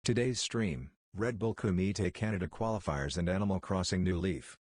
Today's stream, Red Bull Kumite Canada Qualifiers and Animal Crossing New Leaf.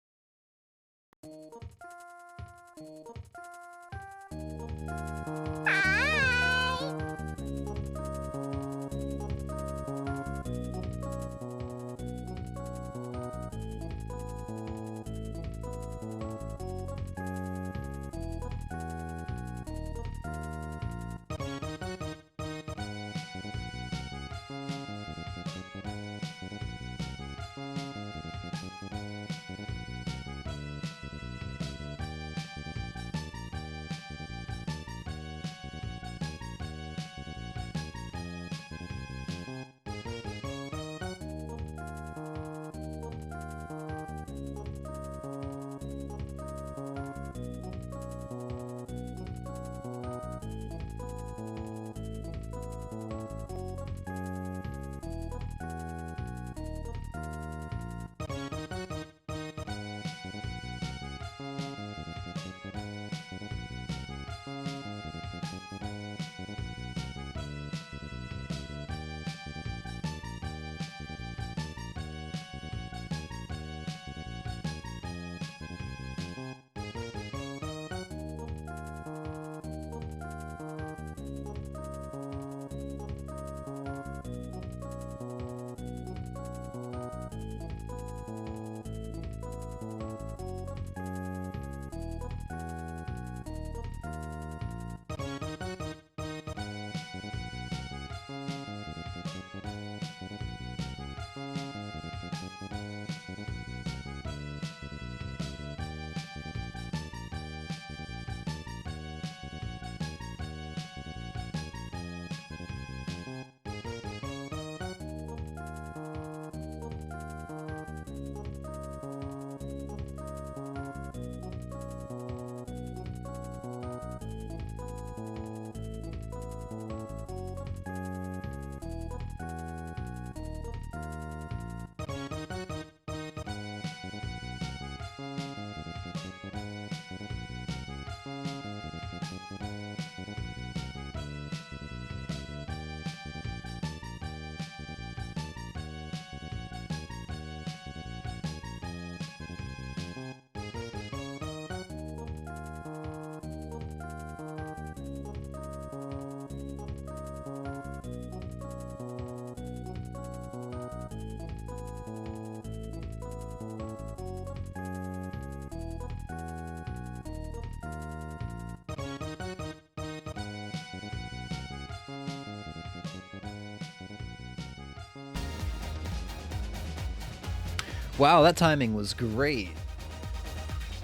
Wow, that timing was great.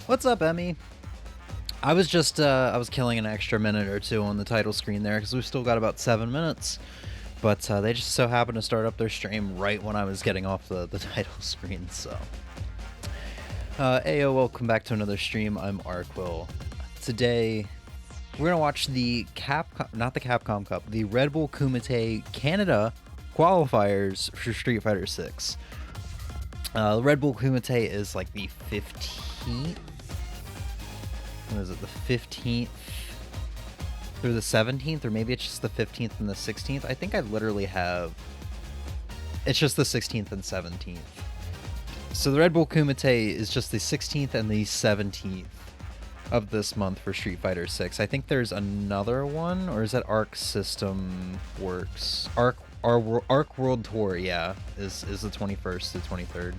What's up, Emmy? I was just, I was killing an extra minute or two on the title screen there because we've still got about 7 minutes. But they just so happened to start up their stream right when I was getting off the title screen, so. Ayo, welcome back to another stream. I'm Arrquil. Today, we're going to watch the not the Capcom Cup, the Red Bull Kumite Canada Qualifiers for Street Fighter 6. The Red Bull Kumite is like the 15th. What is it? The 15th through the 17th, or maybe it's just the 15th and the 16th. I think I literally have. It's just the 16th and 17th. So the Red Bull Kumite is just the 16th and the 17th of this month for Street Fighter 6. I think there's another one, or is that Arc System Works? Arc World Tour, yeah, is the 21st to 23rd.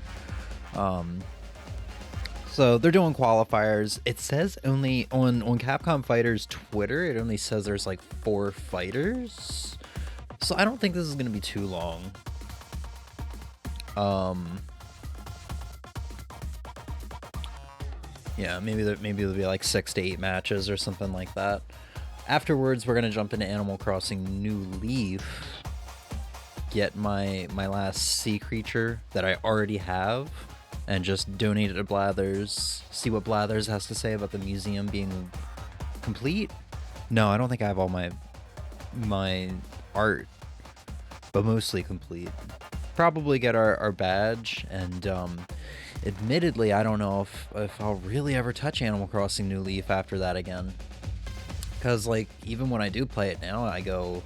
So they're doing qualifiers. It says only on Capcom Fighters Twitter, it only says there's like 4 fighters. So I don't think this is going to be too long. Yeah, maybe there'll be like 6 to 8 matches or something like that. Afterwards, we're going to jump into Animal Crossing New Leaf. Get my last sea creature that I already have and just donate it to Blathers. See what Blathers has to say about the museum being complete. No, I don't think I have all my art, but mostly complete. Probably get our badge, and admittedly, I don't know if I'll really ever touch Animal Crossing New Leaf after that again. Because, like, even when I do play it now, I go,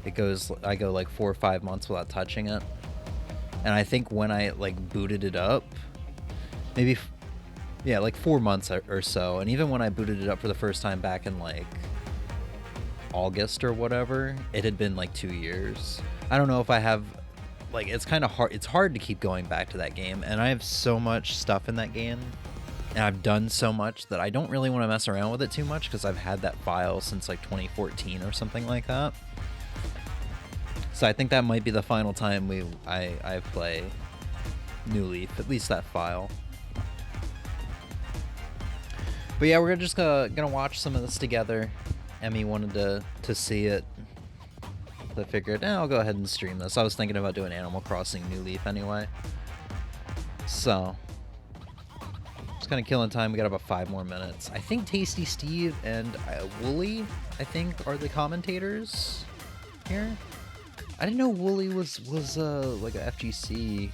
I go like 4 or 5 months without touching it. And I think when I like booted it up, maybe, yeah, like 4 months or so. And even when I booted it up for the first time back in like August or whatever, it had been like 2 years. I don't know if I have, like, it's kind of hard. It's hard to keep going back to that game. And I have so much stuff in that game. And I've done so much that I don't really want to mess around with it too much because I've had that file since like 2014 or something like that. So I think that might be the final time I play New Leaf, at least that file. But yeah, we're just gonna watch some of this together. Emmy wanted to see it. So I figured, I'll go ahead and stream this. I was thinking about doing Animal Crossing New Leaf anyway. So just kind of killing time. We got about 5 more minutes. I think Tasty Steve and Wooly, I think, are the commentators here. I didn't know Wooly was like a FGC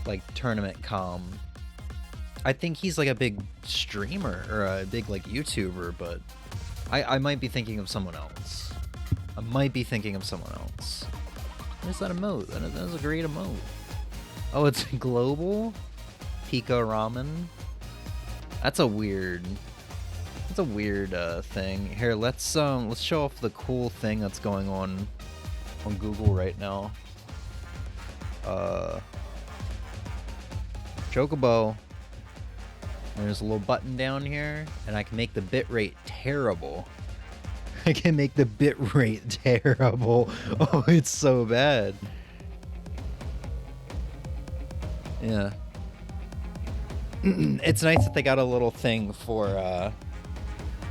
like tournament comm. I think he's like a big streamer or a big like YouTuber, but I might be thinking of someone else. I might be thinking of someone else. Where's that emote? That is a great emote. Oh, it's global? Pico Ramen? That's a weird thing. Here, let's show off the cool thing that's going on Google right now. Chocobo. There's a little button down here, and I can make the bitrate terrible. I can make the bitrate terrible. Oh, it's so bad. Yeah. It's nice that they got a little thing for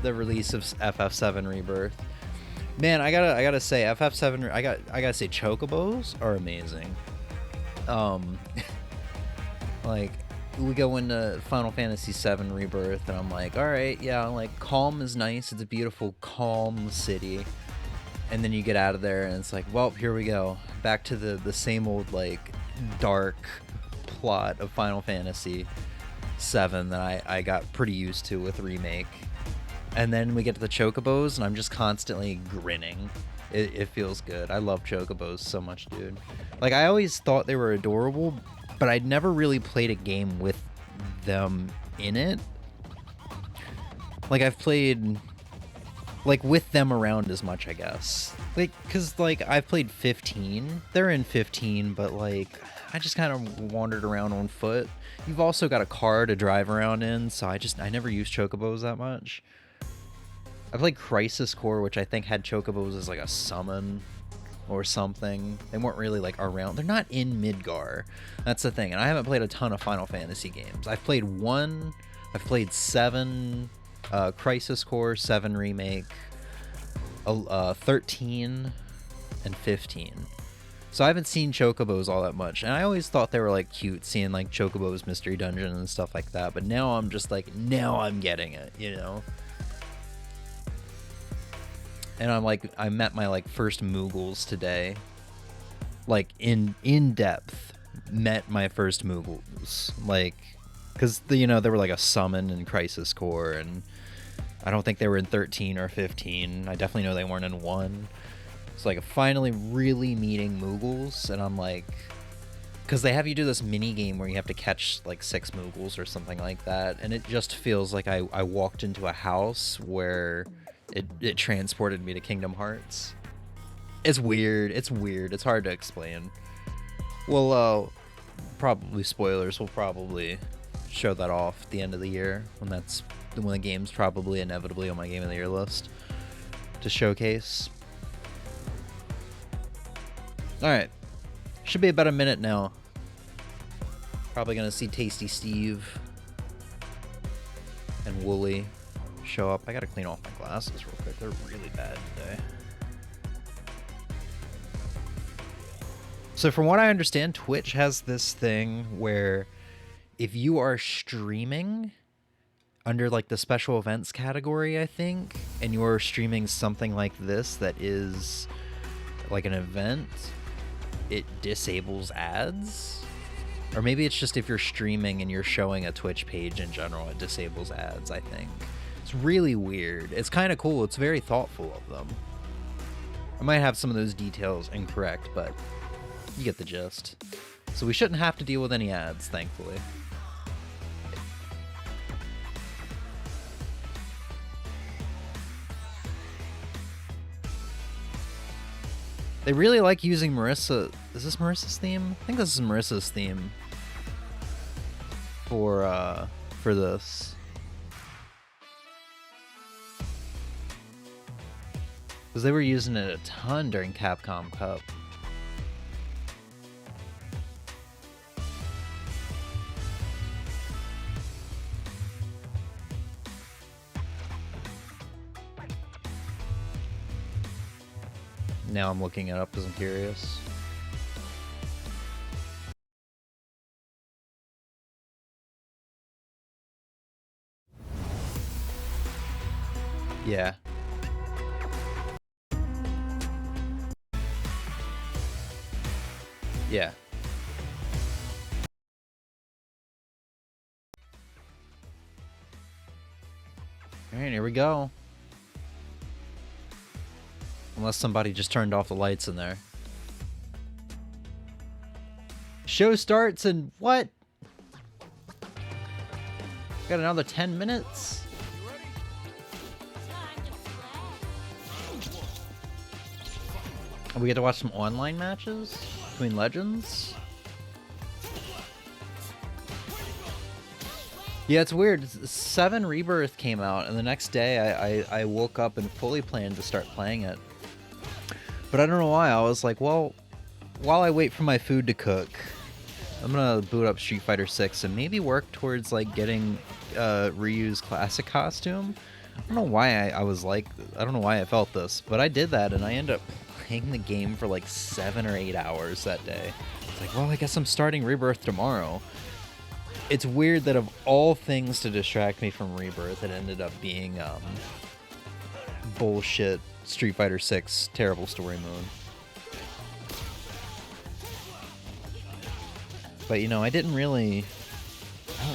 the release of FF7 Rebirth. Man, I gotta say, FF7, I gotta say, Chocobos are amazing. Like, we go into Final Fantasy VII Rebirth, and I'm like, all right, yeah, like, calm is nice. It's a beautiful, calm city. And then you get out of there, and it's like, well, here we go. Back to the same old, like, dark plot of Final Fantasy VII that I got pretty used to with Remake. And then we get to the Chocobos, and I'm just constantly grinning. It feels good. I love Chocobos so much, dude. Like, I always thought they were adorable, but I'd never really played a game with them in it. Like, I've played, like, with them around as much, I guess. Like, because, like, I've played 15. They're in 15, but, like, I just kind of wandered around on foot. You've also got a car to drive around in, so I never used Chocobos that much. I played Crisis Core, which I think had Chocobos as, like, a summon or something. They weren't really like around. They're not in Midgar. That's the thing. And I haven't played a ton of Final Fantasy games. I've played 1, I've played 7, Crisis Core, 7 Remake, 13, and 15. So I haven't seen Chocobos all that much. And I always thought they were like cute, seeing like Chocobo's Mystery Dungeon and stuff like that. But now I'm just like, now I'm getting it, you know? And I'm like, I met my like first Moogles today. Like in depth, met my first Moogles. Like, because you know they were like a summon in Crisis Core, and I don't think they were in 13 or 15. I definitely know they weren't in 1. It's like finally really meeting Moogles, and I'm like, because they have you do this mini game where you have to catch like 6 Moogles or something like that, and it just feels like I walked into a house where it transported me to Kingdom Hearts. It's weird. It's weird. It's hard to explain. Well, probably spoilers. We'll probably show that off at the end of the year when the game's probably inevitably on my Game of the Year list to showcase. All right, should be about a minute now. Probably gonna see Tasty Steve and Wooly show up. I gotta clean off my glasses real quick. They're really bad today. So from what I understand, Twitch has this thing where if you are streaming under like the special events category, I think, and you're streaming something like this that is like an event, it disables ads. Or maybe it's just if you're streaming and you're showing a Twitch page in general, it disables ads, I think. It's really weird. It's kind of cool. It's very thoughtful of them. I might have some of those details incorrect, but you get the gist. So we shouldn't have to deal with any ads, thankfully. They really like using Marissa. Is this Marissa's theme? I think this is Marissa's theme for this. Because they were using it a ton during Capcom Cup. Now I'm looking it up because I'm curious. Yeah. Yeah. Alright, here we go. Unless somebody just turned off the lights in there. Show starts in what? Got another 10 minutes? We get to watch some online matches between legends? Yeah, it's weird. 7 Rebirth came out, and the next day I woke up and fully planned to start playing it. But I don't know why. I was like, well, while I wait for my food to cook, I'm gonna boot up Street Fighter 6 and maybe work towards like getting Ryu's classic costume. I don't know why I was like, I don't know why I felt this, but I did that, and I ended up playing the game for like 7 or 8 hours that day. It's like, well, I guess I'm starting Rebirth tomorrow. It's weird that of all things to distract me from Rebirth, it ended up being bullshit Street Fighter 6 terrible story mode. But you know, I don't really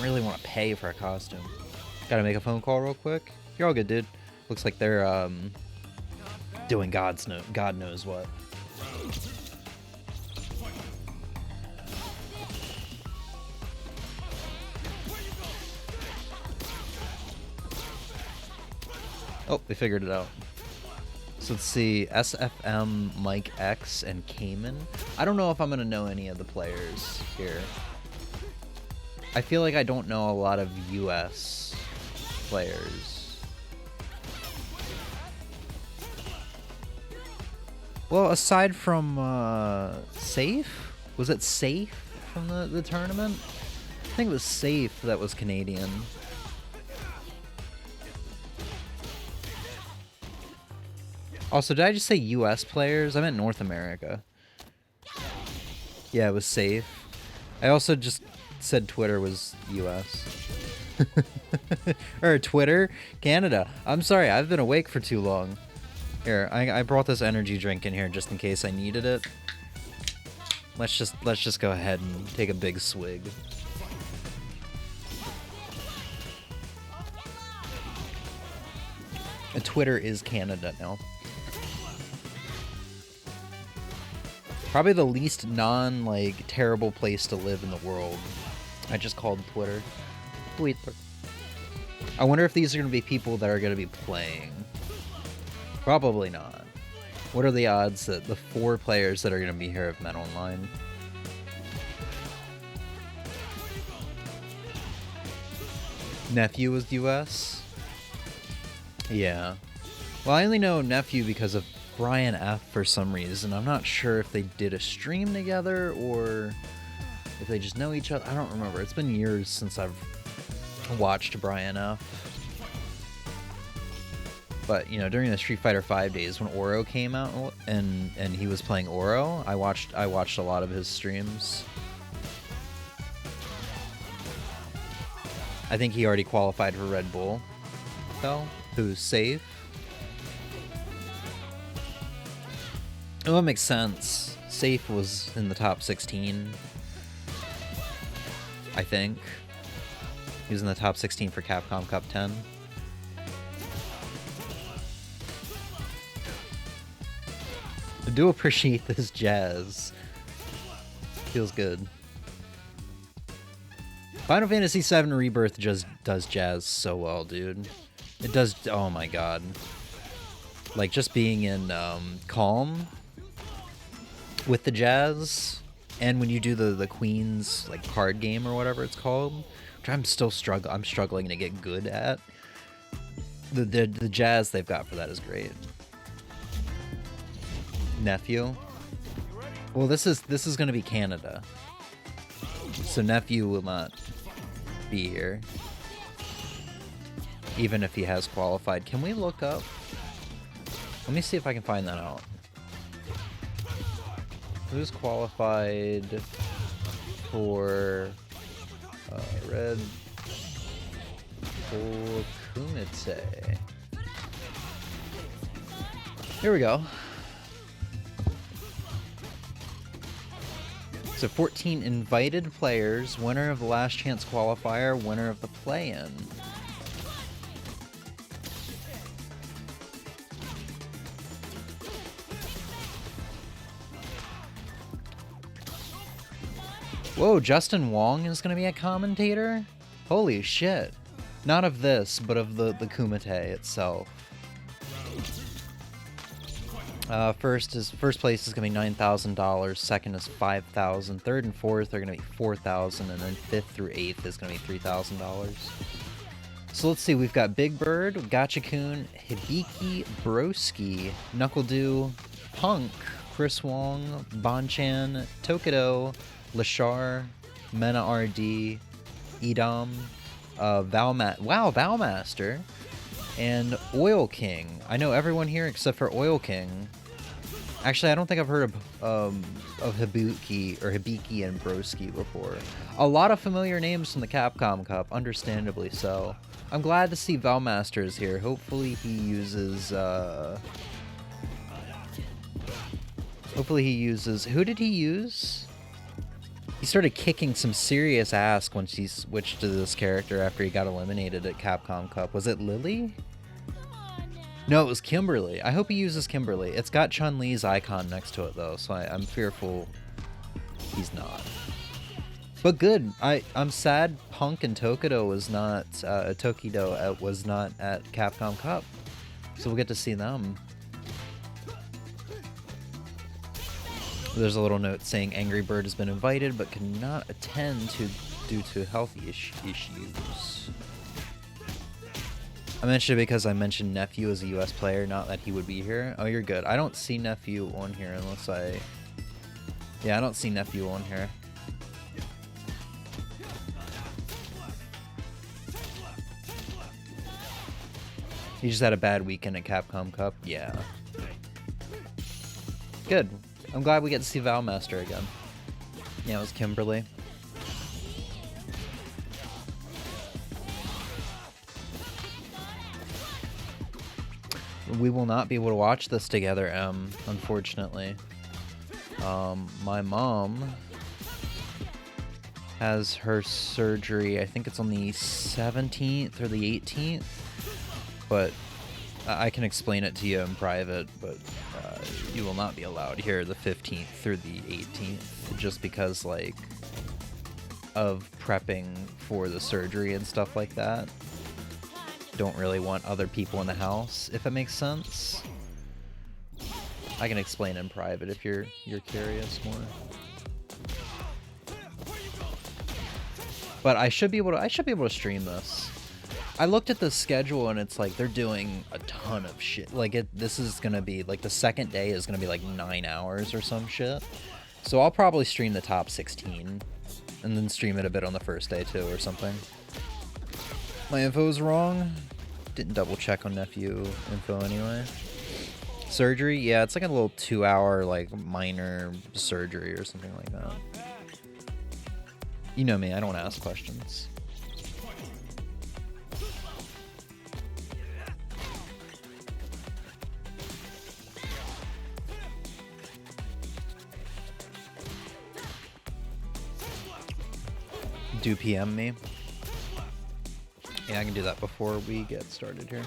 want to pay for a costume. Gotta make a phone call real quick. You're all good, dude. Looks like they're doing God knows what. Oh, they figured it out. So let's see, SFM, Mike X, and Cayman. I don't know if I'm gonna know any of the players here. I feel like I don't know a lot of US players. Well, aside from Safe? Was it Safe from the tournament? I think it was Safe that was Canadian. Also, did I just say US players? I meant North America. Yeah, it was Safe. I also just said Twitter was US. Or Twitter, Canada. I'm sorry, I've been awake for too long. Here, I brought this energy drink in here just in case I needed it. Let's just go ahead and take a big swig. And Twitter is Canada now. Probably the least terrible place to live in the world. I just called Twitter. Twitter. I wonder if these are going to be people that are going to be playing. Probably not. What are the odds that the 4 players that are going to be here have met online? Nephew was US? Yeah. Well, I only know Nephew because of Brian F for some reason. I'm not sure if they did a stream together or if they just know each other. I don't remember. It's been years since I've watched Brian F. But, you know, during the Street Fighter 5 days when Oro came out and he was playing Oro, I watched a lot of his streams. I think he already qualified for Red Bull, though, who's safe. Oh, that makes sense. Safe was in the top 16, I think. He was in the top 16 for Capcom Cup 10. I do appreciate this jazz. Feels good. Final Fantasy VII Rebirth just does jazz so well, dude. It does, oh my god. Like, just being in Calm with the jazz, and when you do the Queen's, like, card game or whatever it's called, which I'm struggling to get good at. The jazz they've got for that is great. Nephew. Well, this is going to be Canada, so Nephew will not be here, even if he has qualified. Can we look up? Let me see if I can find that out. Who's qualified for Red Bull Kumite? Here we go. So 14 invited players, winner of the last chance qualifier, winner of the play-in. Whoa, Justin Wong is going to be a commentator? Holy shit. Not of this, but of the Kumite itself. First place is going to be $9,000, second is $5,000, third and fourth are going to be $4,000, and then fifth through eighth is going to be $3,000. So let's see, we've got Big Bird, Gachikun, Hibiki, Broski, Knuckle-Doo, Punk, Chris Wong, Bonchan, Tokido, Lashar, Mena RD, Edom, Valmaster, and Oil King. I know everyone here except for Oil King. Actually, I don't think I've heard of Hibiki and Broski before. A lot of familiar names from the Capcom Cup, understandably so. I'm glad to see Valmaster is here. Hopefully he uses, who did he use? He started kicking some serious ass once he switched to this character after he got eliminated at Capcom Cup. Was it Lily? No, it was Kimberly. I hope he uses Kimberly. It's got Chun-Li's icon next to it, though, so I'm fearful he's not. But good. I'm sad Punk and Tokido was not at Capcom Cup, so we'll get to see them. There's a little note saying Angry Bird has been invited but cannot attend due to health issues. I mentioned it because I mentioned Nephew as a US player, not that he would be here. Oh, you're good. I don't see Nephew on here unless I... Yeah, I don't see Nephew on here. He just had a bad weekend at Capcom Cup. Yeah. Good. I'm glad we get to see Valmaster again. Yeah, it was Kimberly. We will not be able to watch this together, unfortunately. My mom has her surgery, I think it's on the 17th or the 18th, but I can explain it to you in private, but you will not be allowed here the 15th through the 18th, just because, like, of prepping for the surgery and stuff like that. Don't really want other people in the house, if it makes sense. I can explain in private if you're curious more. But I should be able to stream this. I looked at the schedule and it's like they're doing a ton of shit. Like this is gonna be like the second day is gonna be like 9 hours or some shit. So I'll probably stream the top 16 and then stream it a bit on the first day too or something. My info was wrong. Didn't double check on Nephew info anyway. Surgery, yeah, it's like a little 2-hour like minor surgery or something like that. You know me, I don't want to ask questions. Do PM me. Yeah, I can do that before we get started here.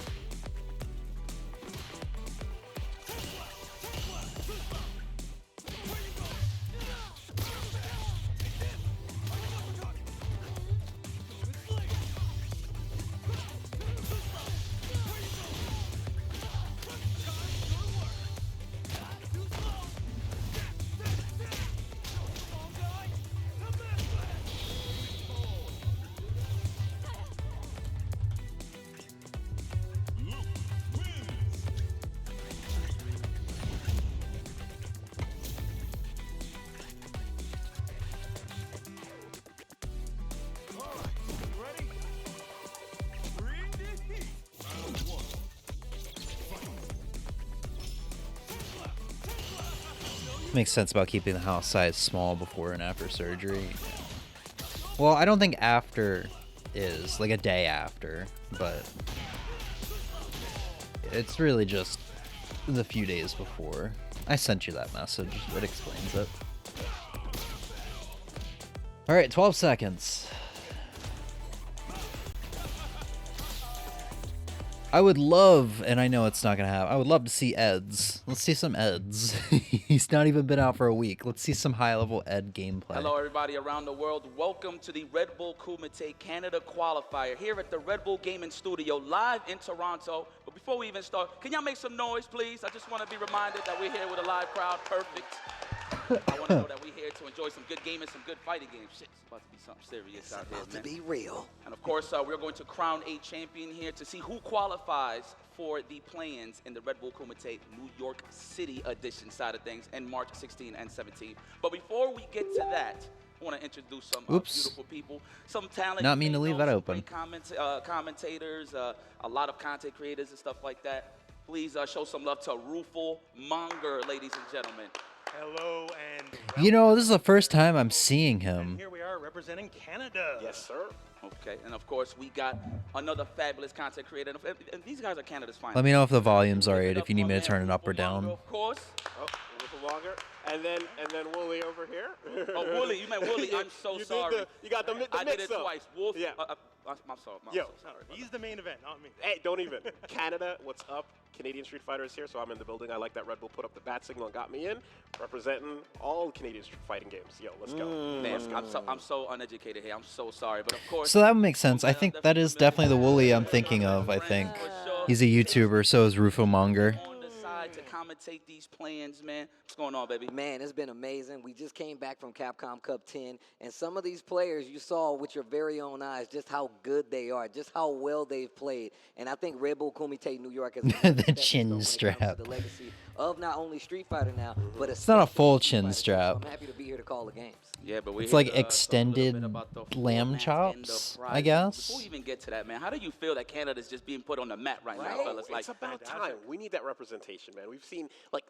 Makes sense about keeping the house size small before and after surgery. Well, I don't think after is like a day after, but it's really just the few days before. I sent you that message. It explains it. All right, 12 seconds. I would love, and I know it's not going to happen, I would love to see Eds. Let's see some Eds. He's not even been out for a week. Let's see some high-level Ed gameplay. Hello, everybody around the world. Welcome to the Red Bull Kumite Canada Qualifier here at the Red Bull Gaming Studio, live in Toronto. But before we even start, can y'all make some noise, please? I just want to be reminded that we're here with a live crowd. Perfect. I want to know that we're here to enjoy some good gaming, some good fighting games. Shit, it's about to be something serious out here, man. It's about to be real. And of course, we're going to crown a champion here to see who qualifies for the play-ins in the Red Bull Kumite New York City edition side of things in March 16 and 17. But before we get to that, I want to introduce some beautiful people, some talent. Not mean to leave that open. Commentators, a lot of content creators and stuff like that. Please show some love to Arrquil Monger, ladies and gentlemen. Hello and You know, this is the first time I'm seeing him. here we are representing Canada. Yes, sir. Okay, and of course we got another fabulous content creator, and these guys are Canada's finest. Let me know if the volume's alright, if you need me to turn it up or down. Of course. Oh, a little longer, and then Wooly over here. Oh, Wooly, you meant Wooly. I'm so you sorry. You got the I did mix it up. twice. Wolf. Yeah. I'm sorry. Yo, sorry. He's the main event, not me. hey, don't even. Canada, what's up? Canadian Street Fighter is here, so I'm in the building. I like that Red Bull put up the bat signal and got me in, representing all Canadian Street fighting games. Yo, let's go. Man, I'm so uneducated here. I'm so sorry, but of course. So that would make sense. I think that is definitely the Wooly I'm thinking of, I think. He's a YouTuber, so is Arrquil Monger. On the side to commentate these plans, man. What's going on, baby? Man, it's been amazing. We just came back from Capcom Cup 10, and some of these players you saw with your very own eyes just how good they are, just how well they've played. And I think Red Bull Kumite New York is The chin strap. the legacy of not only Street Fighter now, but It's not a full especially chin Street Fighter. So strap. I'm happy to be here to call the games. Yeah, but we're It's here like to, talk a little extended bit about the lamb formats and the chops, I prizes. guess. Before we even get to that, man, how do you feel that Canada's just being put on the map right now, Right? fellas? Like, It's about time. We need that representation, man. We've seen, like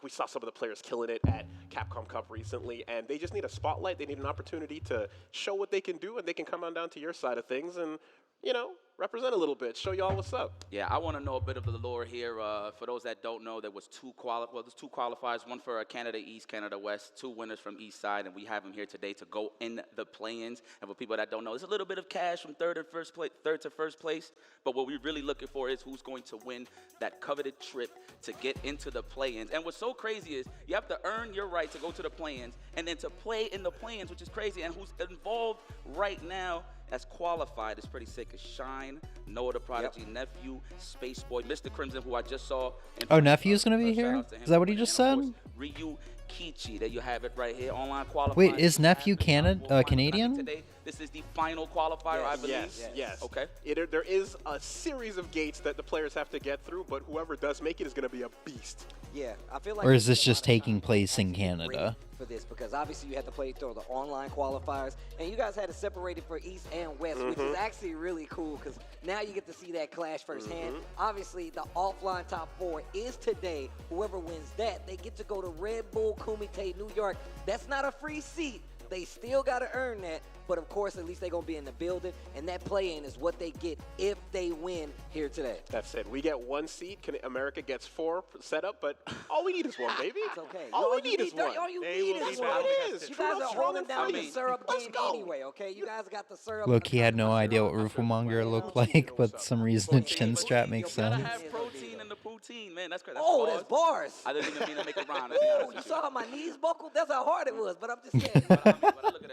we saw some of the players killing it at Capcom Cup recently, and they just need a spotlight. They need an opportunity to show what they can do, and they can come on down to your side of things and, you know, represent a little bit, show y'all what's up. yeah, I want to know a bit of the lore here. For those that don't know, there's two qualifiers, one for Canada East, Canada West, two winners from East Side, and we have them here today to go in the play-ins. And for people that don't know, there's a little bit of cash from third to first place, but what we're really looking for is who's going to win that coveted trip to get into the play-ins. And what's so crazy is you have to earn your right to go to the play-ins and then to play in the play-ins, which is crazy. And who's involved right now as qualified is pretty sick. Is Shine, Noah the Prodigy, Nephew, Space Boy, Mr. Crimson, who I just saw. Oh, Nephew's gonna be Shout here? out to him. Is that what he just And of said? course, Ryu Kichi, there you have it right here, online qualifier. Wait, is Nephew Canadian? Today, this is the final qualifier, I believe. Yes. Okay. There is a series of gates that the players have to get through, but whoever does make it is going to be a beast. Yeah, I feel like Or is there's this a lot just of taking time place in actually Canada? ready for this, because obviously you had to play through the online qualifiers, and you guys had it separated for East and West, which is actually really cool because now you get to see that clash firsthand. Obviously, the offline top 4 is today. Whoever wins that, they get to go to Red Bull Kumite New York. That's not a free seat. They still got to earn that, but of course, at least they're going to be in the building, and that play-in is what they get if they win here today. That's it. We get 1 seat. America gets 4 set up, but all we need is 1, baby. It's okay. All we need is 1. All you They need will is be one. battle It is. tested. You guys are holding down the fighting. syrup Let's game go. anyway, okay? You guys got the syrup. Look, he had no idea what Arrquil Monger looked like, but some reason a chin strap makes You gotta sense. have protein in the poutine, man. That's crazy. Oh, that's bars. I didn't even mean to make a rhyme. Oh, you saw how my knees buckled? That's how hard it was, but I'm just saying. But I look at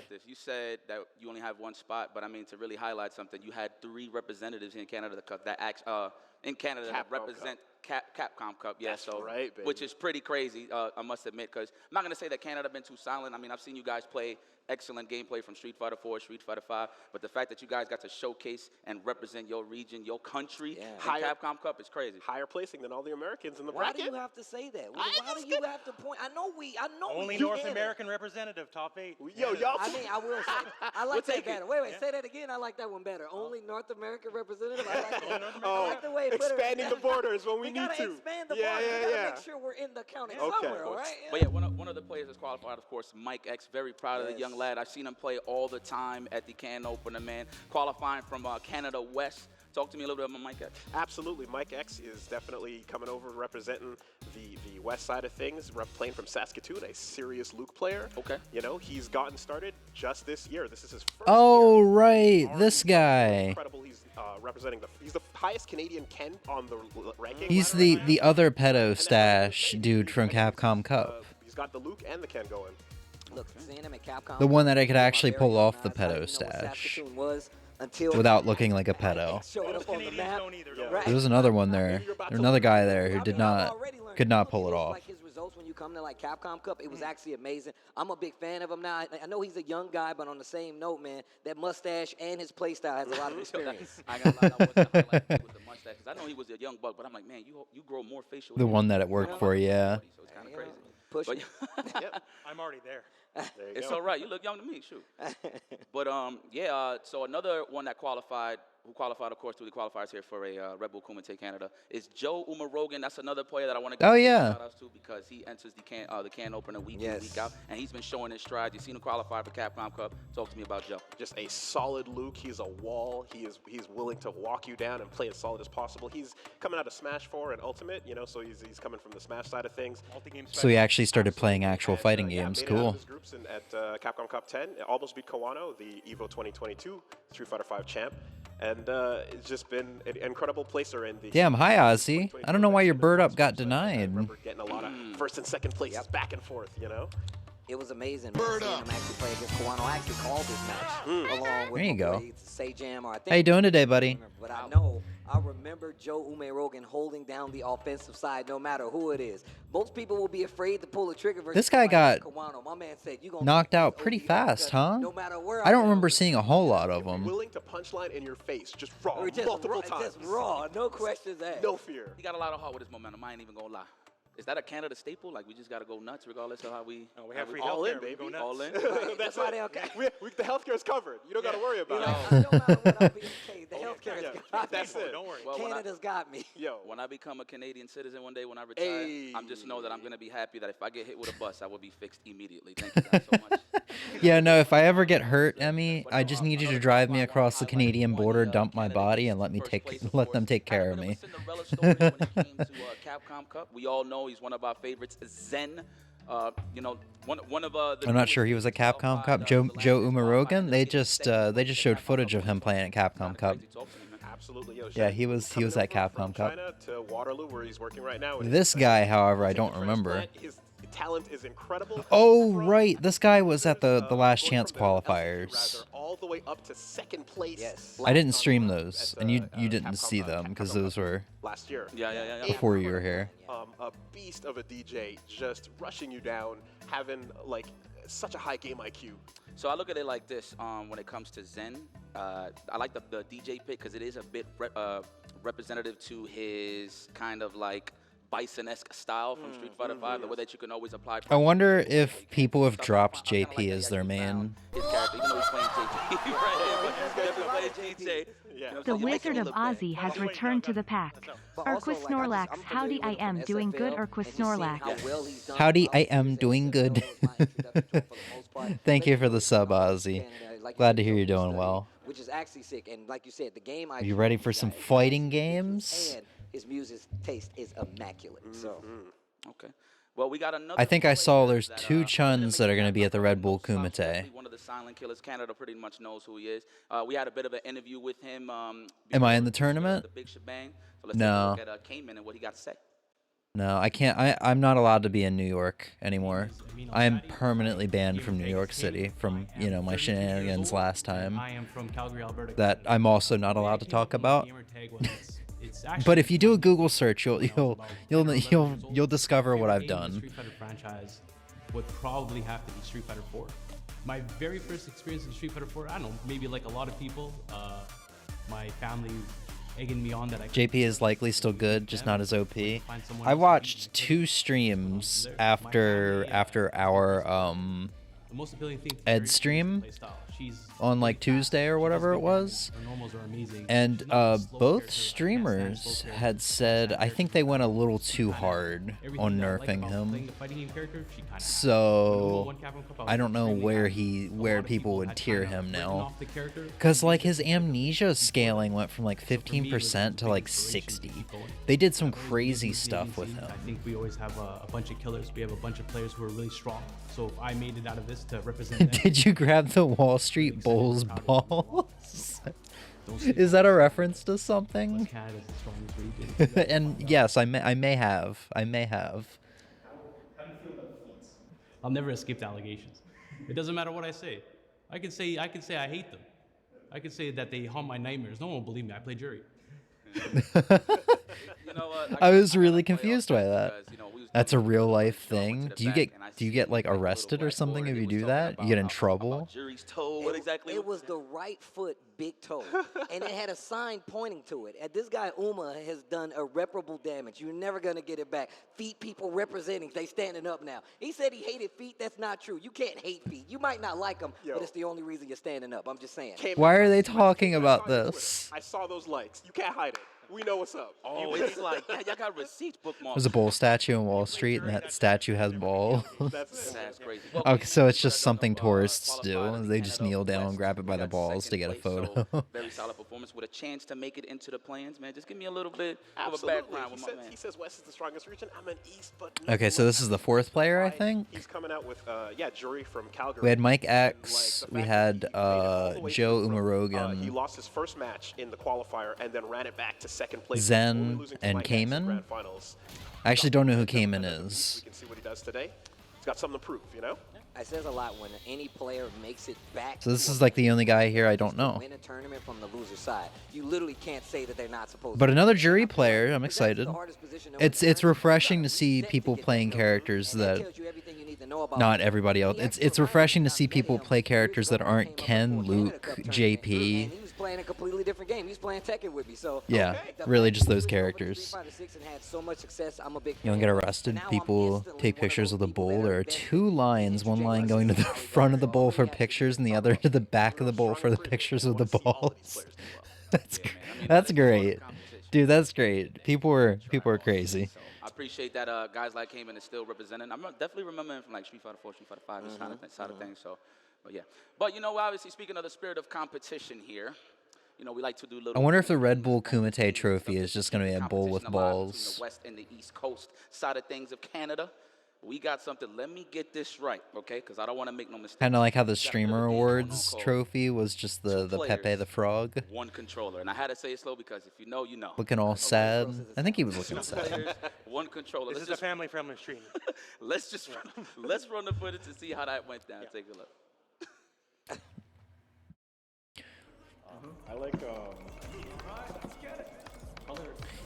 this. You said that you only have 1 spot, but I mean to really highlight something. You had 3 representatives in Canada that represent Capcom Cup. Yeah, That's so right, baby. which is pretty crazy. I must admit, because I'm not gonna say that Canada been too silent. I mean, I've seen you guys play excellent gameplay from Street Fighter 4, Street Fighter 5, but the fact that you guys got to showcase and represent your region, your country, in Capcom Cup is crazy. Higher placing than all the Americans in the Why do bracket. you have to say that? Why do you have to point? I know we Only get North it. American representative, top 8. Yo, Canada. y'all. I mean, I will say, I like We'll that take it. better. Wait, say that again. I like that one better. Only North American representative. I like that. I like the way Hey, put it- expanding the borders when we need gotta to. expand the Yeah, borders. yeah, We gotta yeah. make sure we're in the county Okay. somewhere, all right? But yeah, one of the players that's qualified, of course, Mike X. Very proud of the young Yes. lad. I've seen him play all the time at the Can Opener, man. Qualifying from Canada West. Talk to me a little bit about Mike X. Absolutely. Mike X is definitely coming over representing the west side of things, playing from Saskatoon, a serious Luke player. Okay. You know, he's gotten started just this year. This is his first Oh, year. right. Already This guy. Incredible. He's representing he's the highest Canadian Ken on the ranking. He's ladder right the now. other pedo And stash dude from Capcom Cup. He's got the Luke and the Ken going. Look, seeing him at Capcom. The one that I could my actually very pull own off the eyes, I didn't pedo know what stash Saskatoon was until without looking like a pedo. showed Most up on the Canadians map. don't either. Yeah. Don't Right. There was another one there. Maybe you're about There's to another learn. guy there who I did mean, I've not already learned. could You know not pull it his, off. Like his results when you come to like Capcom Cup, it was actually amazing. I'm a big fan of him now. I know he's a young guy, but on the same note, man, that mustache and his play style has a lot of experience. I got a lot of highlight with the mustache. 'Cause I know he was a young buck, but I'm like, man, you grow more facial. The hair one that than it worked you for, do. yeah. So it's kind of You crazy. know, push But it. Yep. I'm already there. There you it's go. all right. You look young to me, shoot. But so another one that qualified, who qualified, of course, through the qualifiers here for a Red Bull Kumite Canada, is Joe Umarogan. That's another player that I want to give Oh, yeah. shout outs to because he enters the can opener week in, Yes. week out, and he's been showing his stride. You've seen him qualify for Capcom Cup. Talk to me about Joe. Just a solid Luke. He's a wall. He's willing to walk you down and play as solid as possible. He's coming out of Smash 4 and Ultimate, you know, so he's coming from the Smash side of things. Multi-game So he specialist. actually started playing actual And, fighting yeah, games. made it out of Cool. his groups at Capcom Cup 10. Almost beat Kawano, the EVO 2022 Street Fighter 5 champ. And it's just been an incredible placer in the... Damn, hi, Ozzy. I don't know why your bird up got I denied. remember getting a lot of first and second places back and forth, you know? It was amazing, man, seeing him actually play against Kawano. I actually called this match along with There you my go. boy Sajam, or I think How you doing today, buddy? But I remember Joe Umarogan holding down the offensive side no matter who it is. Most people will be afraid to pull the trigger versus This guy somebody like got Kawano. My man said, you gonna knocked take out this pretty OD fast, uppercut huh? No matter where I don't am. remember seeing a whole lot of them. Willing to punchline in your face, just raw, Or just multiple raw, times. just raw, no questions asked. No fear. He got a lot of heart with his momentum. I ain't even gonna lie. Is that a Canada staple? Like we just gotta go nuts regardless of how we. No, we how have free all healthcare. in, We go baby. nuts. All in. That's why it. they okay. The healthcare's covered. You don't got to worry about You're it. like, no matter what, I'll be okay. The healthcare yeah. has got me. That's it. Don't worry. Well, when I- Canada's got me. Yo, When I become a Canadian citizen one day, when I retire, I'm just know that I'm gonna be happy that if I get hit with a bus, I will be fixed immediately. Thank you guys so much. Yeah, no, if I ever get hurt, Emmy, I just need you to drive me across the Canadian border, dump my body, and let them take care of me. Cinderella story when it came to Capcom Cup. We all know he's one of our favorites, Zen. You know, one of the. I'm not sure he was at Capcom Cup. Joe Umarogan. They just showed footage of him playing at Capcom Cup. absolutely. Yo, Yeah, Zhang he was coming at over Capcom from Cup. China to Waterloo, where he's working right now. and This guy, however, I taking don't a remember. transplant. His talent is incredible. Oh, From- right. This guy was at the last going chance from the LCQ qualifiers. rather, all the way up to second place. Yes. I didn't last stream on, those, at and you the, didn't Capcom- see them Capcom because Cup those were last year. Yeah. before you were here. A beast of a DJ, just rushing you down, having like such a high game IQ. So I look at it like this when it comes to Zen. I like the DJ pick because it is a bit representative to his kind of like Bison-esque style from Street Fighter V, the way that you can always apply. I wonder pressure, if people have stuff dropped like that. I kinda JP like as that their he main. found His character, even though he's playing JP right here, but he's definitely playing DJ. Yeah. The You make him Wizard of look bad. Ozzy has Wait, no, returned to no, the pack. no. But also, Arquil like, I'm Snorlax, familiar howdy with I him from am, doing good, SFL, Arquil and just seeing Snorlax. how well he's done. Howdy, I Obviously, am SFL doing good. was my introduction to him for the most part. Thank But you for he the was sub, from Ozzy. Canada, like you Glad said, to hear you're Joe doing studied, well. Which is actually sick. And like you said, the game Are you ready for some fighting games? And his music taste is immaculate. So Okay. Well, we got another. I think I saw player there's that, two Chuns didn't that are make going to be at the Red Bull Capcom Cup, Kumite. definitely one of the silent killers. Canada pretty much knows who he is. We had a bit of an interview with him. Am I in the before tournament? The big shebang. So let's No. take a look at Cayman and what he got to say. No, I can't. I'm not allowed to be in New York anymore. I am permanently banned from New York City from, my shenanigans last time. I am from Calgary, Alberta. That I'm also not allowed to talk about. Gamer tag was it's actually But if you do a Google search, you'll discover what I've favorite game in the done. Street Fighter franchise would probably have to be Street Fighter 4. My very first experience in Street Fighter 4, I don't know, maybe like a lot of people, my family egging me on that I JP is likely still good, just not as OP. I watched 2 streams after our the most appealing thing. To Ed her is stream play style. She's on like Tuesday or whatever it was. Her normals are amazing. And She's not a slow both character, streamers slow character. had said I think they went a little too hard Everything on that I like nerfing about him. playing a fighting game character, she kinda has. So When Uma won Capcom Cup, I don't know extremely where happy. A where lot of people would had tier kinda him written now. off the character. Cause like his amnesia scaling went from like So for me, it was 15% a to big like inspiration to 60. keep going. They did some I've always crazy believed in stuff with ADCs. him. I think we always have a bunch of killers. We have a bunch of players who are really strong. So if I made it out of this to represent them, Did you grab the Wall Street Bulls balls? don't sleep Is on that a us. reference to Unless something? Canada's the strongest region. And yes, I may have. I'll never escape the allegations. It doesn't matter what I say. I can say I hate them. I can say that they haunt my nightmares. No one will believe me. I play jury. You know what? I was gotta really play confused off by that that. because, you know, we was That's a doing real the life show, I went thing. to Do the you back, get and I do you seen get like a little arrested or white something board, if and you it was do talking that? You get in about trouble? Jury's toe. What exactly? It was the right foot big toe, and it had a sign pointing to it. And this guy Uma has done irreparable damage. You're never gonna get it back. Feet people representing, they standing up now. He said he hated feet. That's not true. You can't hate feet. You might not like them, Yo. but it's the only reason you're standing up. I'm just saying. Why are they I talking saw about your Twitter. this? I saw those likes. You can't hide it. We know what's up. Oh, it's like yeah, y'all got receipts bookmarked. There's a bull statue in Wall Street, and that statue has balls. That's it. That's crazy. Okay, so it's just something President of, tourists do. qualified in They just Canada kneel down, West. grab it by We the got balls to second get a place, photo. so very solid performance with a chance to make it into the plans, man. Just give me a little bit of a Absolutely. background with my man. He says West is the strongest region. I'm an East, but no Okay, so this is the fourth player, I think. He's coming out with Jury from Calgary. We had Mike And, X, the we fact had that he made it all the way Joe through from, Umarogan. he lost his first match in the qualifier and then ran it back to second place. Zen only losing to and Mike X in Cayman? grand finals. I actually don't know who And Cayman then is. We can see what he does today. He's got something to prove, you know? It says a lot when any player makes it back. So this to is a like the place only guy here I don't to know. Win a tournament from the loser side. You literally can't say that they're not supposed But to. another jury player, I'm Because that's excited. the hardest position to It's win. refreshing to You see set people get playing that characters number, and that tells you everything you need to know about not them. everybody else. The It's extra refreshing to round, see not people many play of them. characters that Years ago, aren't came up Ken, before Canada Luke, Cup tournament, JP. and he was playing a completely different game. He was playing Tekken with me, so Yeah, the really fact just that he those switched over to characters. Street Fighter 6 and had so much success, I'm a big You don't fan get of it. arrested. Now I'm People instantly take one of pictures those of the people bull. that There are are invested two in lines, one Street line Fighter going to the 6. front of the bull for Already had pictures and the other to the back of the bull for the pictures of the balls. That's Yeah, man. I mean, that's it's all the great. competition. Dude, that's great. People were crazy. So I appreciate that guys like Cayman is still representing. I'm definitely remembering from like Street Fighter 4, Street Fighter 5, this kind of side of things. So, but yeah. But you know, obviously speaking of the spirit of competition here, you know, we like to do little. I wonder if the Red things, Bull fun Kumite things, trophy stuff is that just gonna be a keep bull with competition alive between balls. The West and the East Coast side of things of Canada. We got something. Let me get this right, okay? Because I don't want to make no mistakes. Kind of like how We the got a Streamer little game going on Awards called trophy was just the two Pepe players, the Frog, one controller, and I had to say it slow because if you know, you know. looking all sad. I think he was looking Two sad. players, one controller. This Let's is a just family-friendly stream. let's run the footage to see how that went down. Take a look. I like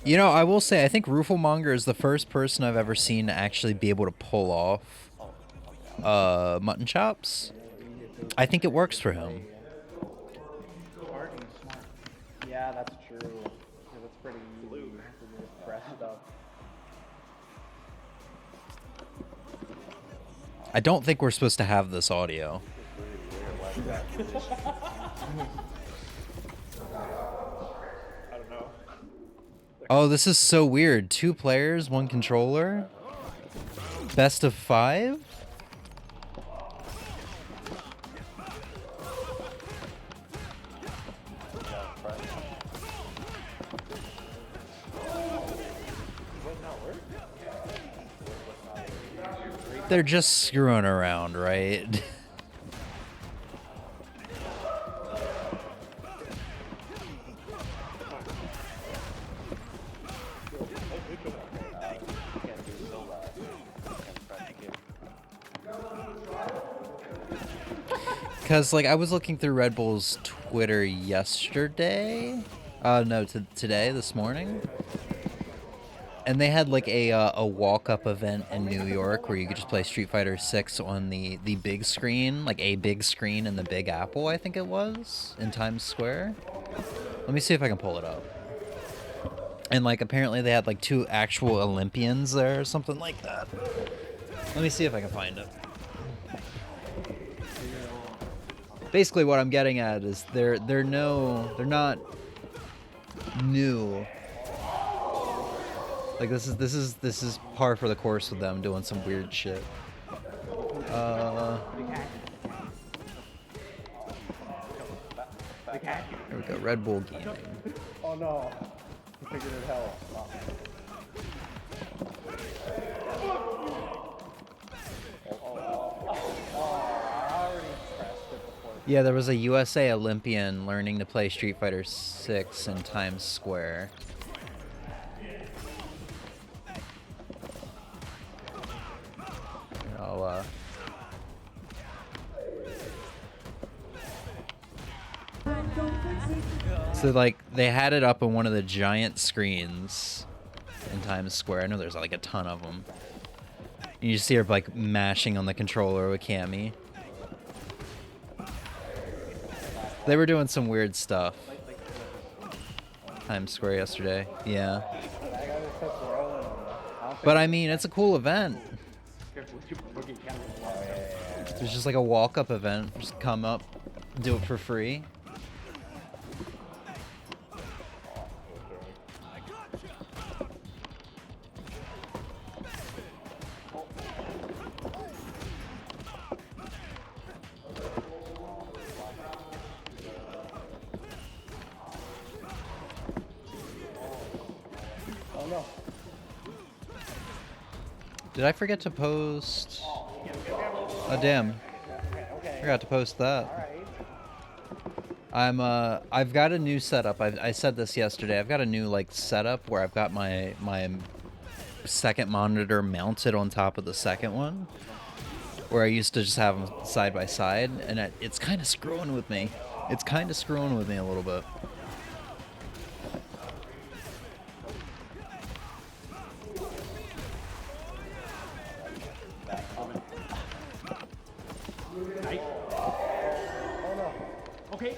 You know, I will say, I think Rooflemonger is the first person I've ever seen to actually be able to pull off mutton chops. I think it works for him. yeah, that's true. Because it's pretty easy to just press stuff. I don't think we're supposed to have this audio. I don't know. Oh, this is so weird. 2 players, 1 controller. Best of 5? They're just screwing around, right? Because, like, I was looking through Red Bull's Twitter yesterday. No, today, this morning. And they had, like, a walk-up event in New York where you could just play Street Fighter 6 on the big screen. Like, a big screen in the Big Apple, I think it was, in Times Square. Let me see if I can pull it up. And, like, apparently they had, like, 2 actual Olympians there or something like that. Let me see if I can find it. Basically, what I'm getting at is they're not new. Like this is par for the course with them doing some weird shit. Here we go, Red Bull Gaming. Oh no. He figured it out. Yeah, there was a USA Olympian learning to play Street Fighter 6 in Times Square. I'll, So, like, they had it up on one of the giant screens in Times Square. I know there's, like, a ton of them. And you see her, like, mashing on the controller with Cammy. They were doing some weird stuff. Times Square yesterday. Yeah. But, I mean, it's a cool event. There's just, like, a walk-up event. Just come up, do it for free. Did I forget to post? Oh damn! Forgot to post that. I've got a new setup. I said this yesterday. I've got a new like setup where I've got my second monitor mounted on top of the second one, where I used to just have them side by side, and it's kind of screwing with me. It's kind of screwing with me a little bit. Okay.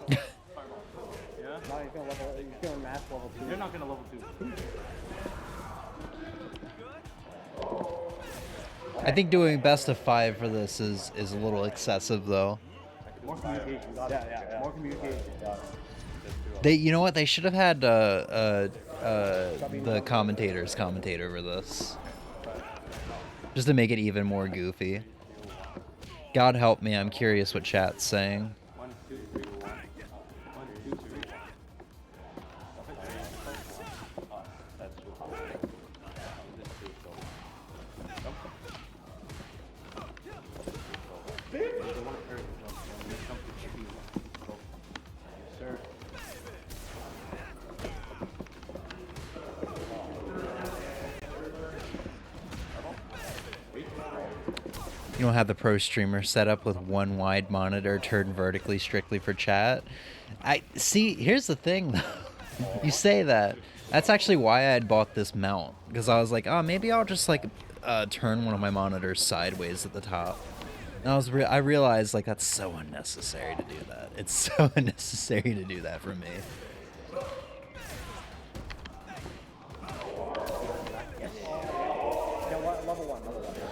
Yeah. No, he's gonna mass level 2. They're not gonna level 2. I think doing best of 5 for this is a little excessive though. More communication. Yeah. More communication. You know what? They should have had the commentator for this, just to make it even more goofy. God help me, I'm curious what chat's saying. 1, 2, 3, 1. 1, 2, 3. You don't have the pro streamer set up with one wide monitor turned vertically strictly for chat. I see. Here's the thing, though. You say that. That's actually why I had bought this mount, because I was like, oh, maybe I'll just like turn one of my monitors sideways at the top. And I realized like that's so unnecessary to do that. It's so unnecessary to do that for me.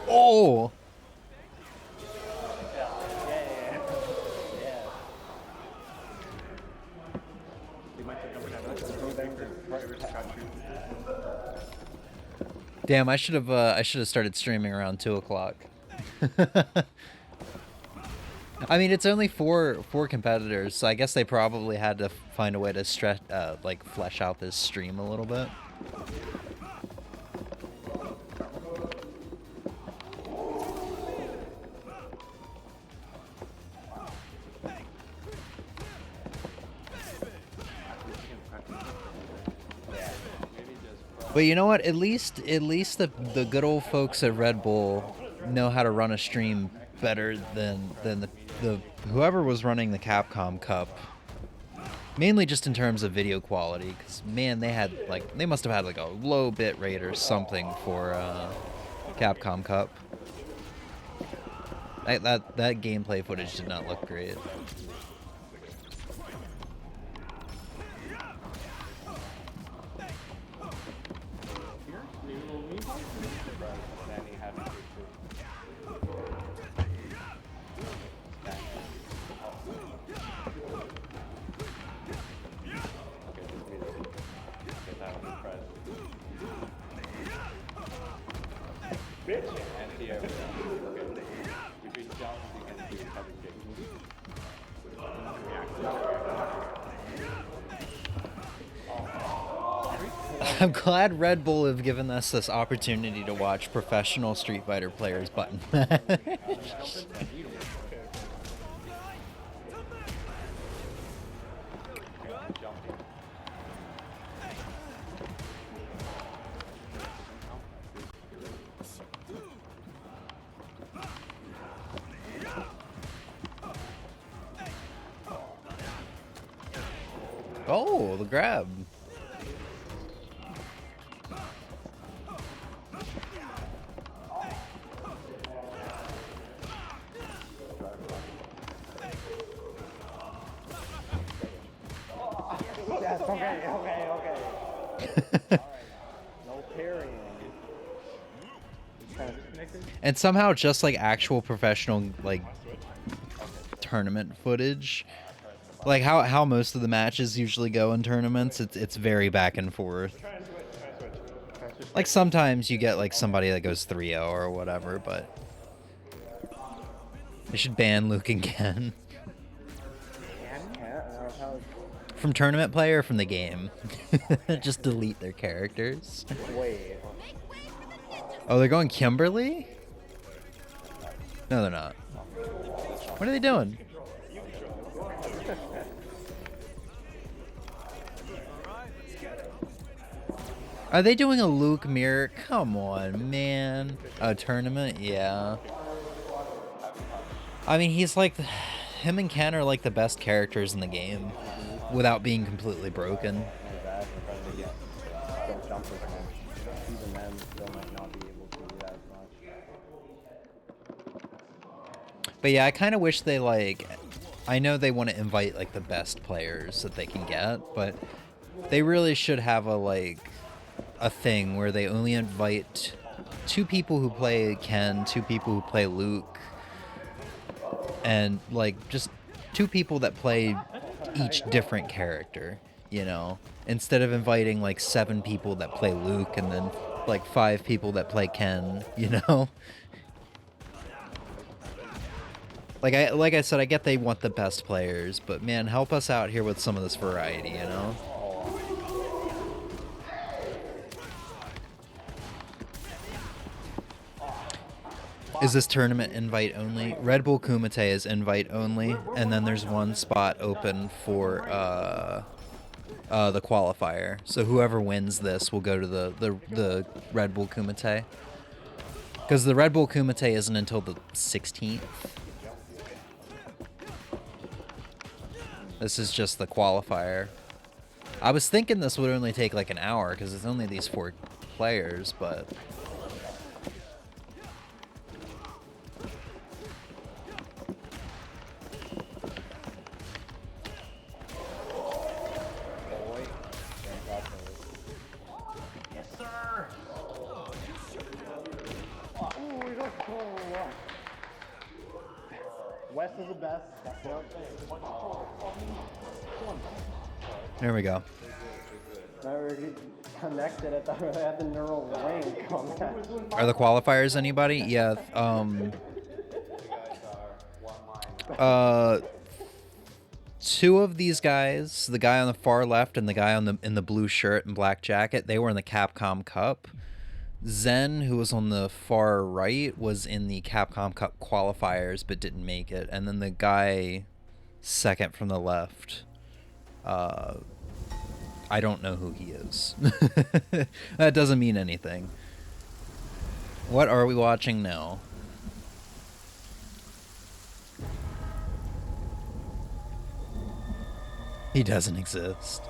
Oh. Damn, I should have started streaming around 2 o'clock. I mean, it's only four competitors, so I guess they probably had to find a way to flesh out this stream a little bit. But you know what? At least the good old folks at Red Bull know how to run a stream better than the whoever was running the Capcom Cup. Mainly just in terms of video quality, because man, they must have had like a low bit rate or something for Capcom Cup. That gameplay footage did not look great. I'm glad Red Bull have given us this opportunity to watch professional Street Fighter players button mash. Oh, the grab. Yes, okay. Alright. No parrying. And somehow just like actual professional like tournament footage, like how most of the matches usually go in tournaments, it's very back and forth. Like sometimes you get like somebody that goes 3-0 or whatever, but they should ban Luke and Ken. From tournament play or from the game? Just delete their characters. Wait. Oh, they're going Kimberly? No, they're not. What are they doing? Are they doing a Luke mirror? Come on, man. A tournament? Yeah. I mean, he's like... Him and Ken are like the best characters in the game. Without being completely broken. Even then, they might not be able to do that much. But yeah, I kind of wish they like... I know they want to invite like the best players that they can get, but they really should have a thing where they only invite 2 people who play Ken, 2 people who play Luke, and like just 2 people that play each different character, you know, instead of inviting like 7 people that play Luke and then like 5 people that play Ken, you know. Like I said, I get they want the best players, but man, help us out here with some of this variety, you know. Is this tournament invite only? Red Bull Kumite is invite only, and then there's 1 spot open for the qualifier. So whoever wins this will go to the Red Bull Kumite. Because the Red Bull Kumite isn't until the 16th. This is just the qualifier. I was thinking this would only take like an hour because it's only these 4 players, but... West is the best. That's what There we go. now we're connected at the neural link on that. Are the qualifiers anybody? Yeah. 2 of these guys, the guy on the far left and the guy in the blue shirt and black jacket, they were in the Capcom Cup. Zen, who was on the far right, was in the Capcom Cup qualifiers but didn't make it. And then the guy second from the left, I don't know who he is. That doesn't mean anything. What are we watching now? He doesn't exist.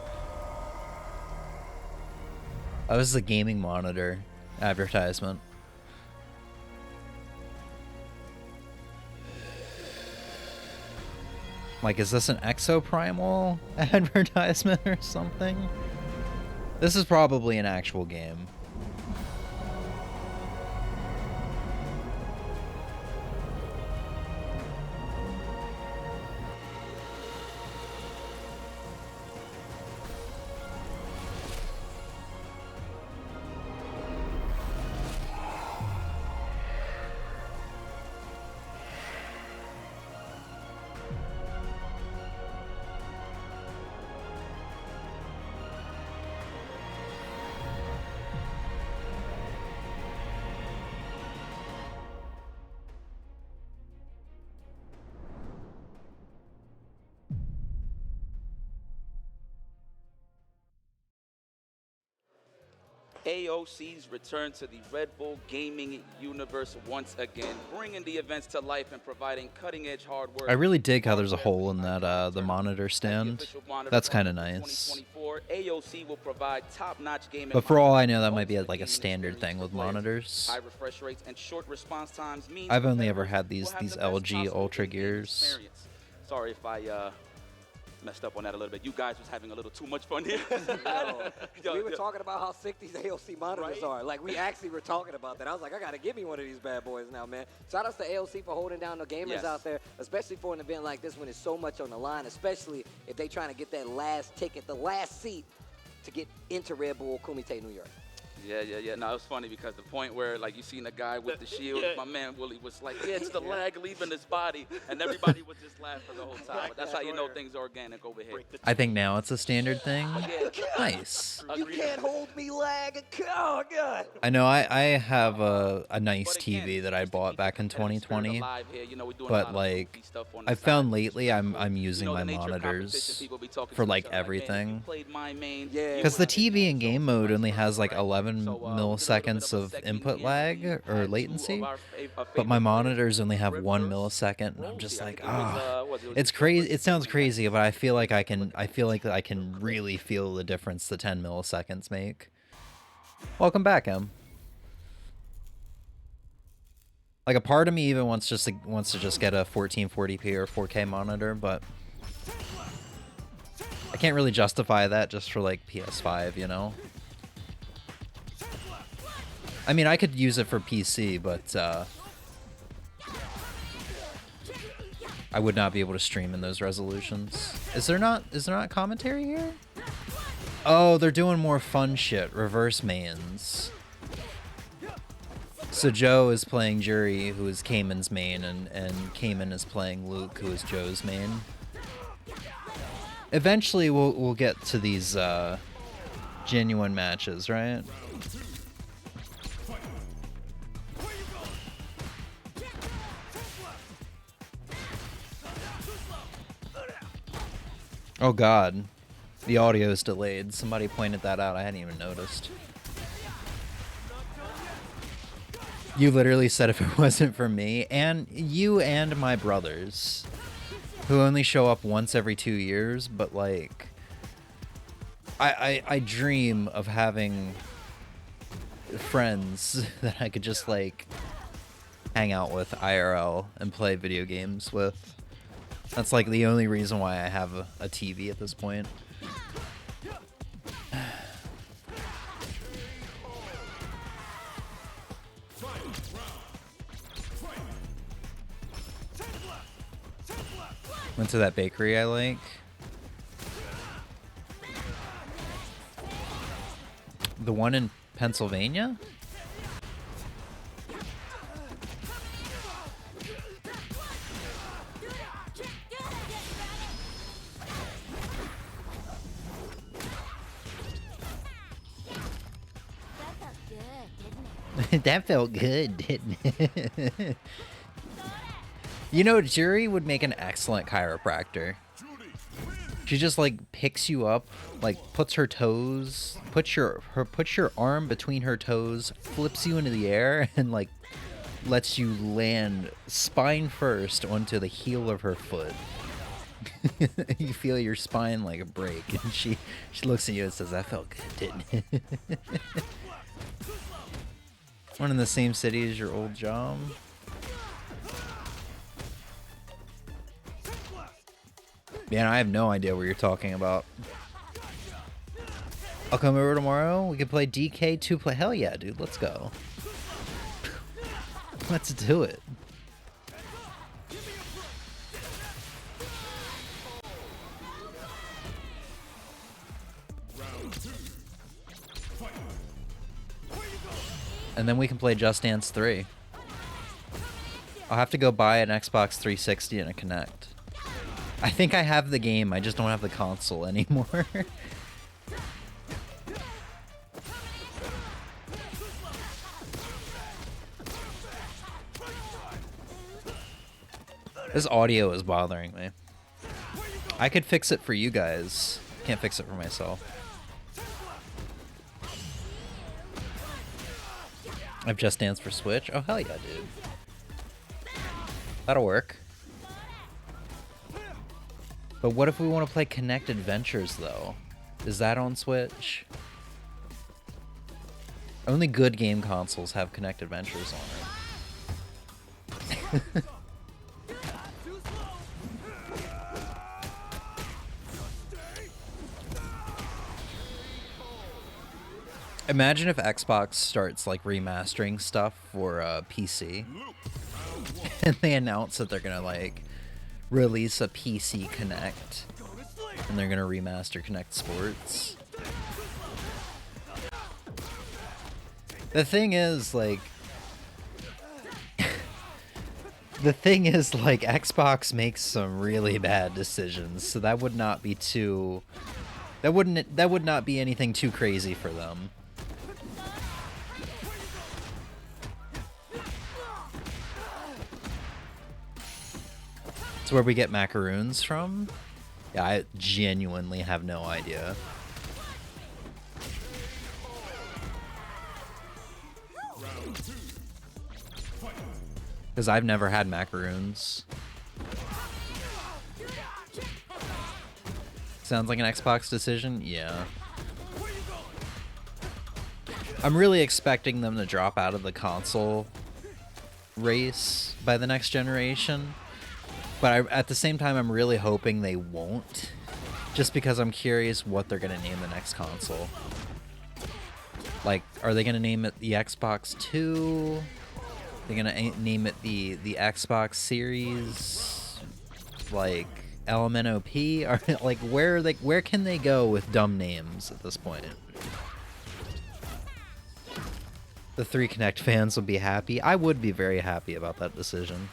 Oh, this is a gaming monitor advertisement. Like, is this an Exoprimal advertisement or something? This is probably an actual game. AOC's return to the Red Bull gaming universe once again, bringing the events to life and providing cutting-edge hardware. I really dig how there's a hole in that the monitor stand. That's kind of nice. AOC will provide top-notch gaming. But for all I know, that might be like a standard thing with monitors. High refresh rates and short response times mean I've only ever had these LG Ultra gears. Sorry if I messed up on that a little bit. You guys was having a little too much fun here. We were talking about how sick these AOC monitors are. Like, we actually were talking about that. I was like, I got to give me one of these bad boys now, man. Shout outs to AOC for holding down the gamers out there, especially for an event like this when there's so much on the line, especially if they trying to get that last ticket, the last seat to get into Red Bull Kumite, New York. Yeah. No, it was funny because the point where, like, you seen the guy with the shield, my man Willie was like, yeah, it's the lag leaving his body, and everybody would just laugh for the whole time. But that's how you know things are organic over here. I think now it's a standard thing. Nice. You can't hold me, lag. Oh, God. I know I have a nice TV that I bought back in 2020, but like I've found lately I'm using my monitors for like everything. Because the TV in game mode only has like 11 milliseconds of input lag or latency, but my monitors only have 1 millisecond, and I'm just like, it's crazy. It sounds crazy, but I feel like I can really feel the difference the 10 milliseconds make. Welcome back, Em. Like, a part of me even wants to just get a 1440p or 4K monitor, but I can't really justify that just for like PS5, you know? I mean, I could use it for PC, but I would not be able to stream in those resolutions. Is there not commentary here? Oh, they're doing more fun shit. Reverse mains. So Joe is playing Jury, who is Cayman's main, and Cayman is playing Luke, who is Joe's main. Eventually, we'll get to these genuine matches, right? Oh God, the audio is delayed. Somebody pointed that out. I hadn't even noticed. You literally said if it wasn't for me, and you and my brothers, who only show up once every 2 years, but like, I dream of having friends that I could just like hang out with IRL and play video games with. That's like the only reason why I have a TV at this point. Went to that bakery I like. The one in Pennsylvania? That felt good, didn't it? You know, Jury would make an excellent chiropractor. She just like picks you up, like puts her toes, puts your arm between her toes, flips you into the air, and like lets you land spine first onto the heel of her foot. You feel your spine like break, and she looks at you and says, "That felt good, didn't it?" One in the same city as your old job. Man, I have no idea what you're talking about. I'll come over tomorrow. We can play DK 2 play. Hell yeah, dude. Let's go. Let's do it. And then we can play Just Dance 3. I'll have to go buy an Xbox 360 and a Kinect. I think I have the game, I just don't have the console anymore. This audio is bothering me. I could fix it for you guys. Can't fix it for myself. I've Just Dance for Switch. Oh, hell yeah, dude. That'll work. But what if we want to play Connect Adventures, though? Is that on Switch? Only good game consoles have Connect Adventures on it. Imagine if Xbox starts like remastering stuff for PC, and they announce that they're gonna like release a PC Connect, and they're gonna remaster Connect Sports. The thing is, like, Xbox makes some really bad decisions, so that would not be too. That would not be anything too crazy for them. It's where we get macaroons from? Yeah, I genuinely have no idea. Because I've never had macaroons. Sounds like an Xbox decision? Yeah. I'm really expecting them to drop out of the console race by the next generation. But at the same time, I'm really hoping they won't. Just because I'm curious what they're going to name the next console. Like, are they going to name it the Xbox 2? They're going to name it the Xbox Series? Like, LMNOP? Or, like, where can they go with dumb names at this point? The 3 Connect fans will be happy. I would be very happy about that decision.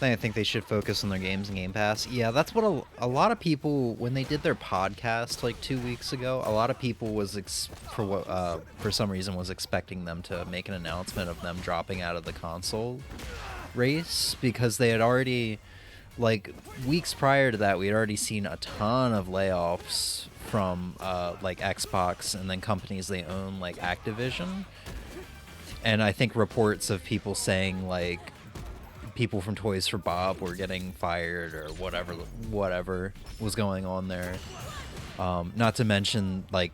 I think they should focus on their games and Game Pass. Yeah, that's what a lot of people, when they did their podcast like 2 weeks ago, a lot of people was for some reason was expecting them to make an announcement of them dropping out of the console race, because they had already, like, weeks prior to that, we had already seen a ton of layoffs from like Xbox and then companies they own, like Activision. And I think reports of people saying like people from Toys for Bob were getting fired or whatever was going on there. Not to mention like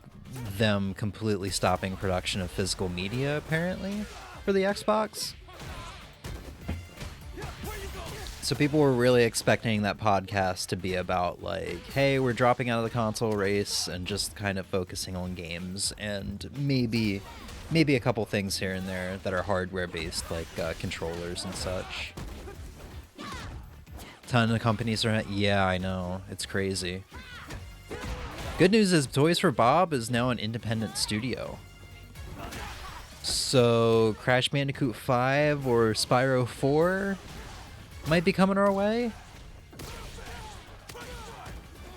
them completely stopping production of physical media apparently for the Xbox. So people were really expecting that podcast to be about like, hey, we're dropping out of the console race and just kind of focusing on games and maybe a couple things here and there that are hardware based, like controllers and such. Ton of companies are, yeah, I know, it's crazy. Good news is Toys for Bob is now an independent studio. So Crash Bandicoot 5 or Spyro 4 might be coming our way.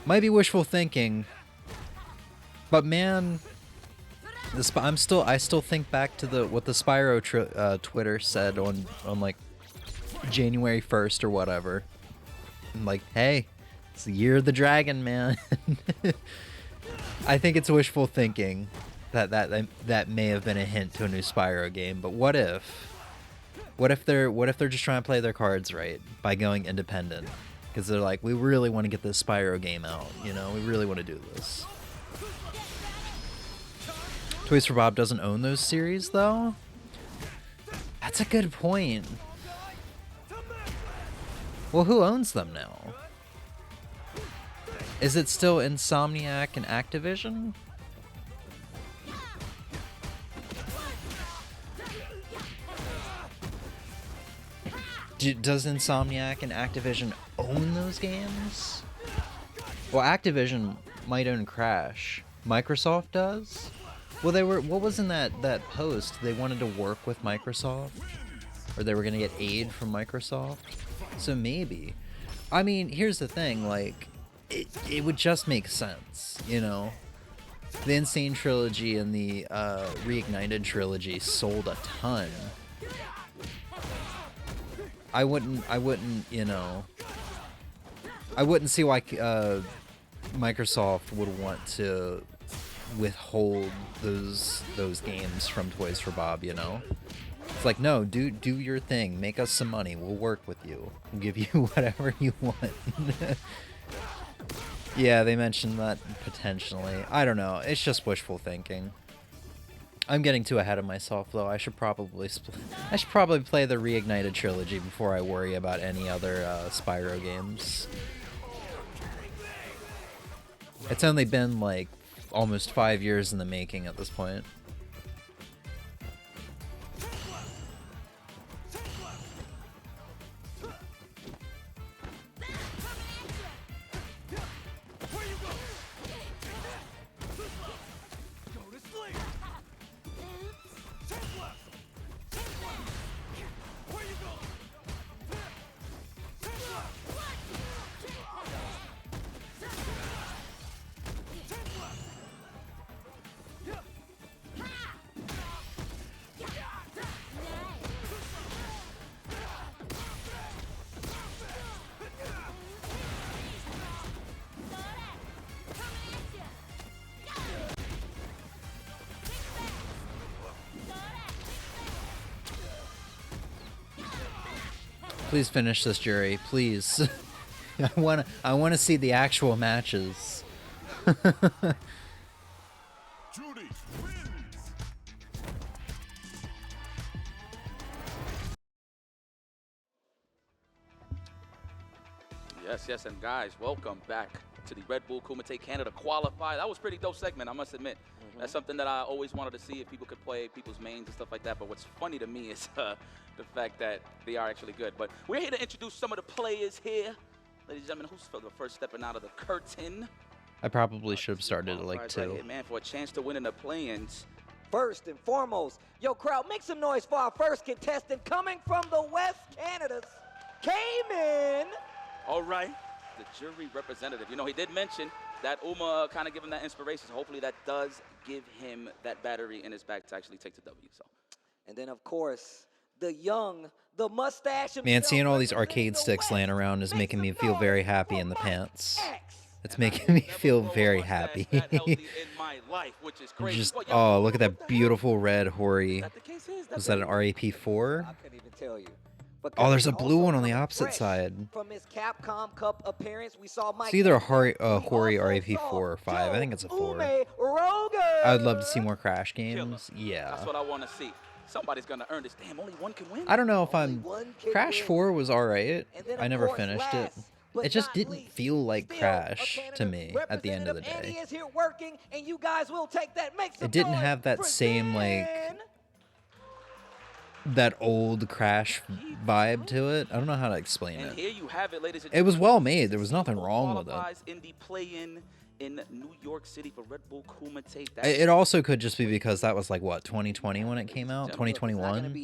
Might be wishful thinking, but man, I still think back to what the Spyro Twitter said on like January 1st or whatever. I'm like, hey, it's the year of the dragon, man. I think it's wishful thinking that may have been a hint to a new Spyro game. But what if they're just trying to play their cards right by going independent? Because they're like, we really want to get this Spyro game out. You know, we really want to do this. Toys for Bob doesn't own those series, though? That's a good point. Well, who owns them now? Is it still Insomniac and Activision? Does Insomniac and Activision own those games? Well, Activision might own Crash. Microsoft does? Well, what was in that post? They wanted to work with Microsoft? Or they were going to get aid from Microsoft? So maybe. I mean, here's the thing, like, it would just make sense, you know. The Insane trilogy and the Reignited trilogy sold a ton. I wouldn't, you know, I wouldn't see why Microsoft would want to withhold those games from Toys for Bob, you know. It's like, no, do your thing, make us some money, we'll work with you, we'll give you whatever you want. Yeah, they mentioned that potentially. I don't know, it's just wishful thinking. I'm getting too ahead of myself though. I should probably play the Reignited trilogy before I worry about any other Spyro games. It's only been like almost 5 years in the making at this point. Please finish this, Jerry. Please. I wanna see the actual matches. Judy wins. Yes, and guys, welcome back to the Red Bull Kumite Canada Qualifier. That was a pretty dope segment, I must admit. That's something that I always wanted to see, if people could play people's mains and stuff like that. But what's funny to me is the fact that they are actually good. But we're here to introduce some of the players here. Ladies and gentlemen, who's the first stepping out of the curtain? I probably should have started at like 2. Right here, man, for a chance to win in the play-ins. First and foremost, yo, crowd, make some noise for our first contestant coming from the West Canada's Cayman. All right, the jury representative. You know, he did mention that Uma kind of gave him that inspiration. So hopefully that does give him that battery in his back to actually take the W. So, and then of course the young, the mustache. Man, seeing all these arcade sticks laying around is making me feel very happy in the pants. It's making me feel very happy. Just, oh, look at that beautiful red Hori. Was that an RAP4? I couldn't even tell you. Oh, there's a blue one on the opposite side. From his Capcom Cup appearance, we saw Mike. It's either a Hori RAP4 or 5. I think it's a 4. I would love to see more Crash games. Yeah. That's what I want to see. Somebody's going to earn this. Damn, only one can win? I don't know if I'm... Crash 4 was alright. I never finished it. It just didn't feel like Crash to me at the end of the day. It didn't have that same, like... that old Crash vibe to it. I don't know how to explain it. Here you have it, ladies and it was well made. There was nothing wrong with it. In the play-in in New York City for Red Bull Kumite. It also could just be because that was like, what, 2020 when it came out? 2021?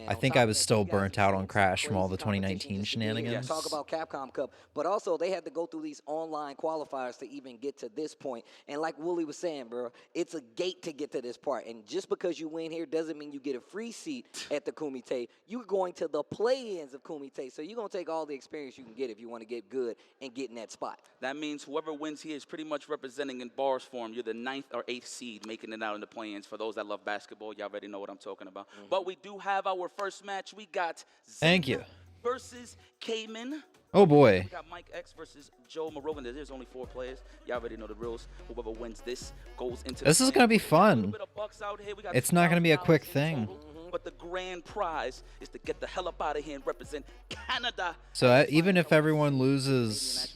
I think I was still burnt out on Crash from all the 2019 shenanigans. Talk about Capcom Cup, but also they had to go through these online qualifiers to even get to this point. And like Wooly was saying, bro, it's a gate to get to this part. And just because you win here doesn't mean you get a free seat at the Kumite. You're going to the play-ins of Kumite, so you're going to take all the experience you can get if you want to get good and get in that spot. That means whoever wins here is pretty much representing in bars form. You're the 9th or 8th seed making it out in the play-ins. For those that love basketball, y'all already know what I'm talking about. But we do have our first match. We got Thank you versus Cayman. Oh boy. We got Mike X versus Joe Morovin. There's only 4 players. Y'all already know the rules. Whoever wins this goes into this is going to be fun. It's not going to be a quick thing. But the grand prize is to get the hell up out of here and represent Canada. So even if everyone loses...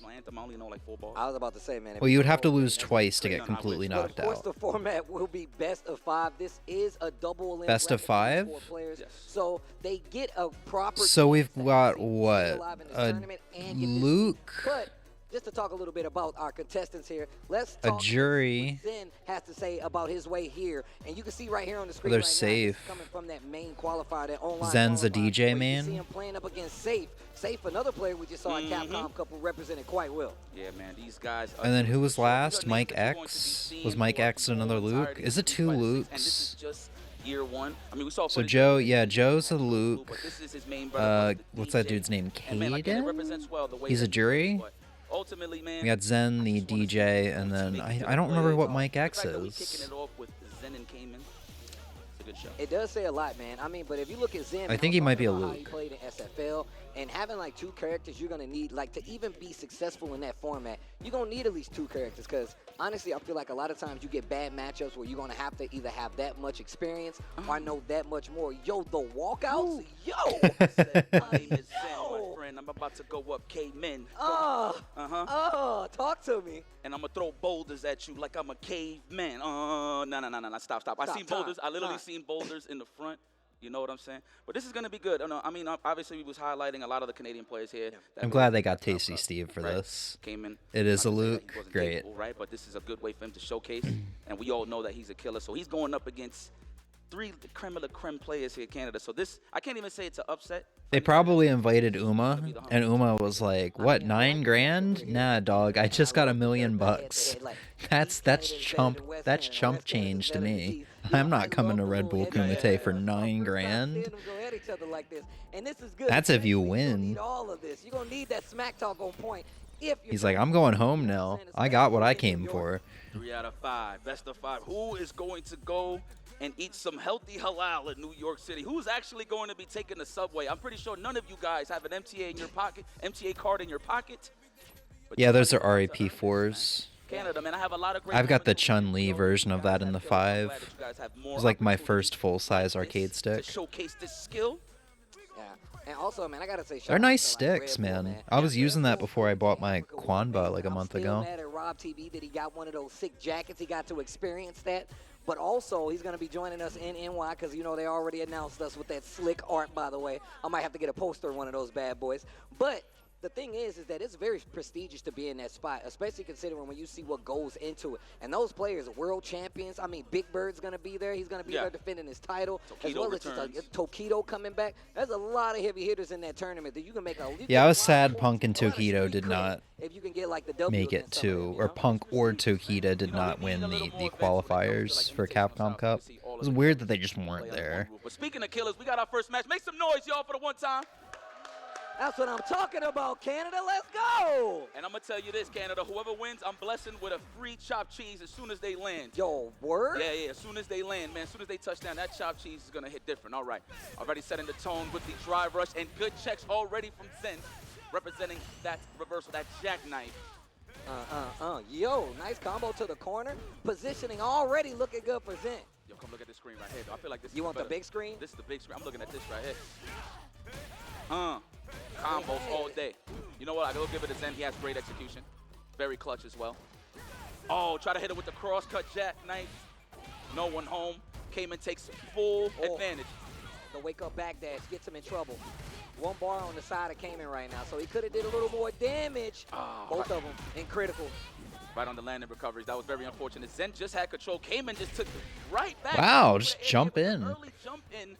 I was about to say, man. Well, you would have to lose twice to get completely knocked out. Of course, the format will be best of 5. This is a double best of 5? Players, so they get a proper. So we've got what? Luke just to talk a little bit about our contestants here, let's A talk jury. what Zen has to say about his way here. And you can see right here on the screen They're right now, safe. he's coming from that main qualifier, that online Zen's a qualifier, DJ where you man. can see him playing up against Safe. Safe, another player we just saw at Capcom Cup who represented quite well. Yeah, man, these guys. And then who was these are last? names Mike that you're going to be X? seeing Was Mike for X the another whole Luke? entirety of Is it the two Street Fighter 6, Lukes? And this is just year one. I mean, we saw So footage Joe, of yeah, him, Joe's a but Luke. this is his main brother, the What's that DJ. dude's name? And man, like, it Caden? represents well the way He's that a he jury? plays, but ultimately, man, We got Zen, the I just wanna see DJ, and who's then making it to I the don't remember playoffs. what Mike The X fact that we is. kicking it off with Zen and Cayman, it's a good show. It does say a lot, man. I mean, but if you look at Zen, I think he might be a how he Luke. played in SFL, and having like 2 characters, you're gonna need, like, to even be successful in that format, you're gonna need at least 2 characters. Because honestly, I feel like a lot of times you get bad matchups where you're gonna have to either have that much experience or know that much more. Yo, the walkouts, yo. My name is Zen, my friend. I'm about to go up Cayman. Talk to me. And I'm gonna throw boulders at you like I'm a caveman. No, stop. I Stop, seen boulders. time, I literally time. seen boulders in the front. You know what I'm saying? But this is gonna be good. I mean, obviously we was highlighting a lot of the Canadian players here. that I'm were glad in they the got Cup, Tasty Steve for right? this. Came in. It is a not to say that Luke. he wasn't Great. capable, right? But this is a good way for him to showcase, and we all know that he's a killer. So he's going up against 3 creme of the creme players here in Canada. So this, I can't even say it's an upset. They probably invited Uma, and Uma was like, "What, 9 grand? Nah, dog. I just got $1 million bucks. That's chump change to me. I'm not coming to Red Bull Kumite for 9 grand." And this is good. That's if you You're gonna win. need all of this. You're gonna need that smack talk on point. If you're He's like, "I'm going home now. I got what I came for." 3 out of 5, best of 5. Who is going to go and eat some healthy halal in New York City? Who's actually going to be taking the subway? I'm pretty sure none of you guys have an MTA in your pocket, MTA card in your pocket. But Yeah, you those might are be able to earn RAP4s. RAP4s. Canada, man, I have a lot of great I've got the moments with Chun-Li you. version of that in the You guys have 5. killed. I'm glad that you guys have more It was like my opportunities first full-size like arcade this stick. to showcase this skill. Yeah. And also, man, I gotta say, shout They're out nice to, like, sticks, Red Bull, man. I was using that before I bought my Africa was Quanba amazing. like a I'm month still ago. mad at Rob TV that he got one of those sick jackets. He got to experience that. But also, he's going to be joining us in NY because, you know, they already announced us with that slick art, by the way. I might have to get a poster of one of those bad boys. But the thing is that it's very prestigious to be in that spot, especially considering when you see what goes into it. And those players are world champions. I mean, Big Bird's going to be there. He's going to be there defending his title. Tokido as well returns. as Tokido coming back. There's a lot of heavy hitters in that tournament that you can make a Yeah, I was sad lot of Punk and points, a lot of Tokido street did cred not if you can get like the W make it against some of them, to, you or know? Punk or Tokita did not win the qualifiers for Capcom Cup. It was weird that they just weren't there. But speaking of killers, we got our first match. Make some noise, y'all, for the one time. That's what I'm talking about, Canada. Let's go. And I'm going to tell you this, Canada. Whoever wins, I'm blessing with a free chopped cheese as soon as they land. Yo, word? Yeah, as soon as they land, man. As soon as they touch down, that chopped cheese is going to hit different. All right. Already setting the tone with the drive rush and good checks already from Zen, representing that reversal, that jackknife. Yo, nice combo to the corner. Positioning already looking good for Zen. Yo, come look at this screen right here. I feel like this You is want the better. big screen? This is the big screen. I'm looking at this right here. Combos all day. You know what? I go give it to Zen. He has great execution. Very clutch as well. Oh, try to hit it with the cross-cut jackknife. No one home. Cayman takes full advantage. The wake-up backdash gets him in trouble. 1 bar on the side of Cayman right now, so he could have did a little more damage. Both of them in critical. Right on the landing recoveries. That was very unfortunate. Zen just had control. Cayman just took right back. Wow, just jump in. Early jump in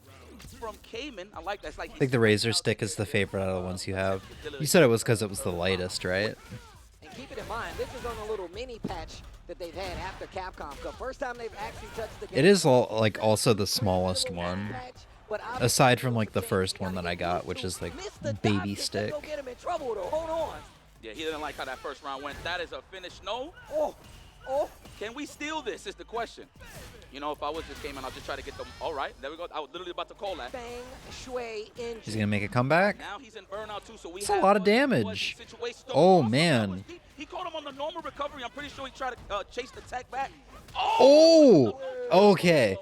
from Cayman. I like that. It's like I think the Razor Stick is the favorite out of the ones you have. You said it was because it was the lightest, right? And keep it in mind, this is on a little mini patch that they've had after Capcom Cup. First time they've actually touched the game. It is like also the smallest one. Aside from like the first one that I got, which is like baby stick. Go get him in trouble though. Hold on. Yeah, he didn't like how that first round went. That is a finish. No. Oh. Can we steal this is the question. You know, if I was just Cayman, I'll just try to get them. All right, there we go. I was literally about to call that. Bang, shui, injury. He's gonna make a comeback. Now he's in burnout too, so we That's a have lot of one who was damage. in situation. Oh, Also, man. He caught him on the normal recovery. I'm pretty sure he tried to chase the tech back. Oh, okay.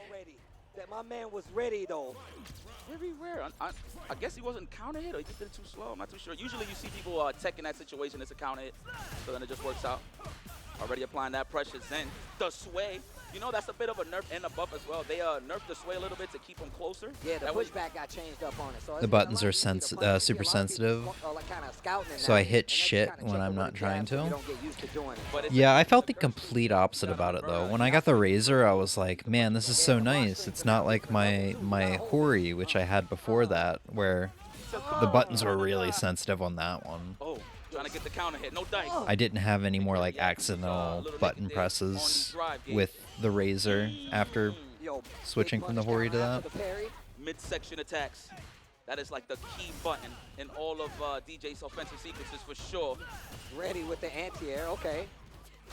That my man was ready though. Very rare. I guess he wasn't counter hit or he just did it too slow. I'm not too sure. Usually you see people tech in that situation. It's a counter hit, so then it just works out. Already applying that pressure. Zen, the sway. You know, that's a bit of a nerf and a buff as well. They nerfed the sway a little bit to keep him closer. Yeah, the That way- pushback got changed up on it. So The buttons are super sensitive, so I hit shit when I'm not trying to. but it's Yeah, I felt the complete opposite about it though. When I got the Razor, I was like, man, this is so nice. It's not like my Hori, which I had before that, where the buttons were really sensitive on that one. Oh, trying to get the counter hit. No dice. I didn't have any more like accidental button presses with the Razor after switching from the Hori to that. Midsection attacks. That is like the key button in all of DJ's offensive sequences for sure. Ready with the anti-air, okay.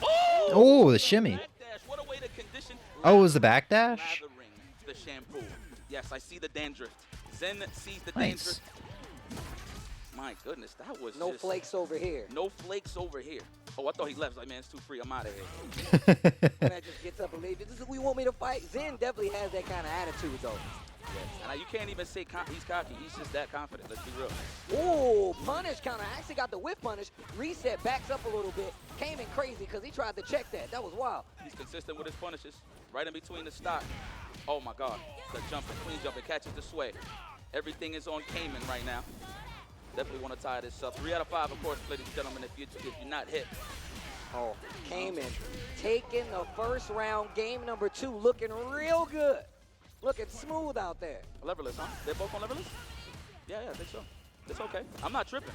Oh, the shimmy. Backdash. What a way to condition. Oh, it was the backdash? Lathering the shampoo. Yes, I see the dandruff. Zen sees the Nice. dandruff. My goodness, that was No just flakes over here. No flakes over here. Oh, I thought he left. Like, man, it's too free. I'm out of here. Man just gets up and leaves. This is who you want me to fight? Zen definitely has that kind of attitude, though. And you can't even say he's cocky. He's just that confident. Let's be real. Ooh, punish counter. Actually got the whip punish. Reset, backs up a little bit. Came in crazy because he tried to check that. That was wild. He's consistent with his punishes. Right in between the stock. Oh, my God. The jumping, clean jumping, catches the sway. Everything is on Cayman right now. Definitely want to tie this up. 3 out of 5, of course, ladies and gentlemen, if you're not hit. Oh, Cayman taking the first round, game number 2, looking real good. Looking smooth out there. Leverless, huh? They're both on leverless? Yeah, I think so. It's okay. I'm not tripping.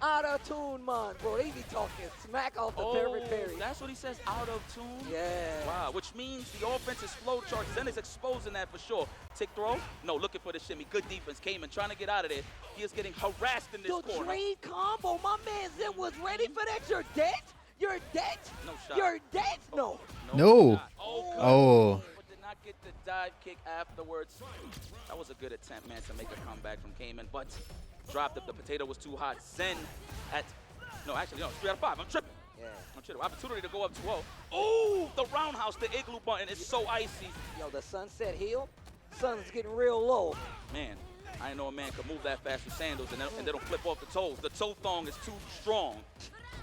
Out of tune, man, bro. They be talking smack off the parry. That's what he says, out of tune? Yeah. Wow, which means the offense's flow chart, Zen is exposing that for sure. Tick throw? No, looking for the shimmy. Good defense. Cayman trying to get out of there. He is getting harassed in this The corner. trade combo, my man Zen was ready for that. You're dead? You're dead? No shot. You're dead? No. No. Shot. Oh, good. Oh. But did not get the dive kick afterwards. That was a good attempt, man, to make a comeback from Cayman, but dropped it. The potato was too hot. Zen at, no, actually, no, 3 out of 5. I'm tripping. Yeah. I'm tripping. Opportunity to go up 2-0. Oh, the roundhouse, the igloo button is so icy. Yo, the sunset heel. Sun's getting real low. Man, I didn't know a man could move that fast with sandals and they don't flip off the toes. The toe thong is too strong.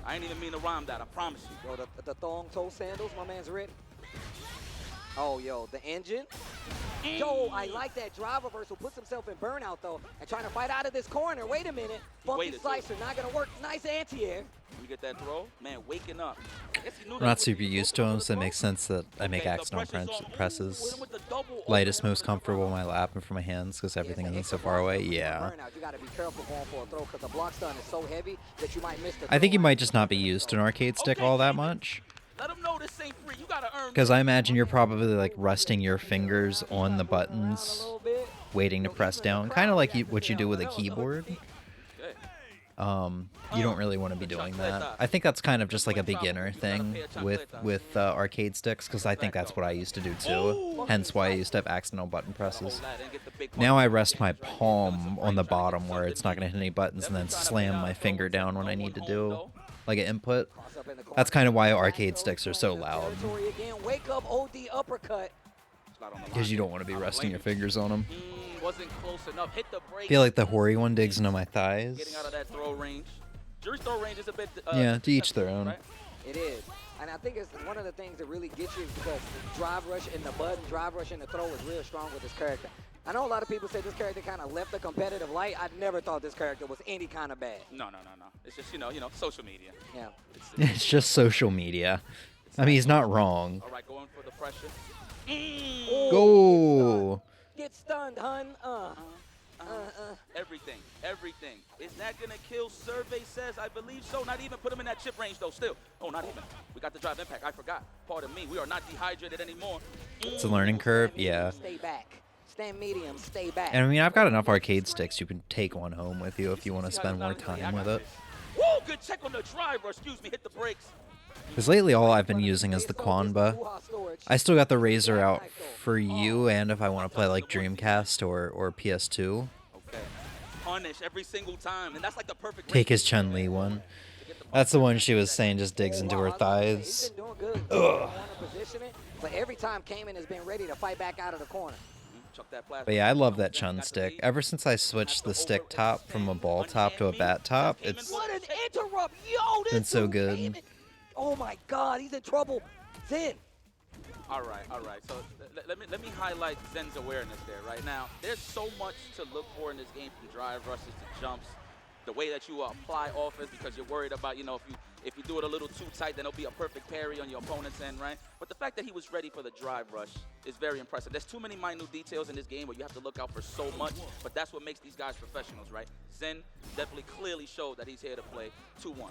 I ain't even mean to rhyme that, I promise you. Yo, the thong toe sandals, my man's ready. Oh, yo, the engine. Yo, I like that drive reversal. Puts himself in burnout, though, and trying to fight out of this corner. Wait a minute. Funky waited, slicer, not going to work. Nice anti-air. You get that throw? Man, waking up. I guess he knew I'm that not was super what he used was to doing them, for so it the makes throw. sense that I make Okay, the accidental pressure's on. Ooh, hit presses. him with the double Lightest, over. most comfortable in my lap and for my hands because everything is so far away. Yeah. Burnout. You got to be careful going for a throw because the block stun is so heavy that you might miss the I think you throw. might just not be used to an arcade stick all that much. Let him know this ain't free. You gotta earn Because this. I imagine you're probably like resting your fingers on the A buttons, little bit. waiting to press down, kind of like what you do with a keyboard. Okay. You don't really want to be doing that. I think that's kind of just like a beginner thing with arcade sticks, because I think that's what I used to do too. Hence why I used to have accidental button presses. Now I rest my palm on the bottom where it's not going to hit any buttons, and then slam my finger down when I need to do like an input. That's kind of why arcade sticks are so loud, Territory again. Wake up, OD uppercut. because you don't want to be resting your fingers on them. Wasn't close enough. Hit the I brake. feel like the Hori one digs into my thighs. Getting out of that throw range. Jury's throw range is a bit. Yeah, to each their own. right? It is. And I think it's one of the things that really gets you is because the drive rush and the button, drive rush and the throw is real strong with this character. I know a lot of people say this character kind of left the competitive light. I never thought this character was any kind of bad. No. It's just, you know, social media. Yeah. It's just social media. I mean, he's not wrong. All right, going for the pressure. Go! Get stunned, hun. Everything. Is that gonna kill? Survey says, I believe so. Not even put him in that chip range though. Still. Oh, not even. We got the drive impact. I forgot. Pardon me. We are not dehydrated anymore. It's a learning curve, yeah. Stay back. Stand medium, stay back. And I mean, I've got enough arcade sticks. You can take one home with you if you want to spend more time with it. Woo! Good check on the driver. Excuse me. Hit the brakes. Because lately all I've been using is the Quanba. I still got the Razor out for you, and if I want to play like Dreamcast or PS2. Okay. Punish every single time, and that's like the perfect. Take his Chun-Li one. That's the one she was saying just digs into her thighs. He's been doing good. Ugh. But every time Cayman has been ready to fight back out of the corner. Chuck that plasma. But yeah, I love that Zen Chun got the stick. lead. Ever since I switched the stick top from a ball top to a bat top, it's What an interrupt. Yo, this been so dude good. came in. Oh, my God. He's in trouble. Zen. All right. So let me highlight Zen's awareness there. Right now, there's so much to look for in this game, from drive rushes to jumps, the way that you apply offense, because you're worried about, if you do it a little too tight, then it'll be a perfect parry on your opponent's end, right? But the fact that he was ready for the drive rush is very impressive. There's too many minute details in this game where you have to look out for so much, but that's what makes these guys professionals, right? Zen definitely clearly showed that he's here to play 2-1.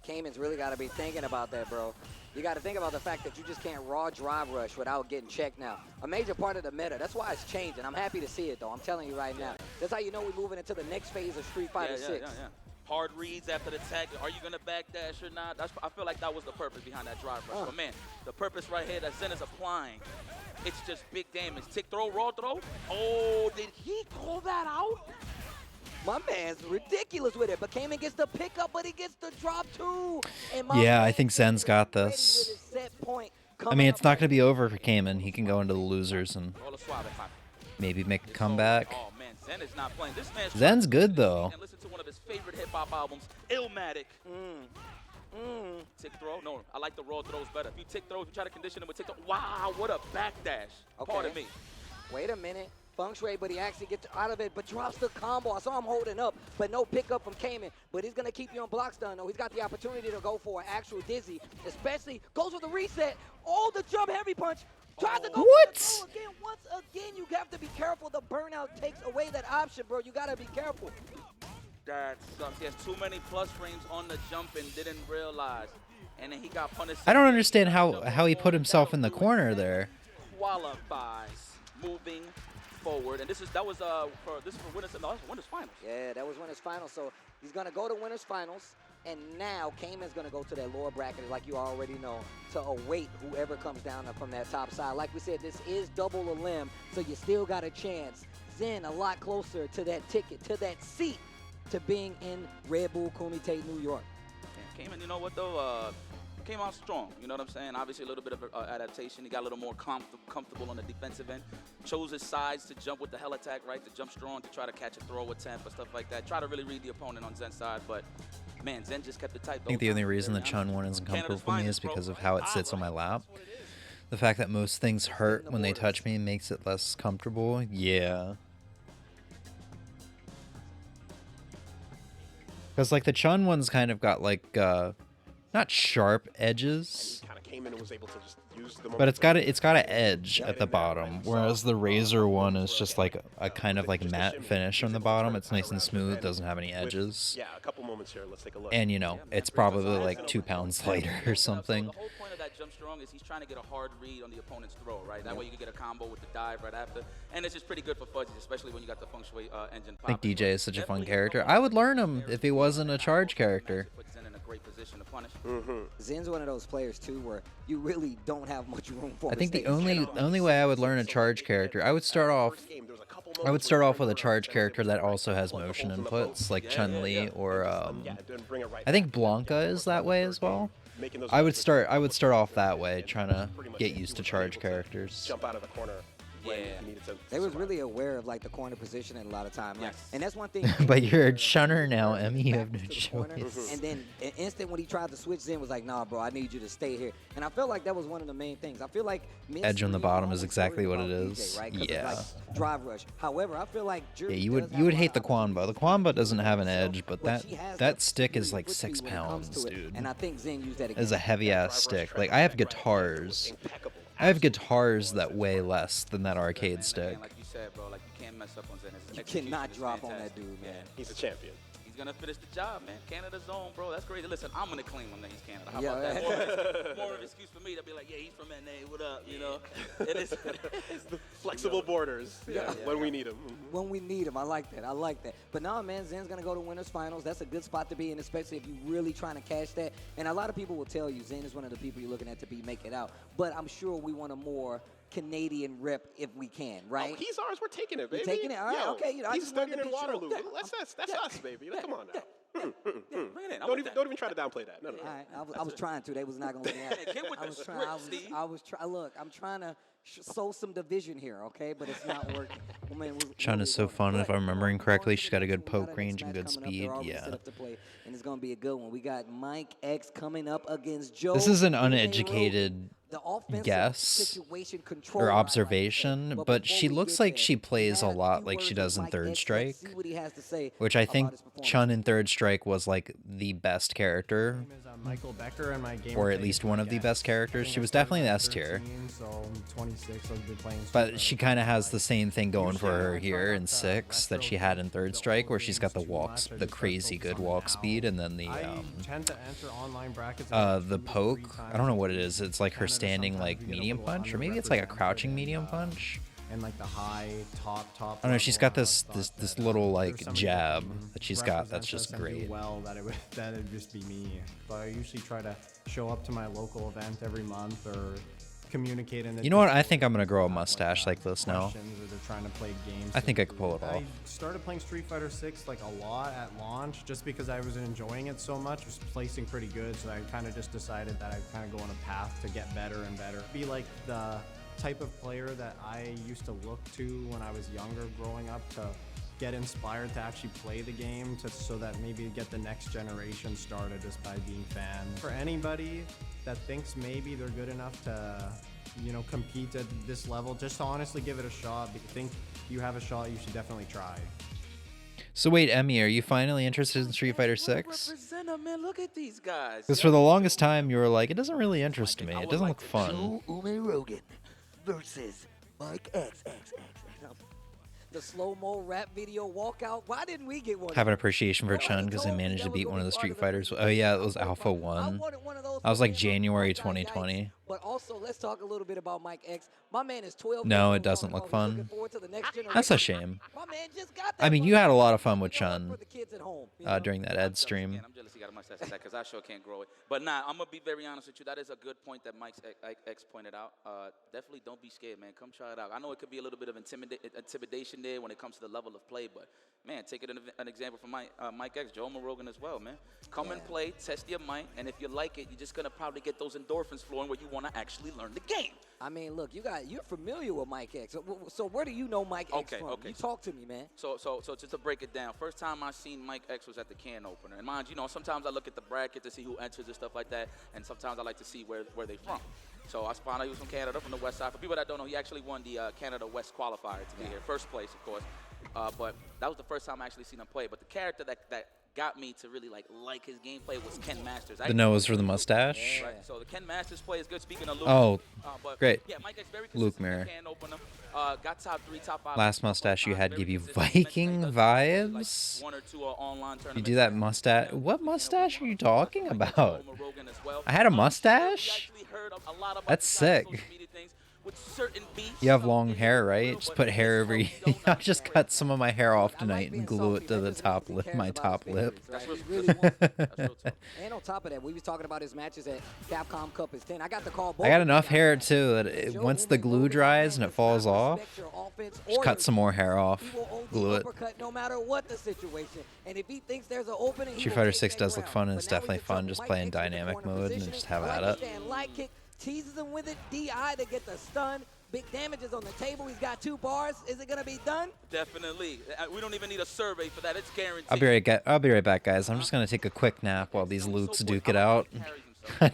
Cayman's really got to be thinking about that, bro. You got to think about the fact that you just can't raw drive rush without getting checked now. A major part of the meta. That's why it's changing. I'm happy to see it, though. I'm telling you right now. That's how you know we're moving into the next phase of Street Fighter 6. Yeah. Hard reads after the tag. Are you going to backdash or not? I feel like that was the purpose behind that drive rush. But, man, the purpose right here that Zen is applying, it's just big damage. Tick throw, raw throw. Oh, did he call that out? My man's ridiculous with it, but Cayman gets the pickup, but he gets the drop too. And Yeah, I think Zen's got this. I mean, it's not going to be over for Cayman. He can go into the losers and maybe make a comeback. Oh, man, Zen is not playing. This man's Zen's good, though. And listen to one of his favorite hip-hop albums, Illmatic. Tick throw? No, I like the raw throws better. If you tick throws, you try to condition him with tick throw. Wow, what a backdash. Okay. Pardon me. Wait a minute. Feng Shui, but he actually gets out of it, but drops the combo. I saw him holding up, but no pickup from Cayman. But he's going to keep you on block stun, though. He's got the opportunity to go for an actual dizzy, especially goes for the reset. Oh, the jump heavy punch. Tries to go for the throw again. Once again, you have to be careful. The burnout takes away that option, bro. You got to be careful. That sucks. He has too many plus frames on the jump and didn't realize. And then he got punished. I don't understand how he put himself in the corner there. Qualifies. Moving forward, and this is for winners. No, that's winners finals. Yeah, that was winners finals. So he's gonna go to winners finals, and now Cayman's gonna go to that lower bracket, like you already know, to await whoever comes down from that top side. Like we said, this is double a limb, so you still got a chance. Zen a lot closer to that ticket, to that seat, to being in Red Bull Kumite, New York. And Cayman, you know what though? Came out strong, you know what I'm saying? Obviously a little bit of adaptation. He got a little more comfortable on the defensive end. Chose his sides to jump with the hell attack, right? To jump strong, to try to catch a throw attempt or stuff like that. Try to really read the opponent on Zen's side, but man, Zen just kept it tight. I think the only reason the Chun one isn't comfortable for me is because of how it sits on my lap. The fact that most things hurt when they touch me makes it less comfortable. Yeah. Because like the Chun one's kind of got like not sharp edges, Kind of came in and was able to just use the but it's got an edge at the bottom, whereas the Razor one is just like a kind of like matte finish on the bottom. It's nice and smooth, doesn't have any edges, Yeah, a couple moments here. Let's take a look. and you know it's probably like 2 pounds lighter or something. So the whole point of that jump strong is he's trying to get a hard read on the opponent's throw, right? That way you can get a combo with the dive right after, and it's just pretty good for fudges, especially when you got the Feng Shui engine. I think DJ is such a fun character. I would learn him if he wasn't a charge character. Puts Zen in a great position to punish. Zen's one of those players too where you really don't have much room for I think the mistakes. only way I would learn a charge character, I would start off with a charge character that also has motion inputs, like Chun-Li or I think Blanca is that way as well. I would start off that way, trying to get used to charge characters. Jump out of the corner. when he needed to. They was really aware of like the corner positioning a lot of time. Like, Yes. and that's one thing. But you're a shunner now, Emmy. You have no to the corner, choice. And then an instant when he tried to switch Zen was like, nah, bro, I need you to stay here. And I felt like that was one of the main things. I feel like Edge on the bottom is always exactly worried what it about is. DJ, right? 'Cause of, Yeah. like, drive rush. However, I feel like Yeah, Jury you does would have a hate the lot of Quamba. The Quamba doesn't have an edge, but But she has that the stick is really like quickly 6 when it comes pounds, to it. dude. And I think Zen used that It's a again. heavy ass stick. Like I have guitars. I have guitars that weigh less than that arcade Man, stick. again, like you said, bro, like you can't mess up on Zen. His You execution cannot is drop on fantastic. that dude, man. He's a champion. He's gonna finish the job, man. Canada's own, bro. That's crazy. Listen, I'm gonna claim him that he's Canada. How about Yeah. that? More of an excuse for me to be like, yeah, he's from NA. What up? You know, it is. Flexible borders. Yeah, when we need him. When we need him. I like that. I like that. But nah, man, Zen's going to go to winners finals. That's a good spot to be in, especially if you're really trying to cash that. And a lot of people will tell you Zen is one of the people you're looking at to make it out. But I'm sure we want a more Canadian rep if we can, right? Oh, he's ours. We're taking it, baby. taking it? All right, Yo, okay. You know, I he's just wanted studying to in be sure. Waterloo. Yeah, That's us, baby. Come on now. Bring it in. Don't even try to downplay that. No. All right, I was trying to. They was not going to let me have it. Get with I the was script, trying. Steve. I was trying. Look, I'm trying to sow some division here, okay? But it's not working. Well, man, Chun is so fun. If I'm remembering correctly, she's got a good poke range and good speed. Yeah. And it's going to be a good one. We got Mike X coming up against Joe. This is an Ume uneducated guess or observation, but she looks like she plays a lot like she does in Third Strike, which I think Chun in Third Strike was like the best character, Michael Becker and my game or at least one of the best characters. She was definitely the S tier, so I'm 26, I've been playing but she kind of has the same thing going for her here in 6 that she had in Third Strike, where she's got the crazy good walk speed, and then the poke. I don't know what it is. It's like her standing like medium punch, or maybe it's like a crouching medium punch. And like the high top. I don't know. She's got this little like jab that she's got. That's just I do great. well, that'd just be me. But I usually try to show up to my local event every month or communicate in. You know what? I think I'm gonna grow a mustache like this now. Or they're trying to play games. I think I could pull it off. I started playing Street Fighter 6 like a lot at launch, just because I was enjoying it so much. It was placing pretty good, so I kind of just decided that I'd kind of go on a path to get better and better. Be like the type of player that I used to look to when I was younger growing up, to get inspired to actually play the game, so that maybe get the next generation started just by being fans. For anybody that thinks maybe they're good enough to, you know, compete at this level, just honestly give it a shot. If you think you have a shot, you should definitely try. So wait, Emmy, are you finally interested in Street Fighter 6? Man, look at these guys. Because for the longest time you were like, it doesn't really interest me. It doesn't look fun. Ume Rogan versus Mike X. The slow-mo rap video walkout. Why didn't we get one? Have an appreciation for Chun because I managed to beat one of the Street Fighters. Oh yeah, it was Alpha 1. I was like January 2020. But also, let's talk a little bit about Mike X. My man is 12. No, it doesn't look fun. That's a shame. My man just got that. I mean, you had a lot of fun with Chun for the kids at home, you know? during that Ed stream. I'm jealous he got a mustache like that because I sure can't grow it. But nah, I'm going to be very honest with you. That is a good point that Mike X pointed out. Definitely don't be scared, man. Come try it out. I know it could be a little bit of intimidation there when it comes to the level of play, but man, take it an example from Mike X, Joe Rogan as well, man. Come and play, test your mic, and if you like it, you're just going to probably get those endorphins flowing where you want to actually learn the game. I mean, look, you're familiar with Mike X. So where do you know Mike X from? Okay. You talk to me, man. So just to break it down, first time I seen Mike X was at the can opener. And mind you, know, sometimes I look at the bracket to see who enters and stuff like that, and sometimes I like to see where they from. So I found out he was from Canada, from the west side. For people that don't know, he actually won the Canada West qualifier to be here. First place, of course. But that was the first time I actually seen him play. But the character that got me to really like his gameplay was Ken Masters. The nose for the mustache. Right. So the Ken Masters play is good. Speaking of Luke. Oh, but great. Yeah, Mike X very Luke consistent Mirror. can opener. Got top 3, top 5. Last mustache you had give you Viking vibes? One or two online You do that mustache? What mustache are you talking about? I had a mustache? That's sick. You have long hair, right? Just put hair over you. I just cut some of my hair off tonight and glue it to the top lip, my top lip. And on top of that, we was talking about his matches at Capcom Cup is 10. I got the call. I got enough hair too that once the glue dries and it falls off, just cut some more hair off, glue it. No matter what the situation. And if he thinks there's an opening, Street Fighter 6 does look fun, and it's definitely fun just playing dynamic mode and just have at it. Light kick, teases him with it, DI to get the stun. Big damages on the table. He's got 2 bars. Is it gonna be done? Definitely. We don't even need a survey for that. It's guaranteed. I'll be right back, guys. I'm just gonna take a quick nap while these Lukes duke it out. I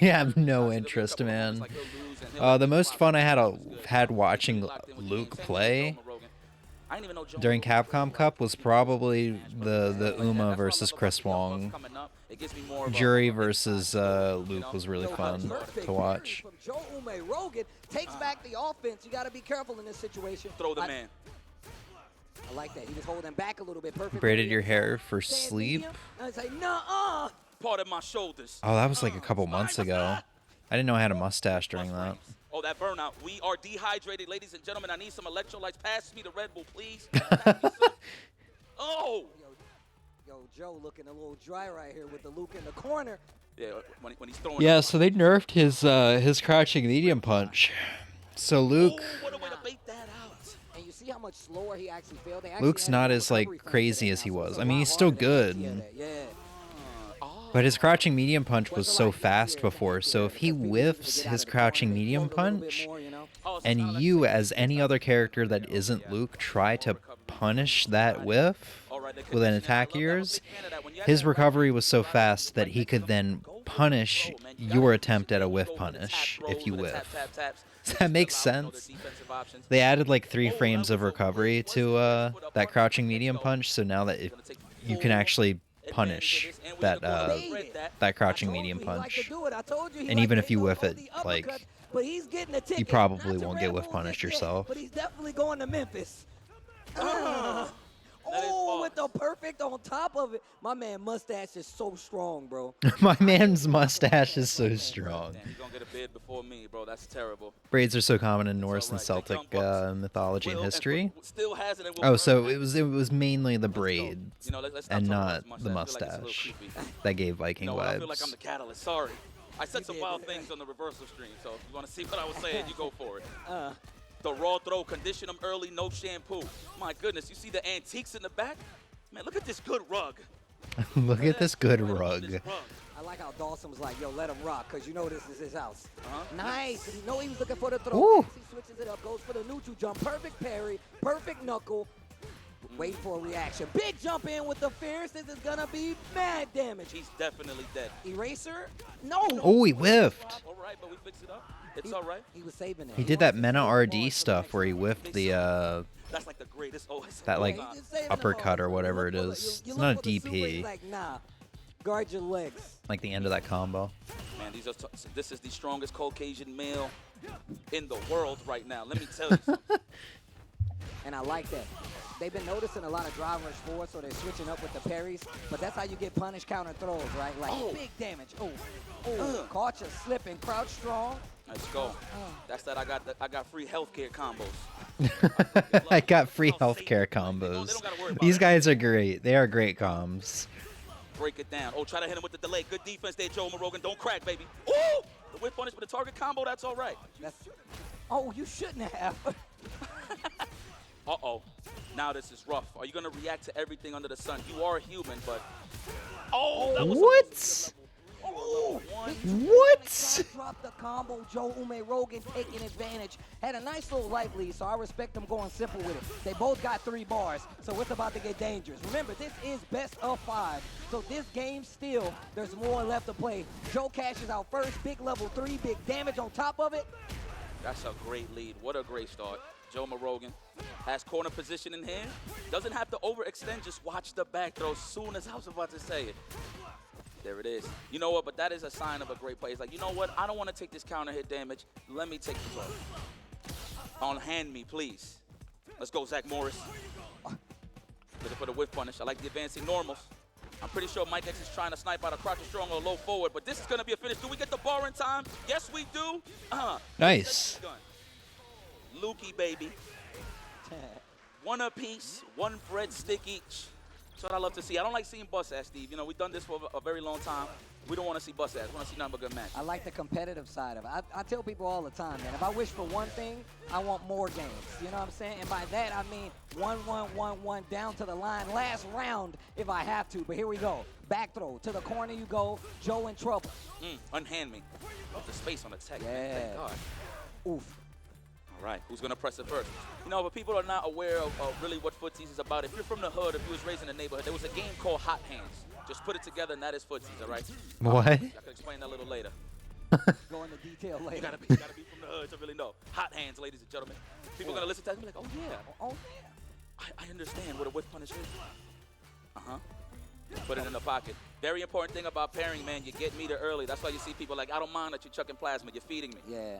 have no interest, man. The most fun I had watching Luke play during Capcom Cup was probably the Uma versus Chris Wong. Jury versus Luke was really fun to watch. Joe Ume Rogan takes back the offense. You got to be careful in this situation. Throw the man. I like that. He was holding back a little bit. Perfect. Braided your hair for sleep? I say, nuh-uh. Part of my shoulders. Oh, that was like a couple months ago. I didn't know I had a mustache during that. Oh, that burnout. We are dehydrated, ladies and gentlemen. I need some electrolytes. Pass me the Red Bull, please. Oh! Yo, Joe looking a little dry right here with the Luke in the corner. Yeah, when he's throwing. Yeah, so they nerfed his crouching medium punch. So Luke. Oh, what a way to bait that out. And you see how much slower he actually failed. Luke's not as like crazy as he was. I mean, he's still good. Yeah. But his crouching medium punch was so fast before, so if he whiffs his crouching medium punch, and you, as any other character that isn't Luke, try to punish that whiff with an attack of yours, his recovery was so fast that he could then punish your attempt at a whiff punish if you whiff. Does that make sense? They added like 3 frames of recovery to that crouching medium punch, so now that you can actually punish that that crouching medium punch, and even if you whiff it, like, you probably won't get whiff punished yourself. But he's definitely going to Memphis. Oh, with the perfect on top of it. My man mustache is so strong, bro. My man's mustache is so strong. You're gonna get a bid before me, bro. That's terrible. Braids are so common in Norse and Celtic mythology and history. Still has it. Oh, so it was mainly the braids and not the mustache that gave Viking I feel like vibes. I'm the catalyst. Sorry. I said some wild things on the reversal stream, so if you want to see what I was saying, you go for it. The raw throw, condition them early, no shampoo. My goodness, you see the antiques in the back? Man, look at this good rug. Look at this good rug. I like how Dawson was like, yo, let him rock, because you know this is his house. Nice. You know he was looking for the throw. Ooh. He switches it up, goes for the neutral jump. Perfect parry, perfect knuckle. Wait for a reaction. Big jump in with the fierce. This is going to be mad damage. He's definitely dead. Eraser? No. Oh, he whiffed. All right, but we fixed it up. It's all right. He was saving it. He did that Mena RD stuff where he whiffed the That's like the greatest OS. that like He's just saving uppercut it. or whatever You it look for is. you It's look not a for the super, he's DP. like, nah, guard your legs. Like the end of that combo. Man, this is the strongest Caucasian male in the world right now. Let me tell you something. And I like that. They've been noticing a lot of drive rush forward, so they're switching up with the parries. But that's how you get punish counter throws, right? Like big damage. Caught you slipping, crouch strong. Let's go. That's that. I got free healthcare combos. I got free healthcare combos. These guys are great. They are great comms. Break it down. Oh, try to hit him with the delay. Good defense there, Joe Morogan. Don't crack, baby. Ooh! The whip punish with the target combo, that's all right. Oh, you shouldn't have. Uh-oh. Now this is rough. Are you going to react to everything under the sun? You are human, but... Oh, that was What? What? Dropped the combo. Joe Rogan taking advantage. Had a nice little life lead, so I respect them going simple with it. They both got 3 bars, so it's about to get dangerous. Remember, this is best of 5, so this game still, there's more left to play. Joe cashes out first, big level 3, big damage on top of it. That's a great lead. What a great start. Joe Morogan has corner position in hand. Doesn't have to overextend. Just watch the back throw as soon as I was about to say it. There it is. You know what? But that is a sign of a great play. It's like, you know what? I don't want to take this counter hit damage. Let me take the throw. On hand me, please. Let's go, Zach Morris. Looking for the whip punish. I like the advancing normals. I'm pretty sure Mike X is trying to snipe out a crouch strong or low forward, but this is going to be a finish. Do we get the bar in time? Yes, we do. Nice. Lukey, baby. 1 apiece, 1 breadstick each. That's what I love to see. I don't like seeing bust ass, Steve. You know, we've done this for a very long time. We don't want to see bust ass. We want to see nothing but good match. I like the competitive side of it. I tell people all the time, man, if I wish for one thing, I want more games. You know what I'm saying? And by that, I mean 1-1-1-1 down to the line. Last round if I have to, but here we go. Back throw. To the corner you go. Joe in trouble. Unhand me. Love the space on the tech. Yeah. Man. Thank God. Oof. All right, who's going to press it first? You know, but people are not aware of really what footsies is about. If you're from the hood, if you was raised in the neighborhood, there was a game called Hot Hands. Just put it together, and that is footsies, all right? What? I can explain that a little later. Go into detail later. You gotta be from the hood to really know. Hot Hands, ladies and gentlemen. People are going to listen to that and be like, oh, yeah. Oh, yeah. I understand what a whip punish is. Put it in the pocket. Very important thing about pairing, man, you get meter early. That's why you see people like, I don't mind that you're chucking plasma. You're feeding me. Yeah.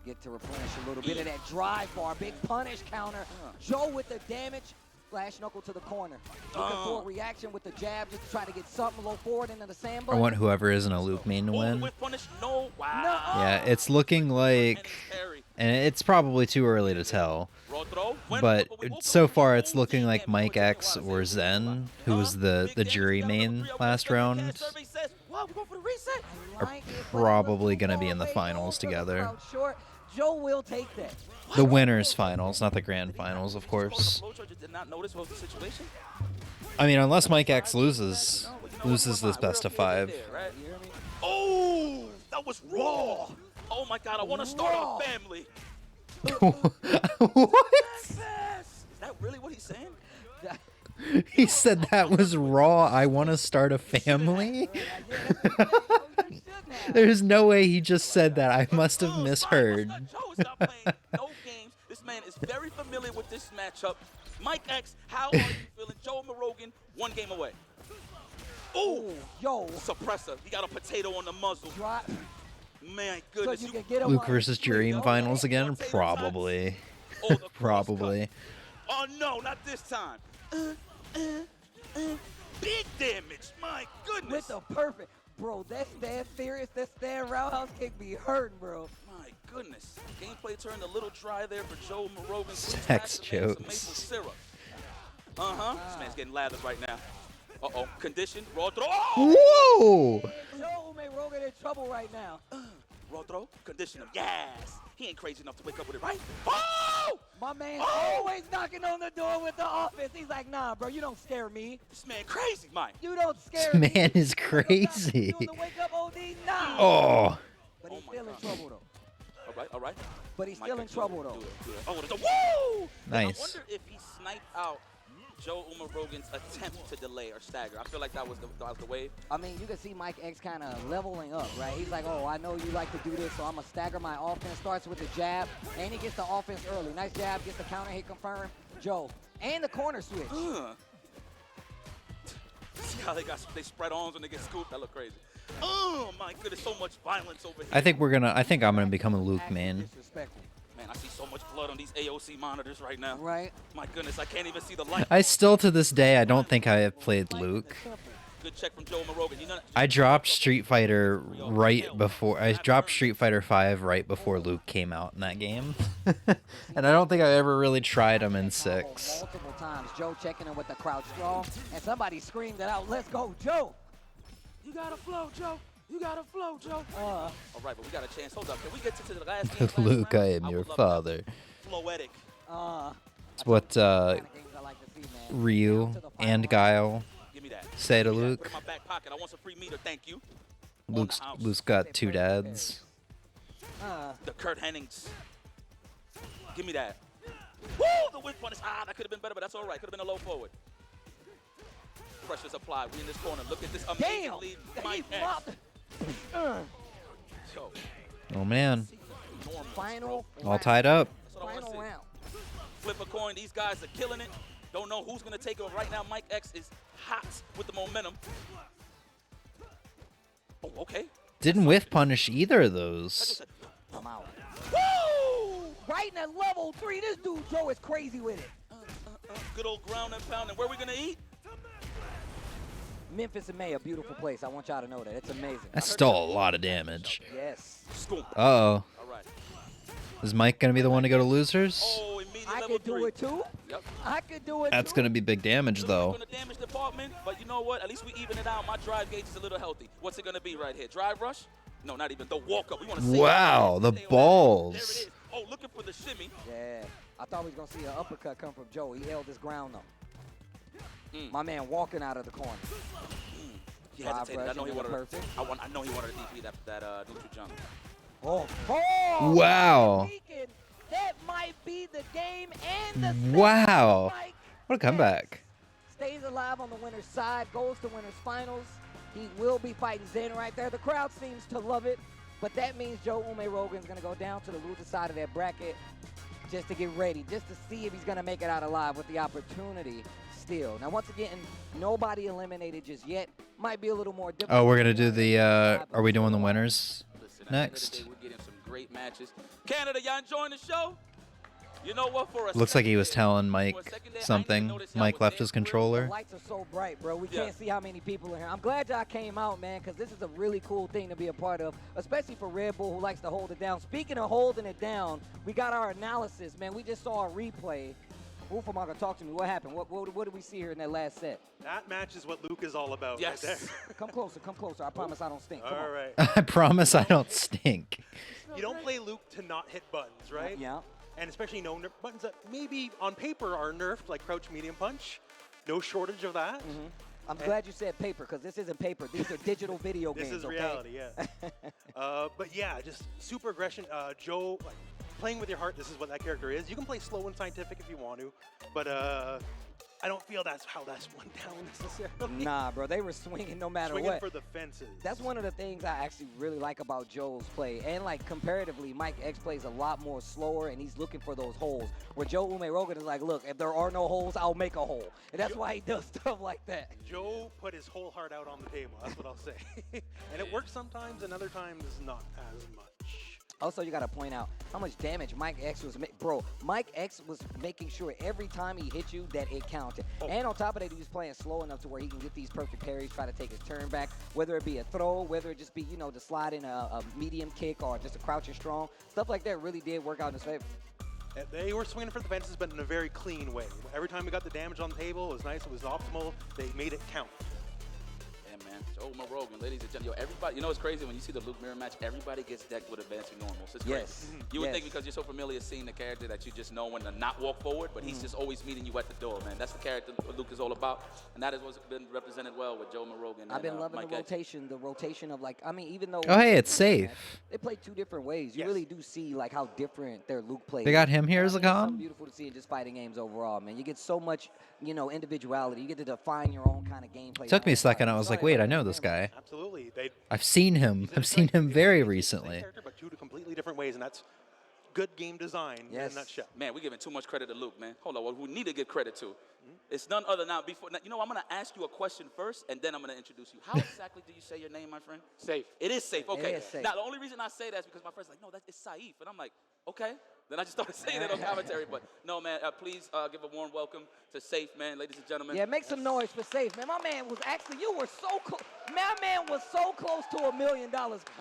Get to replenish a little bit of that drive bar. Big punish counter. Joe with the damage. Flash knuckle to the corner. Looking for a reaction with the jab just to try to get something low forward into the sandbar. I want whoever isn't a Luke main to win. Whip punish? No. Wow. No. Yeah, it's looking like, and it's probably too early to tell, but so far it's looking like Mike X or Zen, who was the jury main last round, are probably going to be in the finals together. Joe will take that. The winners finals, not the grand finals, of course. Did not notice what was the situation. I mean, unless Mike X loses, Loses this best of 5. Right? You hear me? Oh, that was raw. Oh my God, I want to start a family. What? Is that really what he's saying? He said that was raw. I want to start a family. There's no way he just said that. I must have misheard. Joe is not playing no games. This man is very familiar with this matchup. Mike X, how are you feeling? Joe Morogan, 1 game away. Ooh, Yo, suppressor. He got a potato on the muzzle. drop. Man, So goodness. you can get him Luke on versus the street, Dream okay? finals again? Potato Probably. Oh, the cross Probably. cut. Oh no, not this time. Big damage. My goodness. With the perfect. Bro, that stand serious, that stand roundhouse kick be hurting, bro. My goodness. Gameplay turned a little dry there for Joe Morogan. Sex Some jokes. maple syrup. This man's getting lathered right now. Uh-oh. Condition. Raw throw. Oh! Whoa! Joe may Rogan in trouble right now. Raw throw. Condition him. Yes. He ain't crazy enough to wake up with it, right? Oh! My man Oh! always knocking on the door with the offense. He's like, nah, bro, you don't scare me. This man crazy, Mike. You don't scare This me. man is You crazy. doing the wake up OD? Nah. Oh! But he's Oh my still in God. trouble, though. All right, all right. But he's Mike still in X, do it, trouble, though. do it, do it. Oh, it's a woo! Nice. I wonder if he sniped out Joe Morogan's attempt to delay or stagger. I feel like that was the wave. I mean, you can see Mike X kind of leveling up, right? He's like, oh, I know you like to do this, so I'm going to stagger my offense. Starts with the jab, and he gets the offense early. Nice jab, gets the counter hit confirmed. Joe, and the corner switch. See how they spread arms when they get scooped? That look crazy. Oh my goodness, so much violence over here. I think I'm gonna become a Luke man. Disrespectful. Man, I see so much blood on these AOC monitors right now. Right? My goodness, I can't even see the light. I still to this day I don't think I have played Luke. Good check from Joe Morogan. You know, I dropped Street Fighter right before I dropped Street Fighter 5 right before Luke came out in that game. And I don't think I ever really tried him in 6. Multiple times. Joe checking in with the crouch strong, and somebody screamed it out, let's go, Joe. you got to flow, Joe. You got to flow, Joe. Uh, All right, but we got a chance. Hold up. Can we get to the last game? Luke, I am your father. Floetic. It's what kind of games I like to see, man. Ryu Down to the and final. Guile Give me that. say to Give me that. Luke. Put it in my back pocket. I want some free meter. Thank you. Luke's got 2 dads. The Kurt Hennings. Give me that. Woo! The whip punish. That could have been better, but that's all right. Could have been a low forward. Pressure's applied. We in this corner. Look at this amazing Damn! lead. He Mike X. flopped. So, Oh man, normal. Final all tied up. That's what I want to Final see. round. Flip a coin. These guys are killing it. Don't know who's going to take over right now. Mike X is hot with the momentum. Oh, okay. Didn't whiff punish either of I just those. said, I'm out. woo! Right in at level 3, this dude Joe is crazy with it. Good old ground and pound. And where we going to eat? Memphis in May, a beautiful place. I want y'all to know that. It's amazing. That's still a lot of damage. Yes. Scoop. Uh oh. All right. Is Mike gonna be the one to go to losers? Oh, immediate I level could do 3. it too. Yep. I could do it That's too. gonna be big damage though. From the damage department, but you know what? At least we even it out. My drive gauge is a little healthy. What's it gonna be right here? Drive rush? No, not even. The walk up. We want to see. Wow, the Stay on that. balls. There it is. Oh, looking for the shimmy. Yeah. I thought we was going to see an uppercut come from Joe. He held his ground, though. Mm. My man walking out of the corner. He Drive hesitated. I rush know he into the wanted. perfect. I know he wanted to DP that neutral jump. Oh. Wow. Speaking, that might be the game and the Wow. Mike What a comeback. stays alive on the winner's side, goes to winner's finals. He will be fighting Zen right there. The crowd seems to love it, but that means Joe Rogan's going to go down to the loser side of that bracket just to get ready, just to see if he's going to make it out alive with the opportunity still. Now, once again, nobody eliminated just yet. Might be a little more difficult. Oh, we're gonna do the. Are we doing the winners Listen, at the end of the next? day, we're getting some great matches. Canada, y'all enjoying the show? You know what? For a Looks like he was second telling there- Mike for a second there, I didn't even something. notice y'all Mike was left there his for real. The controller. lights are so bright, bro. We Yeah. can't see how many people in here. I'm glad y'all came out, man, because this is a really cool thing to be a part of, especially for Red Bull, who likes to hold it down. Speaking of holding it down, we got our analysis, man. We just saw a replay. Ufamaga, talk to me. What happened? What did we see here in that last set? That match is what Luke is all about. Yes. Right there. Come closer, come closer. I promise I don't stink. Come All on. right. I promise I don't stink. You don't play Luke to not hit buttons, right? Yeah. And especially no nerf buttons that maybe on paper are nerfed, like crouch medium punch. No shortage of that. I'm glad you said paper, because this isn't paper. These are digital video This games, is reality, yeah. But yeah, just super aggression. Joe, like, playing with your heart, this is what that character is. You can play slow and scientific if you want to, but I don't feel that's how that's went down necessarily. Nah, bro, they were swinging no matter Swinging what. for the fences. That's one of the things I actually really like about Joe's play. And, like, comparatively, Mike X plays a lot more slower, and he's looking for those holes. Where Joe Rogan is like, look, if there are no holes, I'll make a hole. And that's why he does stuff like that. Joe put his whole heart out on the table. That's what I'll say. And it works sometimes, and other times not as much. Also, you got to point out how much damage Mike X was making. Bro, Mike X was making sure every time he hit you that it counted. And on top of that, he was playing slow enough to where he can get these perfect parries, try to take his turn back, whether it be a throw, whether it just be, to slide in a medium kick or just a crouching strong. Stuff like that really did work out in his favor. They were swinging for the fences, but in a very clean way. Every time we got the damage on the table, it was nice, it was optimal. They made it count. Yeah, man. Joe Rogan, ladies and gentlemen. Yo, everybody, it's crazy when you see the Luke Mirror match, everybody gets decked with advancing normals. It's crazy. Yes. You would Yes. think because you're so familiar seeing the character that you just know when to not walk forward, but he's just always meeting you at the door, man. That's the character Luke is all about, and that is what's been represented well with Joe Rogan. I've been loving Mike the X. rotation of, like, even though. Oh, hey, it's safe. They play two different ways. You Yes. really do see, like, how different their Luke plays. They got him here as a It's so com? beautiful to see in just fighting games overall, man. You get so much, individuality. You get to define your own kind of gameplay. Took me a second. I It's was like, not wait, I like know a this game. guy. Absolutely. I've seen him. I've seen him very recently. Character, but two completely different ways, and that's good game design in Yes. a nutshell. Man, we're giving too much credit to Luke, man. Hold on, who we need to give credit to? It's none other now. I'm gonna ask you a question first, and then I'm gonna introduce you. How exactly do you say your name, my friend? Safe. It is safe. Okay. is safe. Now the only reason I say that is because my friend's like, no, it's Saif, and I'm like, okay. Then I just started saying it on commentary, but no, man. Please give a warm welcome to Safe, man, ladies and gentlemen. Yeah, make some noise for Safe, man. My man was actually, you were so close. My man was so close to $1 million.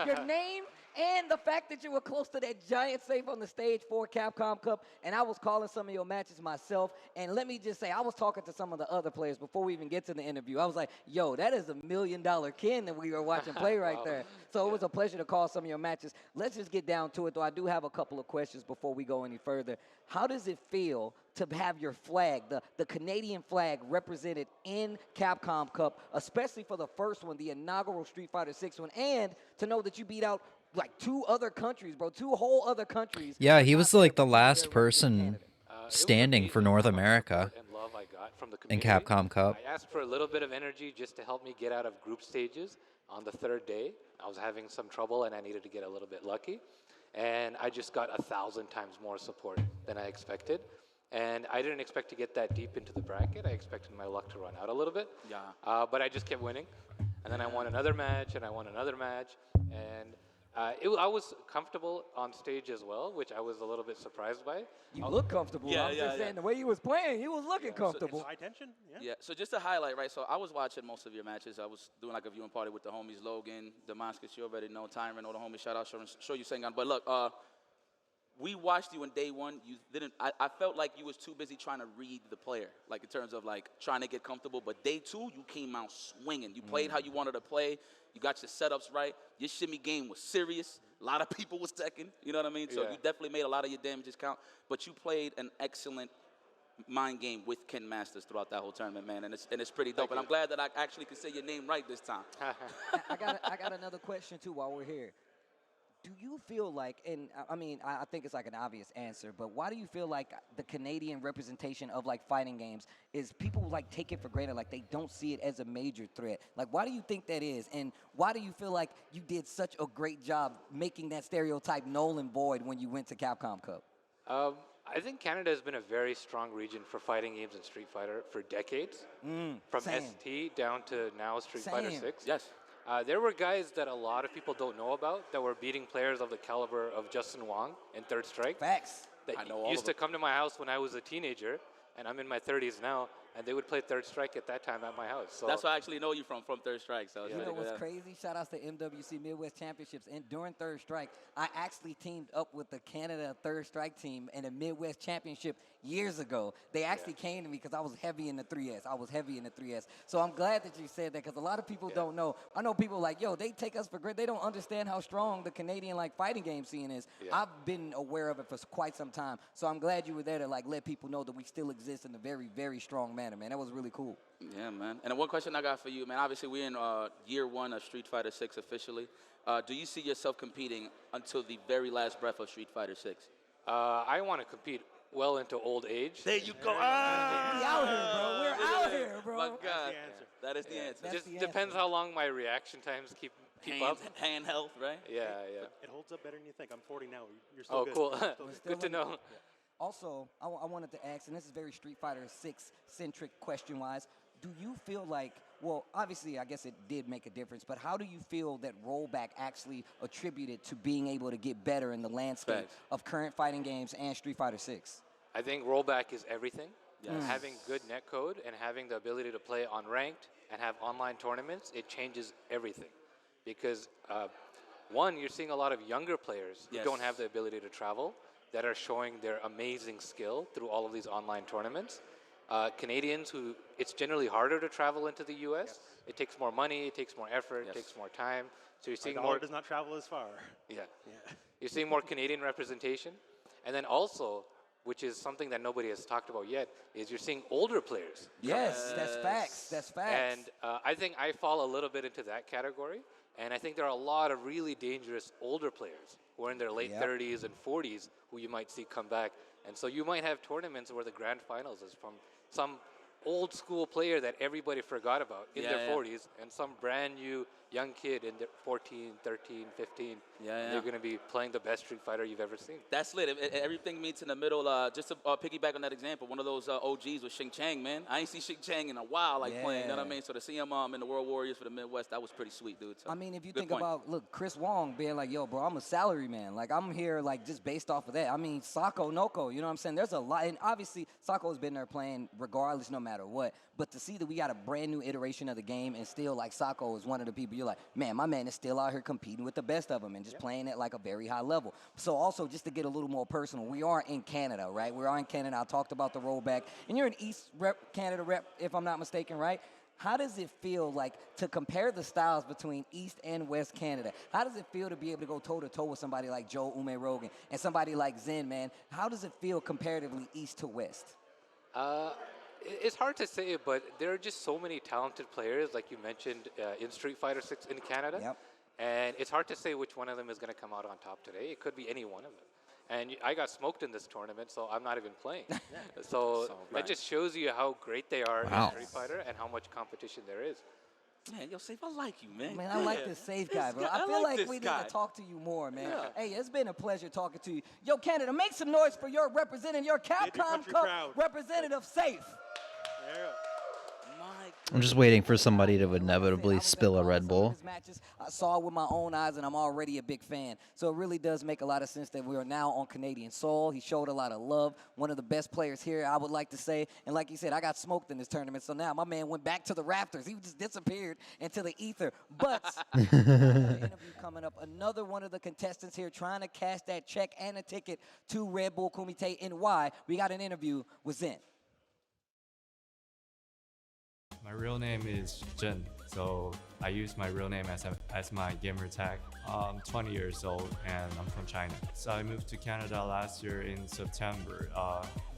Your name and the fact that you were close to that giant safe on the stage for Capcom Cup, and I was calling some of your matches myself. And let me just say, I was talking to some of the other players before we even get to the interview. I was like, yo, that is $1 million Ken that we were watching play right there. So it was a pleasure to call some of your matches. Let's just get down to it, though. I do have a couple of questions before we go any further. How does it feel to have your flag, the Canadian flag, represented in Capcom Cup, especially for the first one, the inaugural Street Fighter 6 one, and to know that you beat out like 2 other countries, bro, 2 whole other countries? Yeah, he was like the last It person was standing for amazing North how much America support and love I got from the in community. Capcom Cup. I asked for a little bit of energy just to help me get out of group stages on the 3rd day. I was having some trouble and I needed to get a little bit lucky. And I just got 1,000 times more support than I expected. And I didn't expect to get that deep into the bracket. I expected my luck to run out a little bit. Yeah. But I just kept winning. And then I won another match and I won another match. And I was comfortable on stage as well, which I was a little bit surprised by. You look comfortable. Yeah, I'm yeah, just yeah. saying, the way you was playing, you was looking comfortable. High tension? Yeah, so just to highlight, right, so I was watching most of your matches. I was doing like a viewing party with the homies, Logan, Damascus, you already know, Tyron, all the homies, shout out, show you Sengan. But look, we watched you in day one. You didn't, I felt like you was too busy trying to read the player, like in terms of like trying to get comfortable. But day 2, you came out swinging. You played how you wanted to play. You got your setups right. Your shimmy game was serious. A lot of people was teching, you know what I mean? So Yeah. you definitely made a lot of your damages count. But you played an excellent mind game with Ken Masters throughout that whole tournament, man, and it's pretty dope. And I'm glad that I actually could say your name right this time. I got another question too while we're here. Do you feel like, and I mean, I think it's like an obvious answer, but why do you feel like the Canadian representation of like fighting games is people like take it for granted, like they don't see it as a major threat? Like, why do you think that is? And why do you feel like you did such a great job making that stereotype null and void when you went to Capcom Cup? I think Canada has been a very strong region for fighting games and Street Fighter for decades. From same. ST down to now Street Fighter Same. 6. Yes. There were guys that a lot of people don't know about that were beating players of the caliber of Justin Wong in Third Strike. Facts. That I know all used of to them. come to my house when I was a teenager, and I'm in my 30s now, and they would play Third Strike at that time at my house. So That's where I actually know you from Third Strike. So it's You really know what's good. crazy? Shout outs to MWC Midwest Championships. And during Third Strike, I actually teamed up with the Canada Third Strike team in a Midwest Championship years ago. They actually came to me because I was heavy in the 3S. So I'm glad that you said that because a lot of people don't know. I know people like, yo, they take us for granted. They don't understand how strong the Canadian like fighting game scene is. Yeah. I've been aware of it for quite some time. So I'm glad you were there to like let people know that we still exist in a very, very strong manner. manner, man. That was really cool. Yeah, man. And one question I got for you, man. Obviously, we're in year 1 of Street Fighter 6 officially. Do you see yourself competing until the very last breath of Street Fighter 6? I want to compete well into old age. There you go. We out here, bro. We're out here, bro. My God. That is the answer. It just depends how long my reaction times keep up. Hand health, right? Yeah. It holds up better than you think. I'm 40 now. You're still Oh, good. cool. Still good. Good to know. Also, I wanted to ask, and this is very Street Fighter 6 centric question-wise. Do you feel like, well, obviously, I guess it did make a difference, but how do you feel that rollback actually attributed to being able to get better in the landscape of current fighting games and Street Fighter 6? I think rollback is everything. Yes. Having good netcode and having the ability to play on ranked and have online tournaments, it changes everything. Because, one, you're seeing a lot of younger players who don't have the ability to travel that are showing their amazing skill through all of these online tournaments. Canadians who, it's generally harder to travel into the U.S. It takes more money, it takes more effort, it takes more time. So you're seeing more. Does not travel as far. Yeah. You're seeing more Canadian representation. And then also, which is something that nobody has talked about yet, is you're seeing older players. Yes, that's facts. That's facts. And I think I fall a little bit into that category. And I think there are a lot of really dangerous older players who are in their late 30s and 40s who you might see come back. And so you might have tournaments where the grand finals is from some old school player that everybody forgot about in their 40s and some brand new young kid in their 14, 13, 15. They're going to be playing the best Street Fighter you've ever seen. That's lit. Everything meets in the middle. Just to piggyback on that example, one of those OGs was Xing Chang, man. I ain't seen Xing Chang in a while, playing. You know what I mean? So to see him in the World Warriors for the Midwest, that was pretty sweet, dude. So, I mean, if you think about, look, Chris Wong being like, yo, bro, I'm a salary man. Like, I'm here, like, just based off of that. I mean, Sako Noko, you know what I'm saying? There's a lot. And obviously, Sako's been there playing regardless, no matter what. But to see that we got a brand new iteration of the game and still, like, Sako is one of the people you're like, man, my man is still out here competing with the best of them and just playing at, like, a very high level. So also, just to get a little more personal, we are in Canada, right? We are in Canada. I talked about the rollback. And you're an East Canada rep, if I'm not mistaken, right? How does it feel like to compare the styles between East and West Canada? How does it feel to be able to go toe-to-toe with somebody like Joe Ume Rogan and somebody like Zen, man? How does it feel comparatively East to West? It's hard to say, but there are just so many talented players, like you mentioned, in Street Fighter 6 in Canada. Yep. And it's hard to say which one of them is going to come out on top today. It could be any one of them. And I got smoked in this tournament, so I'm not even playing. So that just shows you how great they are in Street Fighter and how much competition there is. Man, yo, Safe, I like you, man. Man, I like this Safe guy, bro. I feel like we need to talk to you more, man. Hey, it's been a pleasure talking to you. Yo, Canada, make some noise for your representing your Capcom Cup representative, Safe. I'm just waiting for somebody to inevitably spill a Red Bull. I saw it with my own eyes, and I'm already a big fan. So it really does make a lot of sense that we are now on Canadian soil. He showed a lot of love. One of the best players here, I would like to say. And like you said, I got smoked in this tournament. So now my man went back to the Raptors. He just disappeared into the ether. But interview coming up. Another one of the contestants here trying to cash that check and a ticket to Red Bull Kumite. And why? We got an interview with Zen. My real name is Zhen, so I use my real name as my gamer tag. I'm 20 years old and I'm from China. So I moved to Canada last year in September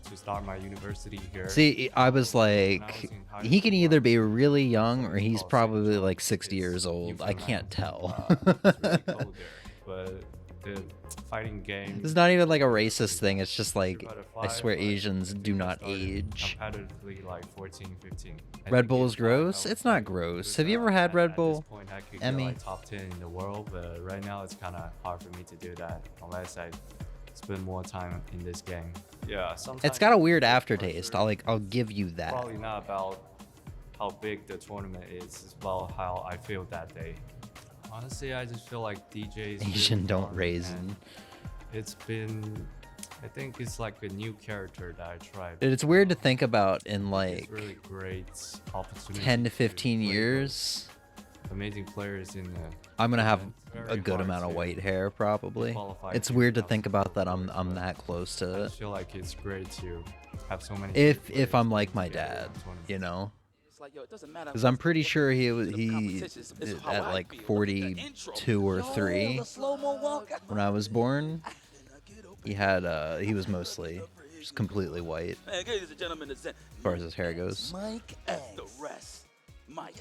to start my university here. See, I was like, he can either be really young or he's probably like 60 years old. I can't tell. It's really cold there, but the fighting game. It's not even like a racist thing. It's just like, I swear Asians do not age. Competitively like 14, 15. Red Bull is gross? It's not gross. Have you ever had Red Bull? At this point, I could Emmy? get like top 10 in the world, but right now it's kind of hard for me to do that unless I spend more time in this game. Yeah, sometimes It's got a weird aftertaste. I'll give you that. Probably not about how big the tournament is, it's about how I feel that day. Honestly, I just feel like DJs Asian don't raisin. It's been, I think it's like a new character that I tried. It's weird to think about in like it's really great opportunity 10 to 15 years. Amazing players in the I'm gonna have Very a good hard amount of to white hair probably. qualify It's to weird to have think about that I'm that close I to just feel like it's great to have so many if players I'm like my together dad, in the tournament. you know. It's like, yo, it doesn't matter. Because I'm pretty sure he It's how at I like feel. 42 or 3 The slow-mo walk. when I was born. He had he was mostly Just completely white Man, ladies and gentlemen, the Zen. as far as his hair goes. Mike F X. the rest. Mike.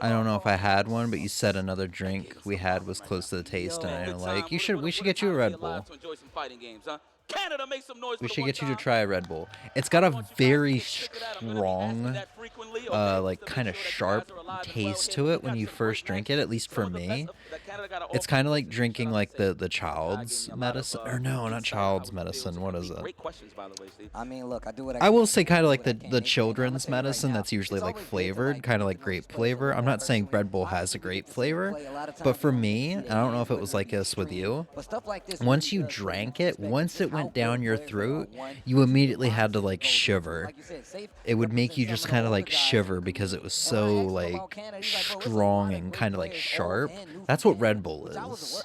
I don't know if I had one, but you said another drink we had was close to the taste, and I didn't like. We should get you a Red Bull. To enjoy some fighting games, huh? Canada, make some noise. We should get you to try a Red Bull. It's got a very strong, like kind of sharp taste to it when you first drink it, at least for me. It's kind of like drinking like the child's medicine, or no, not child's medicine. What is it? Great questions, by the way, Steve. I mean, look, I do what I will say kind of like the children's medicine that's usually like flavored, kind of like grape flavor. I'm not saying Red Bull has a grape flavor, but for me, I don't know if it was like this with you. Once you drank it, once it went down your throat, you immediately had to like shiver. It would make you just kind of like shiver because it was so like strong and kind of like sharp. That's what Red Bull is.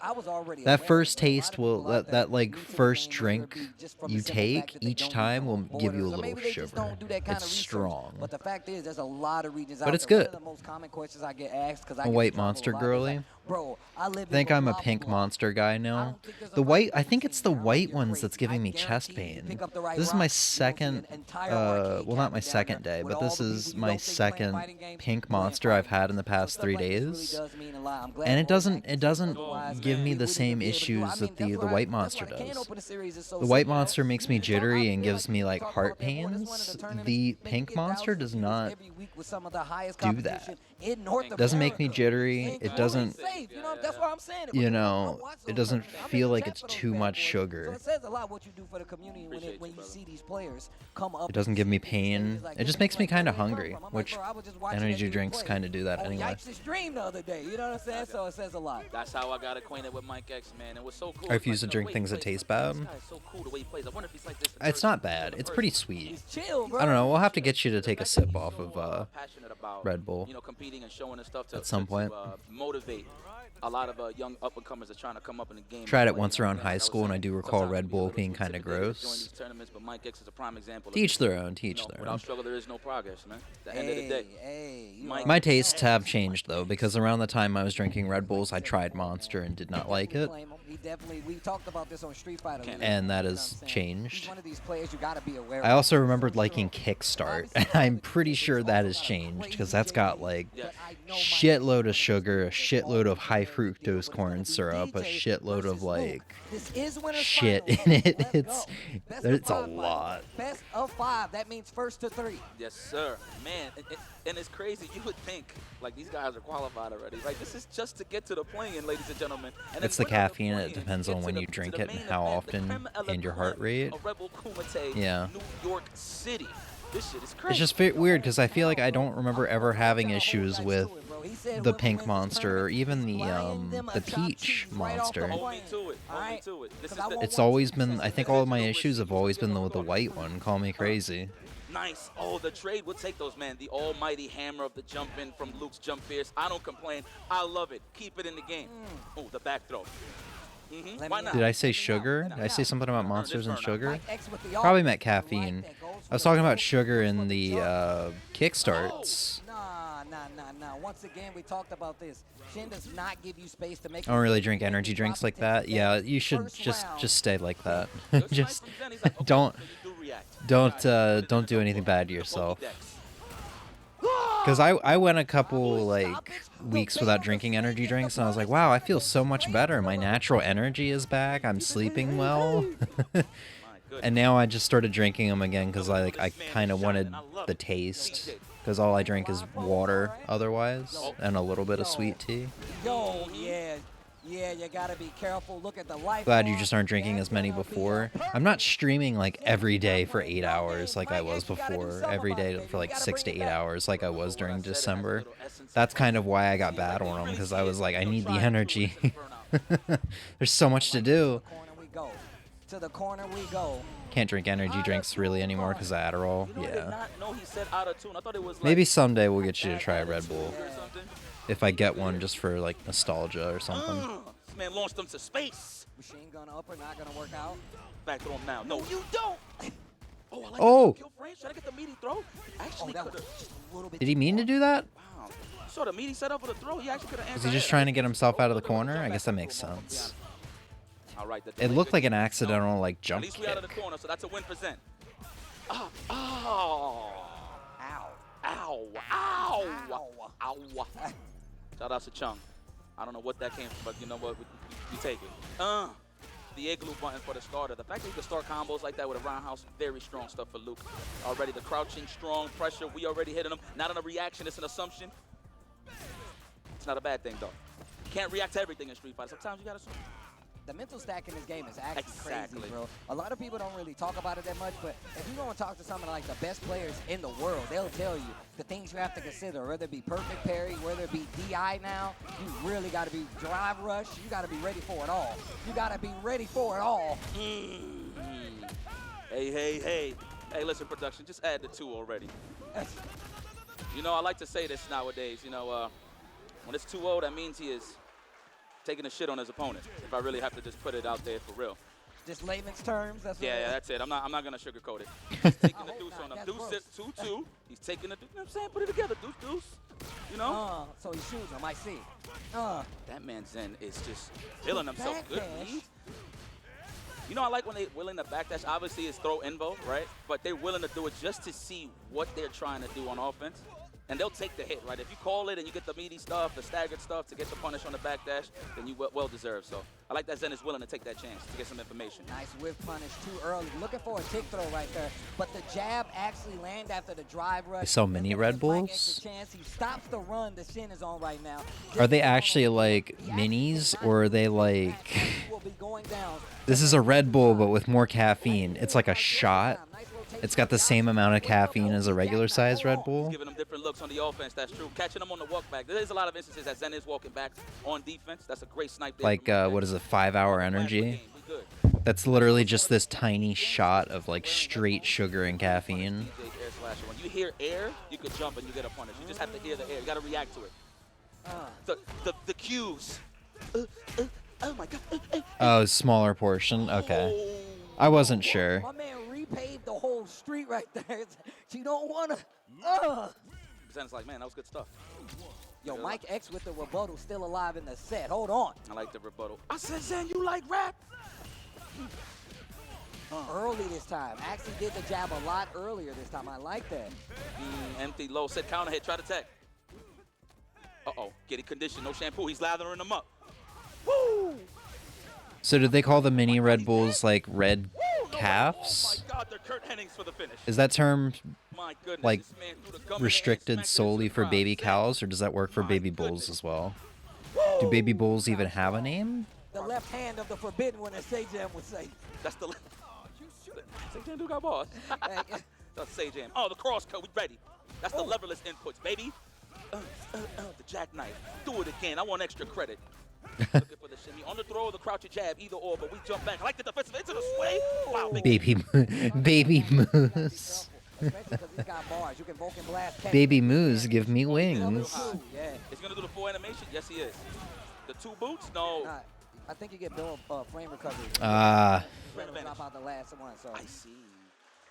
That first taste will, that like first drink you take each time will give you a little shiver. It's strong. But the fact is, there's a lot of regions But out it's there. good. One of the most common questions I get asked, 'cause I A get white in trouble monster a lot, is girly. like, bro, I live I think I'm a in pink monster guy now. The white, I think it's the white ones that's giving me chest pain. This is my second, well, not my second day, but this is my second pink monster I've had in the past 3 days, and it doesn't give me the same issues that the white monster does. The white monster makes me jittery and gives me like heart pains. The pink monster does not do that. It doesn't make me jittery. It doesn't, you know, it doesn't feel like it's too much sugar. It doesn't give me pain. It just makes me kind of hungry, which energy drinks kind of do that anyway. That's how I got acquainted with Mike X, man. It was so cool. I refuse to drink things that taste bad. It's not bad. It's pretty sweet. I don't know. We'll have to get you to take a sip off of Red Bull competing and showing us stuff at some point. Motivate a lot of young up-and-comers that are trying to come up in the game. Tried it once around high school, and I do recall Red Bull being kind of gross. To each their own. To each their own. Without struggle, there is no progress, man. At the end of the day. My tastes have changed though, because around the time I was drinking Red Bulls, I tried Monster and did not like it. We talked about this on Street Fighter. And that has changed. One of these players you gotta be aware I also remembered liking Kickstart, and I'm pretty sure that has changed, because that's got like shitload of sugar, a shitload of high fructose corn syrup, a shitload of like shit in it. It's a lot. Best of 5. That means first to 3. Yes, sir. Man, and it's crazy. You would think like these guys are qualified already. Like this is just to get to the play-in, ladies and gentlemen. And it's the caffeine. It depends on when you drink it and how often and your heart rate. Yeah. New York City. This shit is crazy. It's just weird because I feel like I don't remember ever having issues with the pink monster or even the peach monster. It's always been, I think all of my issues have always been with the white one. Call me crazy. Nice. Oh, the trade will take those, man. The almighty hammer of the jump in from Luke's Jump Fierce. I don't complain. I love it. Keep it in the game. Oh, the back throw. Why not? Did I say sugar? Did I say something about monsters and sugar? Probably meant caffeine. I was talking about sugar in the kickstarts. Nah. Once again, we talked about this. Shin does not give you space to make. I don't really drink energy drinks like that. Yeah, you should just stay like that. Just don't do anything bad to yourself. Because I went a couple like weeks without drinking energy drinks, and I was like, wow, I feel so much better. My natural energy is back. I'm sleeping well. And now I just started drinking them again because I kind of wanted the taste. Because all I drink is water otherwise, and a little bit of sweet tea. Yo, yeah, you gotta be careful. Look at the life. Glad you just aren't drinking as many before. I'm not streaming like every day for 8 hours like I was before. Every day for like 6 to 8 hours like I was during December. That's kind of why I got bad on them, because I was like, I need the energy. There's so much to do. To the corner we go. Can't drink energy drinks really anymore because of Adderall. Yeah. Maybe someday we'll get you to try a Red Bull. If I get one just for like nostalgia or something. This man launched them to space. Machine gun upper not gonna work out. Back to him now. No, you don't. Oh, I like oh. Kill frame. Should I get the meaty throw? Actually, Did he mean to do that? Wow. You saw the meaty set up for the throw. He actually could have answered. Was he just trying to get himself out of the corner? I guess that makes sense. It looked like an accidental like jump kick. At least we out of the kick. corner, so that's a win for Zen. Oh. Ow. Ow. Ow. Ow. Shout out to Chung. I don't know what that came from, but you know what? We take it. The igloo button for the starter. The fact that you can start combos like that with a roundhouse, very strong stuff for Luke. Already the crouching, strong pressure. We already hitting him. Not on a reaction, it's an assumption. It's not a bad thing, though. You can't react to everything in Street Fighter. Sometimes you gotta assume. The mental stack in this game is actually Exactly. crazy, bro. A lot of people don't really talk about it that much, but if you go and talk to some of like the best players in the world, they'll tell you the things you have to consider, whether it be perfect parry, whether it be DI now, you really got to be drive rush, you got to be ready for it all. You got to be ready for it all. Hey, listen, production, just add the 2 already. You know, I like to say this nowadays, you know, when it's 2-0, that means he is taking a shit on his opponent, if I really have to just put it out there for real. Just layman's terms. That's what Yeah, that's it. I'm not gonna sugarcoat it. He's taking the deuce on him. That's Deuce 2-2. He's taking the deuce. You know what I'm saying? Put it together. Deuce. You know? So he shoots him. I see. That man Zen is just feeling himself. Good Backdash. lead. You know, I like when they're willing to backdash. Obviously, it's throw invo, right? But they're willing to do it just to see what they're trying to do on offense. And they'll take the hit, right? If you call it and you get the meaty stuff, the staggered stuff to get the punish on the backdash, then you well deserve. So I like that Zen is willing to take that chance to get some information. Nice whip punish too early. Looking for a tick throw right there. But the jab actually landed after the drive rush. So many And Red gives Mike Bulls? X a chance. He stops the run the Shin is on right now. Are they actually like minis, or are they like... Will be going down. This is a Red Bull, but with more caffeine. It's like a shot. It's got the same amount of caffeine as a regular size Red Bull. Giving them different looks on the offense, that's true. Catching them on the walk back. There's a lot of instances that Zen is walking back on defense. That's a great snipe there. Like, what is it, 5-hour energy? That's literally just this tiny shot of like straight sugar and caffeine. When you hear air, you can jump and you get a punish. You just have to hear the air. You got to react to it. The cues. Oh my God. Oh, smaller portion. Okay. I wasn't sure. My man repaved the whole street right there. You don't want to. Zen's like, man, that was good stuff. Yo, Mike X with the rebuttal still alive in the set. Hold on. I like the rebuttal. I said, Zen, you like rap? Early this time. Actually did the jab a lot earlier this time. I like that. Empty, low, set counter hit, try to tech. Uh-oh, get it conditioned, no shampoo. He's lathering them up. Woo! So did they call the mini Red Bulls like red calves? Oh my God, they're Kurt Hennings for the finish. Is that term My goodness, like this man threw the gum in the hand, restricted smacked it solely into for the baby crowd. cows, or does that work for baby bulls as well? Do baby bulls even have a name? The left hand of the forbidden one, as Sajam would say. That's the Sajam do got balls. That's Sajam. Oh, the cross cut, we ready. That's the leverless inputs, baby. The jackknife. Do it again. I want extra credit. Looking for the shimmy on the throw or the crouch jab, either or, but we jump back. I like the defensive into the sway. Wow, Baby moose. Especially because he's got bars. You can Vulcan blast. catch Baby him. moose, give me wings. Yeah. Is he gonna do the full animation? Yes, he is. The 2 boots? No. Nah, I think you get Bill frame recovery. Ah. Drop out the last one. So. I see.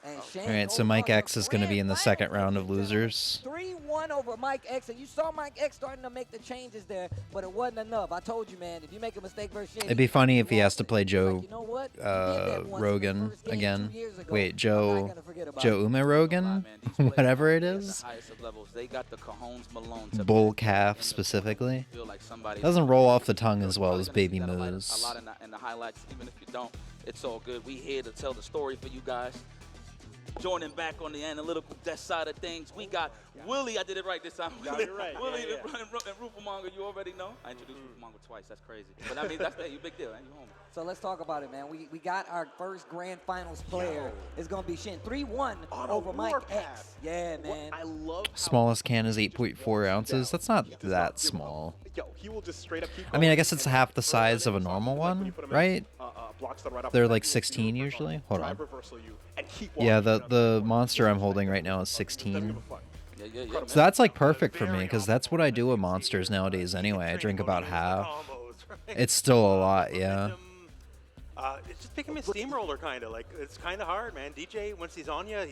And All right, so Mike X is going to be in the second round of losers. 3-1 over Mike X, and you saw Mike X starting to make the changes there, but it wasn't enough. I told you, man, if you make a mistake versus Shin, It'd be funny if he has to play Joe you know what? You did that once in the Rogan first game again. 2 years ago. Wait, I'm Joe not gonna forget about Joe it. Ume Rogan? Whatever it is. The highest of levels. They got the Cajones Malone to Bull calf specifically. feel like somebody Doesn't roll off the tongue as well as Probably baby gonna see that moose. a lot in the highlights. Even if you don't, it's all good. We here to tell the story for you guys. Joining back on the analytical desk side of things, we got Willie. I did it right this time. Got it right. Willie Yeah, and Rufamonga, you already know. I introduced Rufamonga twice. That's crazy. But I mean, that's you big deal. You home. So let's talk about it, man. We got our first grand finals player. It's going to be Shin. 3-1 over Mike X. Yeah, man. I love Smallest can is 8.4 ounces. That's not that small. Yo, he will just straight up keep I mean, I guess it's half the size of a normal one, right? They're like 16 usually. Hold on. Yeah, the monster I'm holding right now is 16. So that's like perfect for me because that's what I do with monsters nowadays anyway. I drink about half. It's still a lot, yeah. It's just picking a steamroller, kind of. Like, it's kind of hard, man. DJ, once he's on you, and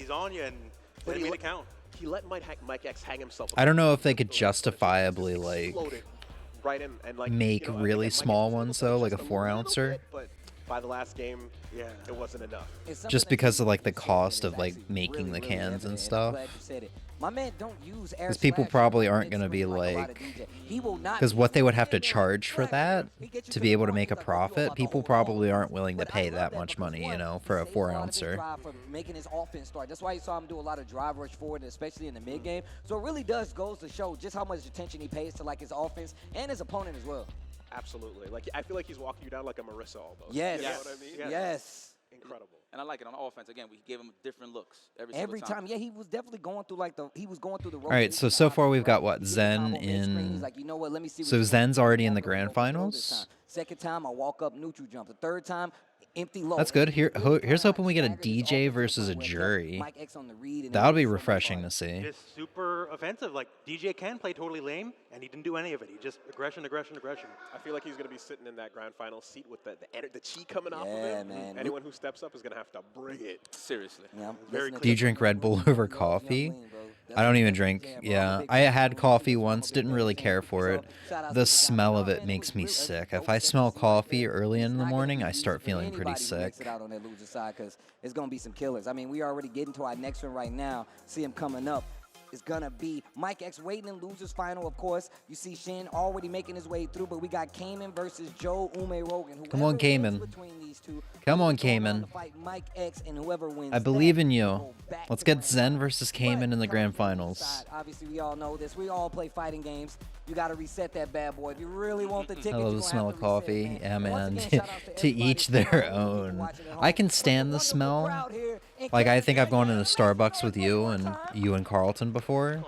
But they he made it count. He let Mike X hang himself. I don't know if they could justifiably like Right in and like make you know, really again, Mike small X is ones able to though, like a just 4 little ouncer. bit, but by the last game, Yeah. it wasn't enough. Just because of like the cost of like making the cans and stuff. My man don't use air Because people slash probably on aren't going to mid-swing be like a lot like, of DJ. He will not because be what they would swinging have to it. charge for that He get you to to be the able to ball. make a He's like, "Oh, you profit, about the people whole ball." probably aren't willing to But I pay love that much because, money, one, you know, he for a saves a lot of his 4-ouncer. drive from making his offense start. That's why you saw him do a lot of drive rush forward, especially in the mid game. So it really goes to show just how much attention he pays to like his offense and his opponent as well. Absolutely. Like, I feel like he's walking you down like a Marissa almost. Yes. You know what I mean? Yes. Incredible. And I like it on offense. Again, we gave him different looks every Every single time. Yeah, he was definitely going through like he was going through the All right, so far we've got what, Zen in. Like, you know what, let me see what So you Zen's want. already in the Walk up, grand walk up, throw this finals. time. Second time, I walk up, neutral jump. The third time, empty low. That's good. Here's hoping we get a Staggered his DJ offensive versus a footwork, jury. Mike X on the read, and That would be it was so refreshing fire. to see. It's super offensive. Like, DJ can play totally lame, and he didn't do any of it. He just aggression. I feel like he's going to be sitting in that grand final seat with the chi coming off of Yeah, him. man. Anyone who steps up is going to have to bring it. Seriously. Yeah, very listening Do you to drink Red Bull over coffee? Young Lean, bro. I don't even That's- drink. bro, I'm Yeah, a big I fan. had I'm a coffee big once, fan. didn't really care for it. Shout out to The guy. smell of No, it man, makes was me real- sick. dope If I set to smell see right coffee there. early It's in the not gonna morning, be I easy start for feeling pretty anybody who sick. makes it out on that loser side, because it's gonna be some killers. I mean, we already getting to our next one right now. See him coming up. Is gonna be Mike X waiting in losers final, of course. You see Shin already making his way through, but we got Cayman versus Joe Ume Rogan. Come on, Whoever Cayman. wins between these two, Come on, who's going Cayman. to fight Mike X, and whoever wins I believe that in will you. go back Let's to get grand Zen finals. versus But Cayman in the grand coming from the finals. side, obviously, we all know this. We all play fighting games. You got to reset that bad boy. If you really want the ticket, I you're love the gonna smell have of to reset coffee. it, Yeah, Once man. again, shout out to To everybody each for their all the people own. watching at I home. can But stand the wonderful smell. crowd here in Like, I think I've California. gone into Starbucks with you and Carlton before.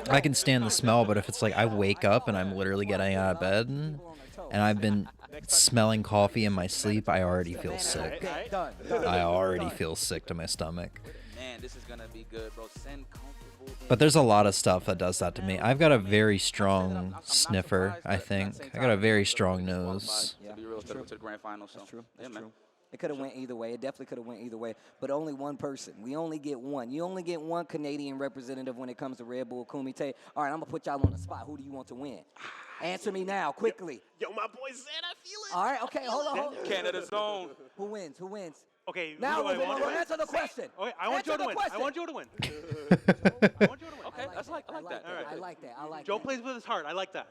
I can stand the smell, but if it's like I wake up and I'm literally getting out of bed and I've been smelling coffee in my sleep, I already feel sick. Okay, done. I already feel sick to my stomach. Man, this is gonna be good, bro. Send comfortable. But there's a lot of stuff that does that to me. I've got a very strong sniffer, I think. I got a very strong nose. To be real, to the grand final. So. That's true. Yeah, That's man. true. It could have went either way. It definitely could have went either way. But only one person. We only get one. You only get one Canadian representative when it comes to Red Bull Kumite. All right, I'm gonna put y'all on the spot. Who do you want to win? Answer me now, quickly. Yo, my boy Zen, I feel it. All right, okay, hold on. Canada's own. Who wins? Who wins? Okay, Now who do I want? answer the question. Okay, I want Answer Joe to the win. question. I want Joe to win. I want Joe to win. Okay, I like that. All right. I like that. I like Joe that. plays with his heart. I like that.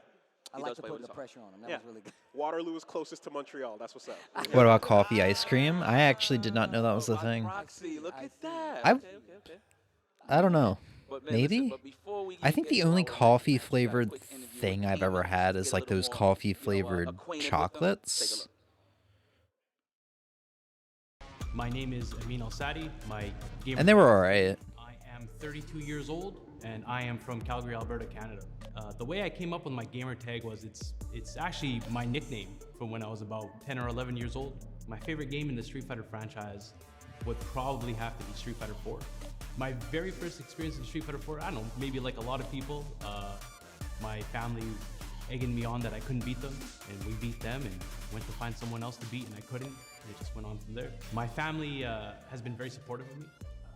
I He like does to play put with the his heart. pressure on him. That Yeah. was really good. Waterloo is closest to Montreal. That's what's up. What about coffee ice cream? I actually did not know that was the thing. Roxy, look at that. I- Okay. I don't know. But man, Maybe? listen, but before we I think get the to only our next coffee match, we got a flavored quick interview with thing I've Cayman. ever had Get is a like little those more, coffee you know, flavored acquainted with them. chocolates. Take a look. My name is Amin Al-Sadi. My gamer And they were tag is alright. I am 32 years old, and I am from Calgary, Alberta, Canada. The way I came up with my gamer tag was it's actually my nickname from when I was about 10 or 11 years old. My favorite game in the Street Fighter franchise would probably have to be Street Fighter 4. My very first experience in Street Fighter 4, I don't know, maybe like a lot of people, my family egging me on that I couldn't beat them, and we beat them and went to find someone else to beat, and I couldn't. And it just went on from there. My family has been very supportive of me.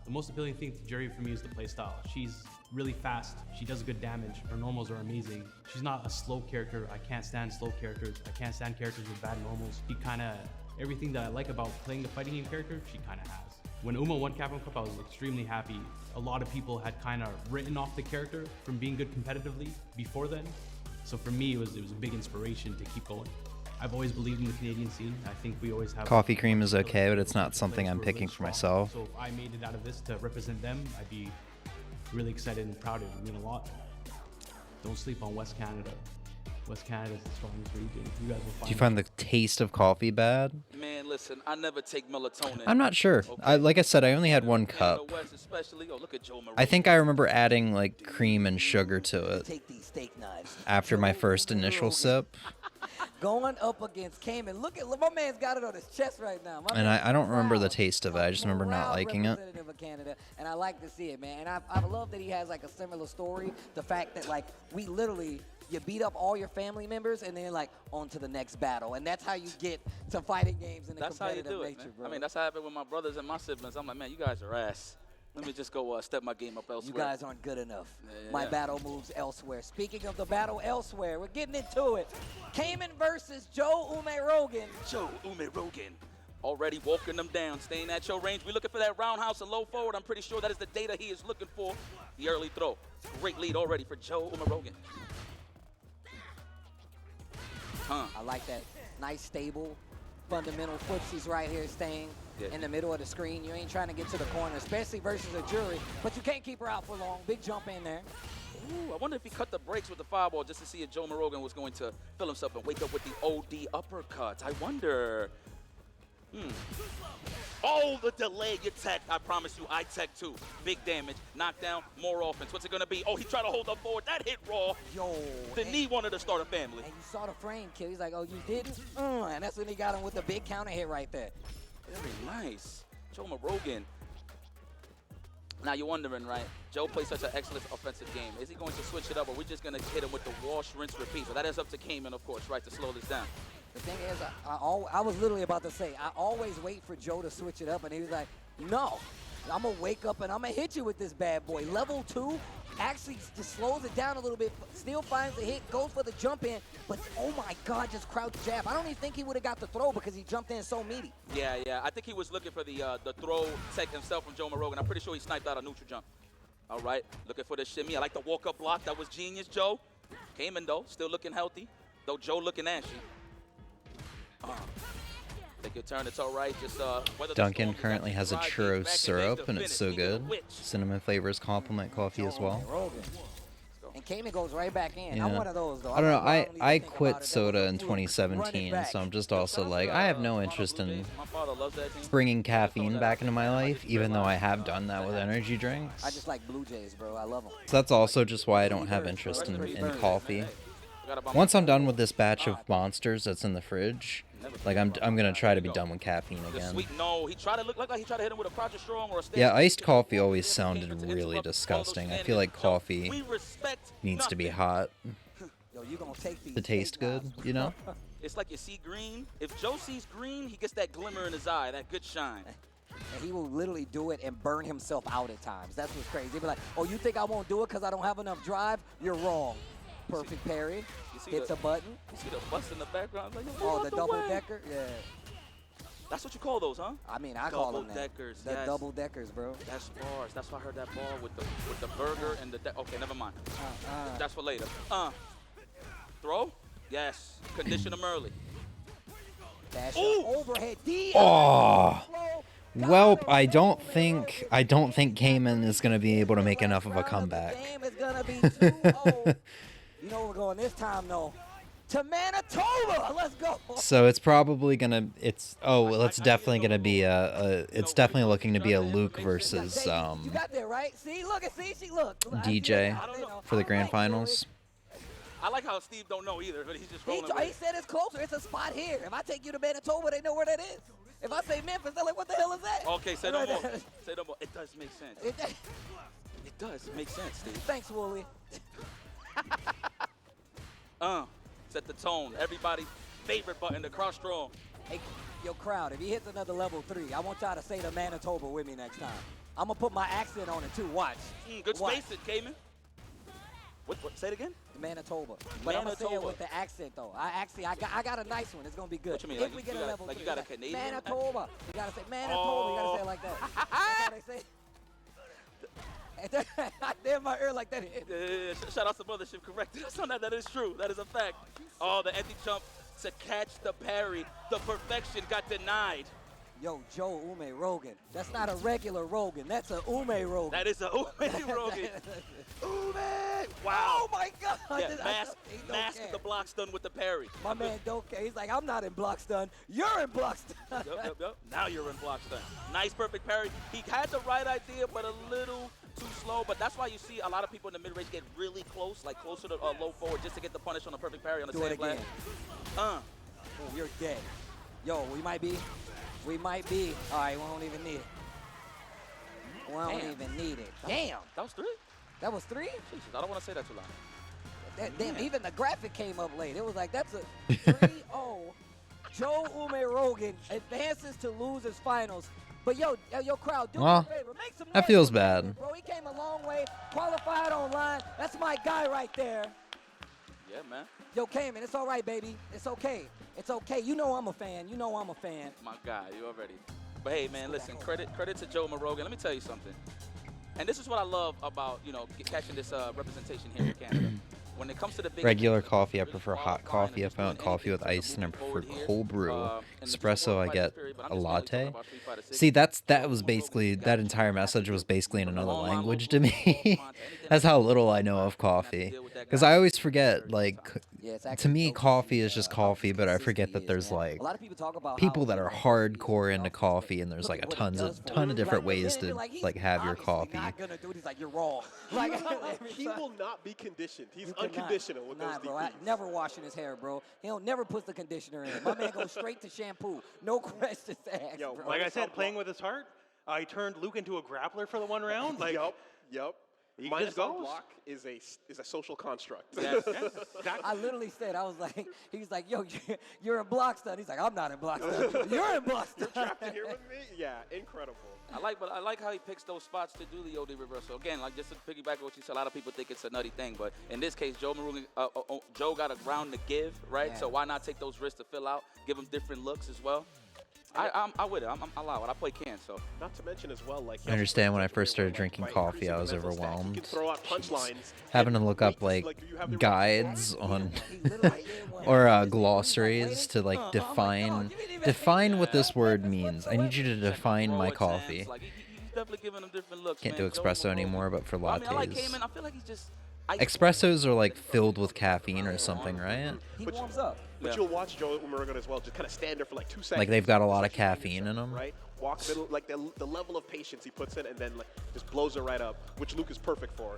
The most appealing thing to Jerry for me is the playstyle. She's really fast. She does good damage. Her normals are amazing. She's not a slow character. I can't stand slow characters. I can't stand characters with bad normals. She kind of, everything that I like about playing the fighting game character, she kind of has. When Uma won Capcom Cup, I was extremely happy. A lot of people had kind of written off the character from being good competitively before then. So for me, it was a big inspiration to keep going. I've always believed in the Canadian scene. I think we always have. Coffee cream is okay, but it's not something I'm picking for myself. So if I made it out of this to represent them, I'd be really excited and proud. It would mean a lot. Don't sleep on West Canada. West Canada is the strongest region. You guys will find. Do you find the taste of coffee bad? Man, listen, I never take melatonin. I'm not sure. Okay. Like I said, I only had one In the cup. West especially. Oh, look at Joe Marie. I think I remember adding like cream and sugar to it Take these steak knives. after my first initial sip. Going up against Cayman. Look, my man's got it on his chest right now. My And man's I don't remember the proud. taste of it. I just remember not Proud liking it. representative of Canada, and I like to see it, man. And I love that he has like a similar story. The fact that like we literally, you beat up all your family members, and then like on to the next battle, and that's how you get to fighting games in the That's how you competitive do it, nature, man. bro. I mean, that's how it happened with my brothers and my siblings. I'm like, man, you guys are ass. Let me just go step my game up You elsewhere. guys aren't good enough. Yeah. My battle moves elsewhere. Speaking of the battle elsewhere, we're getting into it. Cayman versus Joe Ume Rogan. Joe Ume Rogan. Already walking them down, staying at your range. We're looking for that roundhouse and low forward. I'm pretty sure that is the data he is looking for. The early throw. Great lead already for Joe Ume Rogan. I like that. Nice, stable, fundamental footsies right here staying in the middle of the screen. You ain't trying to get to the corner, especially versus a jury, but you can't keep her out for long. Big jump in there. Ooh, I wonder if he cut the brakes with the fireball just to see if Joe Rogan was going to fill himself and wake up with the OD uppercut. I wonder. Oh, the delay, you tech. I promise you, I tech too. Big damage, knockdown, more offense. What's it gonna be? Oh, he tried to hold up forward. That hit raw. Yo. The knee wanted to start a family. And you saw the frame kill. He's like, oh, you didn't? And that's when he got him with the big counter hit right there. Very nice. Joe Rogan. Now you're wondering, right? Joe plays such an excellent offensive game. Is he going to switch it up, or we're just gonna hit him with the wash, rinse, repeat? So that is up to Cayman, of course, right, to slow this down. The thing is, I was literally about to say, I always wait for Joe to switch it up, and he was like, no, I'm going to wake up and I'm going to hit you with this bad boy. Level 2 actually just slows it down a little bit, still finds the hit, goes for the jump in, but oh my God, just crouch jab. I don't even think he would have got the throw because he jumped in so meaty. Yeah, I think he was looking for the throw tech himself from Joe Rogan. I'm pretty sure he sniped out a neutral jump. All right, looking for the shimmy. I like the walk-up block. That was genius, Joe. Cayman, though, still looking healthy, though Joe looking ashy. Take your turn, it's all right. Just Duncan currently has a churro syrup, and it's so good. Cinnamon flavors complement coffee as well. And Cayman goes right back in. Yeah. I'm one of those, though. I don't know. I quit soda in 2017, so I'm just also like, I have no interest in bringing caffeine back into my life, even though I have done that with energy drinks. I just like Blue Jays, bro. I love them. So that's also just why I don't have interest in coffee. Once I'm done with this batch of monsters that's in the fridge, like I'm gonna try to be done with caffeine again. No, he tried to look like he tried to hit him with a Project Strong or a Yeah, iced coffee always sounded really disgusting. I feel like coffee needs to be hot to taste good, you know? It's like you see green. If Joe sees green, he gets that glimmer in his eye, that good shine. And he will literally do it and burn himself out at times. That's what's crazy. He'll be like, oh, you think I won't do it because I don't have enough drive? You're wrong. Perfect parry. Hits a button. You see the bus in the background? Like, oh, the double-decker? Yeah. That's what you call those, huh? I mean, I call them that. Double-deckers, The double-deckers, bro. That's bars. That's why I heard that bar with the burger and the... Okay, never mind. That's for later. Throw? Yes. Condition them early. Dash overhead D. Oh. Welp, I don't think Cayman is gonna be able to make enough of a comeback. Game is gonna be 2-0. You know we're going this time though to Manitoba. Let's go. So it's probably gonna. It's definitely gonna be it's definitely looking to be a Luke versus You got there right. See, look. DJ for the grand finals. I like how Steve don't know either, but he's just rolling. He said it's closer. It's a spot here. If I take you to Manitoba, they know where that is. If I say Memphis, they're like, what the hell is that? Okay, say no more. Say no more. It does make sense. It does make sense, Steve. Thanks, Wooly. Set the tone. Everybody's favorite button, the cross strong. Hey, yo, crowd, if he hits another level 3, I want y'all to say the Manitoba with me next time. I'm going to put my accent on it, too. Watch. Good spacing, Cayman. What? Say it again? Manitoba. But I'm going to say it with the accent, though. I got a nice one. It's going to be good. What you mean? If we get a level 3. Like you got a Canadian? Manitoba. You got to say Manitoba. You got to say it like that. That's how they say it. I damn my ear like that. Shout out to Mothership corrected us on that. That is true. That is a fact. Oh, the empty jump to catch the parry. The perfection got denied. Yo, Joe Ume Rogan. That's not a regular Rogan. That's a Ume Rogan. That is a Ume Rogan. Ume! Wow. Oh, my God. Yeah, mask the block stun with the parry. My man don't care. He's like, I'm not in block stun. You're in block stun. Yep. Now you're in block stun. Nice, perfect parry. He had the right idea, but a little too slow. But that's why you see a lot of people in the mid-range get really close, like closer to low forward, just to get the punish on the perfect parry on the same blast. Oh, you're dead. Yo, we might be. All right, we don't even need it. We don't even need it. Damn. That was 3? That was 3? Jesus, I don't want to say that too loud. Damn, even the graphic came up late. It was like, that's a 3-0. Joe Rogan advances to losers finals. But yo, crowd, do Well, me a favor. Make some that noise feels for bad. Cayman, bro. He came a long way, qualified online. That's my guy right there. Yeah, man. Yo, Cayman, it's all right, baby. It's okay. It's okay. You know I'm a fan. You know I'm a fan. My guy, you already. But hey, man, listen, credit to Joe Rogan. Let me tell you something. And this is what I love about, catching this representation here in Canada. When it comes to the big Regular coffee, I prefer hot coffee. I found coffee with ice, and I prefer cold brew. Espresso, I get a latte. See, that entire message was basically in another language to me. That's how little I know of coffee. Because I always forget, like, to me, coffee is just coffee, but I forget that there's, like, people that are hardcore into coffee, and there's, like, a ton of different ways to, like, have your coffee. He's like, you're wrong. Like, he will not be conditioned. He's unconditional with those bro. DPs. Never washing his hair, bro. He don't never puts the conditioner in. My man goes straight to shampoo. No questions asked, Yo, bro. Like I said, playing with his heart, I turned Luke into a grappler for the one round. Like, Yup. He Minus just on goes. block is a social construct. Yes. I literally said, I was like, he's like, yo, you're in block stun. He's like, I'm not in block stun. You're in block stun. Trapped in here with me? Yeah, incredible. I like how he picks those spots to do the OD reversal. Again, like just to piggyback on what you said, a lot of people think it's a nutty thing, but in this case, Joe got a ground to give, right? Yeah. So why not take those risks to fill out, give him different looks as well? I'm with it. I'm allowed it. I play can, so. Not to mention as well, like. I understand when I first started drinking coffee, I was You can overwhelmed. throw out punchlines. Having to look up, like, guides on, or glossaries to, like, define what this word means. I need you to define my coffee. Like, he's definitely giving him different looks. Can't man. do espresso Joe anymore, but for I mean, I like lattes. Cayman. I feel like he's just. Espressos are, like, filled with caffeine or something, right? He warms up. But you'll watch Joe Rogan as well, just kind of stand there for like 2 seconds. Like, they've got a lot of caffeine in them. Right? Walk like the level of patience he puts in, and then like just blows it right up, which Luke is perfect for.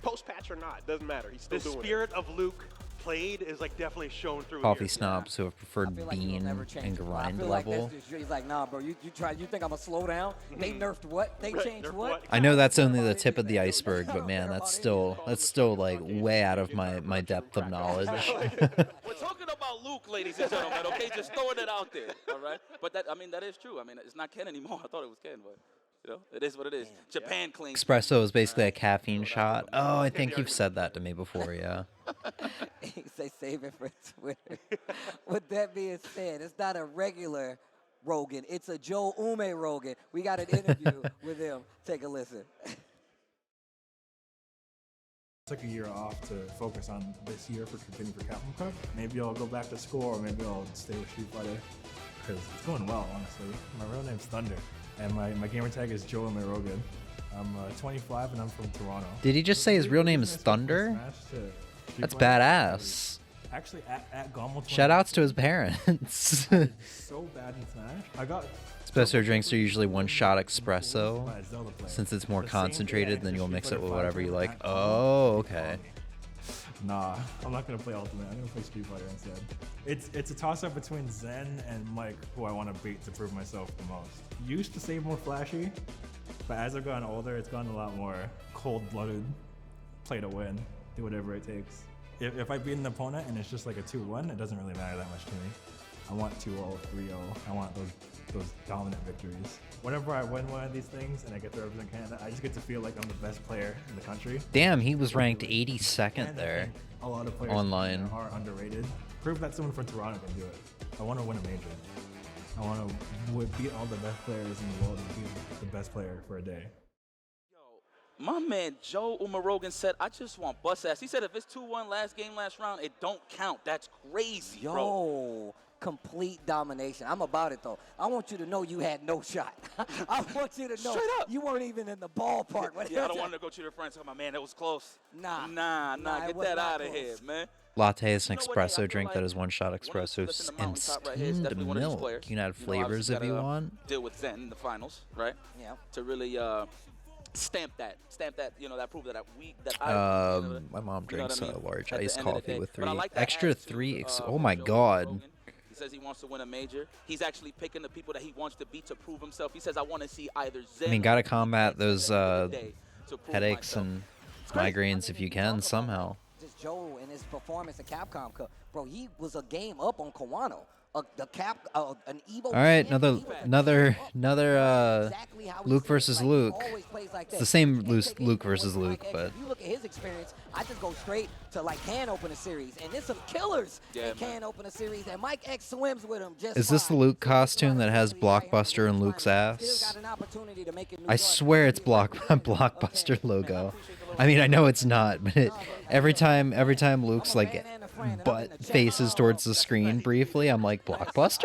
Post patch or not, doesn't matter. He's still the doing spirit of Luke played is like definitely shown through. Coffee here. snobs who have preferred Like bean never change, and bro. grind I feel like level. that's just, he's like, nah, bro. You think I'm gonna slow down? They nerfed what? They changed nerfed what? what? I know that's only the tip of the iceberg, but man, that's still like way out of my depth of knowledge. We're talking about Luke, ladies and gentlemen, okay? Just throwing it out there, all right? But that is true. I mean, it's not Ken anymore. I thought it was Ken, but, it is what it is. Japan clean. Espresso is basically a caffeine shot. Oh, I think you've said that to me before, yeah. Say save it for Twitter. With that being said, it's not a regular Rogan. It's a Joe Rogan. We got an interview with him. Take a listen. Took a year off to focus on this year for competing for Capcom Cup. Maybe I'll go back to school, or maybe I'll stay with Street Fighter, because it's going well, honestly. My real name's Thunder, and my gamer tag is Joe Rogan. I'm 25 and I'm from Toronto. Did he just say his real name is Thunder? That's badass. Actually, at Gommel. Shoutouts to his parents. So bad in Smash. I got. Espresso drinks are usually one-shot espresso. Since it's more concentrated, then you'll mix it with whatever you like. Oh, okay. Nah, I'm not gonna play Ultimate. I'm gonna play Street Fighter instead. It's a toss-up between Zen and Mike, who I want to beat to prove myself the most. Used to say more flashy, but as I've gotten older, it's gotten a lot more cold-blooded. Play to win, do whatever it takes. If I beat an opponent and it's just like a 2-1, it doesn't really matter that much to me. I want 2-0, 3-0. I want those dominant victories. Whenever I win one of these things and I get to represent Canada, I just get to feel like I'm the best player in the country. Damn, he was ranked 82nd there. A lot of players online are underrated. Prove that someone from Toronto can do it. I want to win a major. I want to beat all the best players in the world and be the best player for a day. My man Joe Rogan said, I just want bust ass. He said if it's 2-1 last game, last round, it don't count. That's crazy, bro. Yo, complete domination. I'm about it, though. I want you to know you had no shot. I want you to know Straight up. you weren't even in the ballpark. Yeah, I don't want to go to your friends and tell my man, that was close. Nah, Get it was that not out of close. here, man. Latte is an You know what, hey, I espresso feel drink like that is one-shot espresso listen to Mountaintop and right here is steamed definitely one of these milk. players. You can add You know, flavors if obviously you gotta, want. Deal with Zen in the finals, right? Yeah. To really stamp that, that prove that My mom drinks a large At the iced end of the coffee day. with But I 3 like that extra attitude, 3. Oh from my Joe god. Rogan. He says he wants to win a major. He's actually picking the people that he wants to beat to prove himself. He says, I want to see either Zen. I mean, gotta combat those day to prove headaches myself. and migraines if you can somehow. Just Joe and his performance at Capcom Cup. Bro, he was a game up on Kawano. an Evo. All right, champion, another exactly how he Luke plays. versus Like, he Luke. always plays like It's that. the same And Luke, to me, Luke versus with Luke, Mike X, but if you look at his experience, I just go straight to like can open a series, and there's some killers that can open a series, and Mike X swims with him just is this the fine. Luke So this is costume why that has he's right here on the Blockbuster and Luke Luke's finals. Still ass? got an opportunity to make it New I York. swear it's Blockbuster logo. I mean, I know it's not, but every time Luke's like butt faces towards the screen briefly, I'm like, Blockbuster?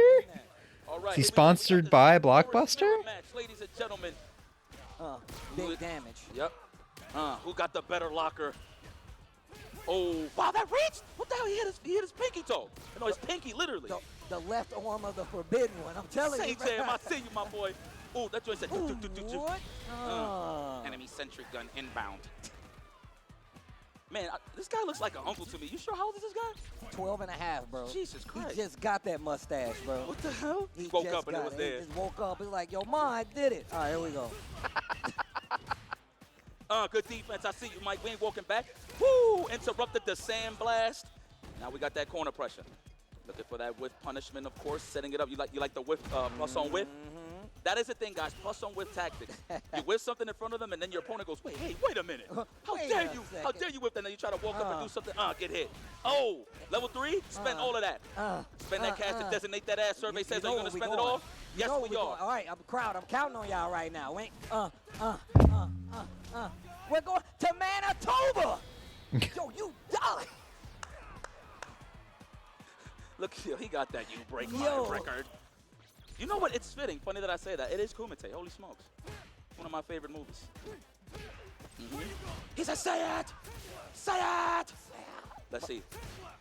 Is he sponsored by Blockbuster? Ladies and gentlemen. Big damage. Yep. Who got the better locker? Oh, wow, that reached? What the hell? He hit his pinky toe. No, his pinky, literally. The left arm of the forbidden one. I'm telling you. Say, I see you, my boy. Oh, that joint said. What? Enemy-centric gun inbound. Man, this guy looks like an uncle to me. You sure how old is this guy? 12 and a half, bro. Jesus Christ. He just got that mustache, bro. What the hell? He woke just up and it got was there. He just woke up. It's like, yo, Ma, I did it. All right, here we go. Good defense. I see you, Mike. We ain't walking back. Woo! Interrupted the sandblast. Now we got that corner pressure. Looking for that whiff punishment, of course. Setting it up. You like the whiff, plus on whiff? That is the thing, guys. Plus on whiff tactics. You whiff something in front of them, and then your opponent goes, wait a minute. How dare you? How dare you whip that? And then you try to walk up and do something. Get hit. Oh, level 3? Spend all of that. Spend that cash to designate that ass. Survey says, are you going to spend it all? Yes, we are. All right, I'm counting on y'all right now. We're going to Manitoba. Yo, you die. Look, he got that you break my record. You know what? It's fitting. Funny that I say that. It is Kumite. Holy smokes. One of my favorite movies. He said, say it! Say it! Let's see.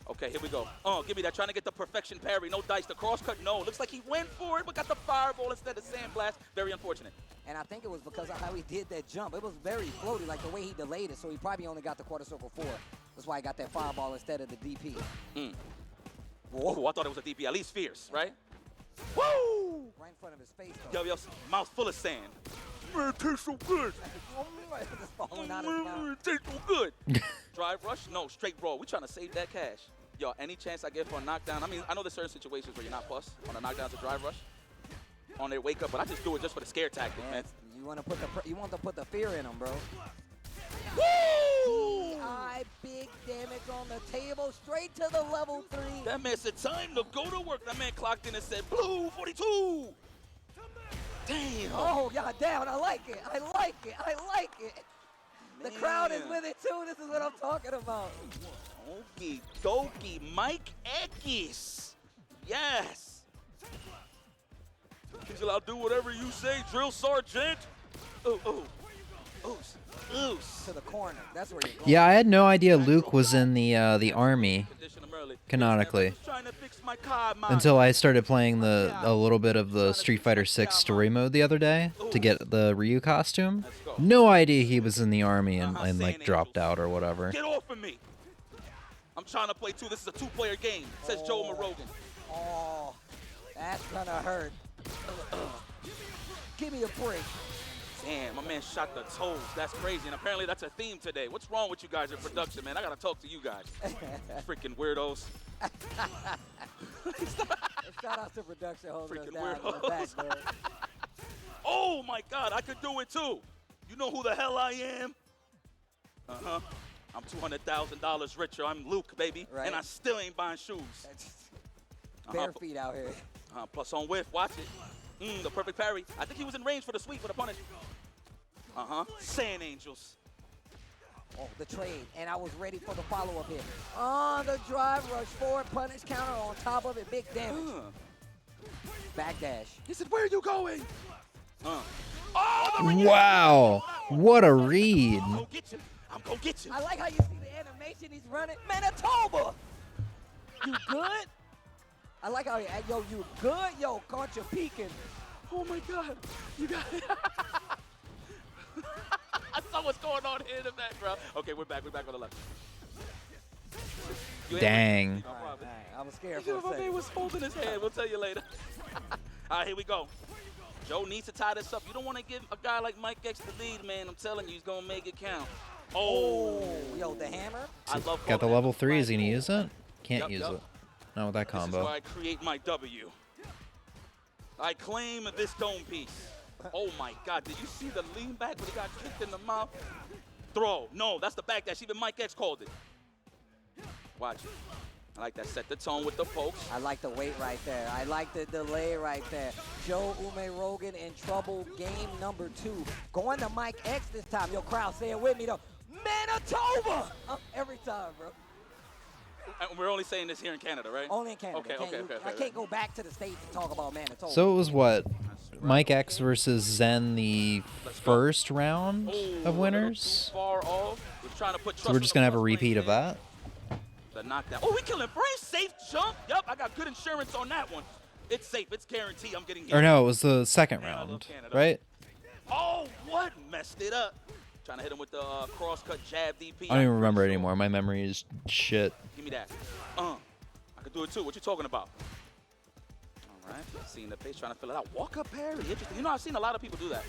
Okay, here we go. Give me that. Trying to get the perfection parry. No dice. The cross cut, no. Looks like he went for it, but got the fireball instead of sandblast. Very unfortunate. And I think it was because of how he did that jump. It was very floaty, like the way he delayed it, so he probably only got the quarter circle 4. That's why he got that fireball instead of the DP. Whoa, I thought it was a DP. At least fierce, right? Woo! Right in front of his face, though. Yo, mouth full of sand. Man, it tastes so good. Just falling out of his mouth. It tastes so good. Drive rush? No, straight roll. We trying to save that cash. Yo, any chance I get for a knockdown? I mean, I know there's certain situations where you're not plus on a knockdown to drive rush on their wake up, but I just do it just for the scare tactic, man. You want to put the fear in them, bro. Woo! Big damage on the table, straight to the level 3. That man said time to go to work. That man clocked in and said blue 42. Damn. Oh, y'all down. I like it. I like it. I like it. The crowd is with it too. This is what I'm talking about. Okie dokie, Mike X. Yes. I'll do whatever you say, drill sergeant. Oos. To the corner. That's where you're going. Yeah, I had no idea Luke was in the army canonically until I started playing a little bit of the Street Fighter 6 story mode the other day to get the Ryu costume. No idea he was in the army and like dropped out or whatever. Get off of me. I'm trying to play 2. This is a 2-player game, says Joe Morogan. Oh, that's gonna hurt. Give me a break. Damn, my man shot the toes. That's crazy. And apparently that's a theme today. What's wrong with you guys in production, man? I got to talk to you guys. Freaking weirdos. Shout out to production holding us Freaking down in the back, man. Oh, my God. I could do it, too. You know who the hell I am? I'm $200,000 richer. I'm Luke, baby. Right. And I still ain't buying shoes. Bare feet out here. Plus on whiff. Watch it. The perfect parry. I think he was in range for the sweep for the punish. Sand Angels. Oh, the trade. And I was ready for the follow-up hit. The drive rush forward punish counter on top of it. Big damage. Backdash. He said, where are you going? Wow. What a read. I'm gonna get you. I'm gonna get you. I like how you see the animation he's running. Manitoba. You good? I like how, yo, you good? Yo, caught you peeking. Oh, my God. You got it. I saw what's going on here in the background. Okay, we're back on the left. Dang. All right. I was scared My for a man second. was holding his hand. We'll tell you later. All right, here we go. Joe needs to tie this up. You don't want to give a guy like Mike X the lead, man. I'm telling you, he's going to make it count. Oh. Yo, the hammer. I love Got the level 3. Is he going to use it? Can't use it. Not with that This is combo. where I create my W. I claim this dome piece. Oh my God, did you see the lean back when he got kicked in the mouth? Throw. No, that's the back dash. Even Mike X called it. Watch it. I like that. Set the tone with the pokes. I like the weight right there. I like the delay right there. Joe Rogan in trouble, game number 2. Going to Mike X this time. Yo, crowd, say it with me though. Manitoba! Every time, bro. And we're only saying this here in Canada, right? Only in Canada. Okay. I can't go back to the States and talk about Manitoba. So it was what? Mike X versus Zen the first round of winners? Far off. We're trying to put So we're just going to have a repeat of that? The knockdown. Oh, we killing brain. Safe jump. Yep, I got good insurance on that one. It's safe. It's guaranteed I'm getting hit. Or no, it was the second round, right? Oh, what? Messed it up. Trying to hit him with the cross-cut jab DP. I don't even remember it anymore. My memory is shit. Give me that. I can do it too. What you talking about? All right. Seeing the face, trying to fill it out. Walk-up parry. Interesting. You know, I've seen a lot of people do that.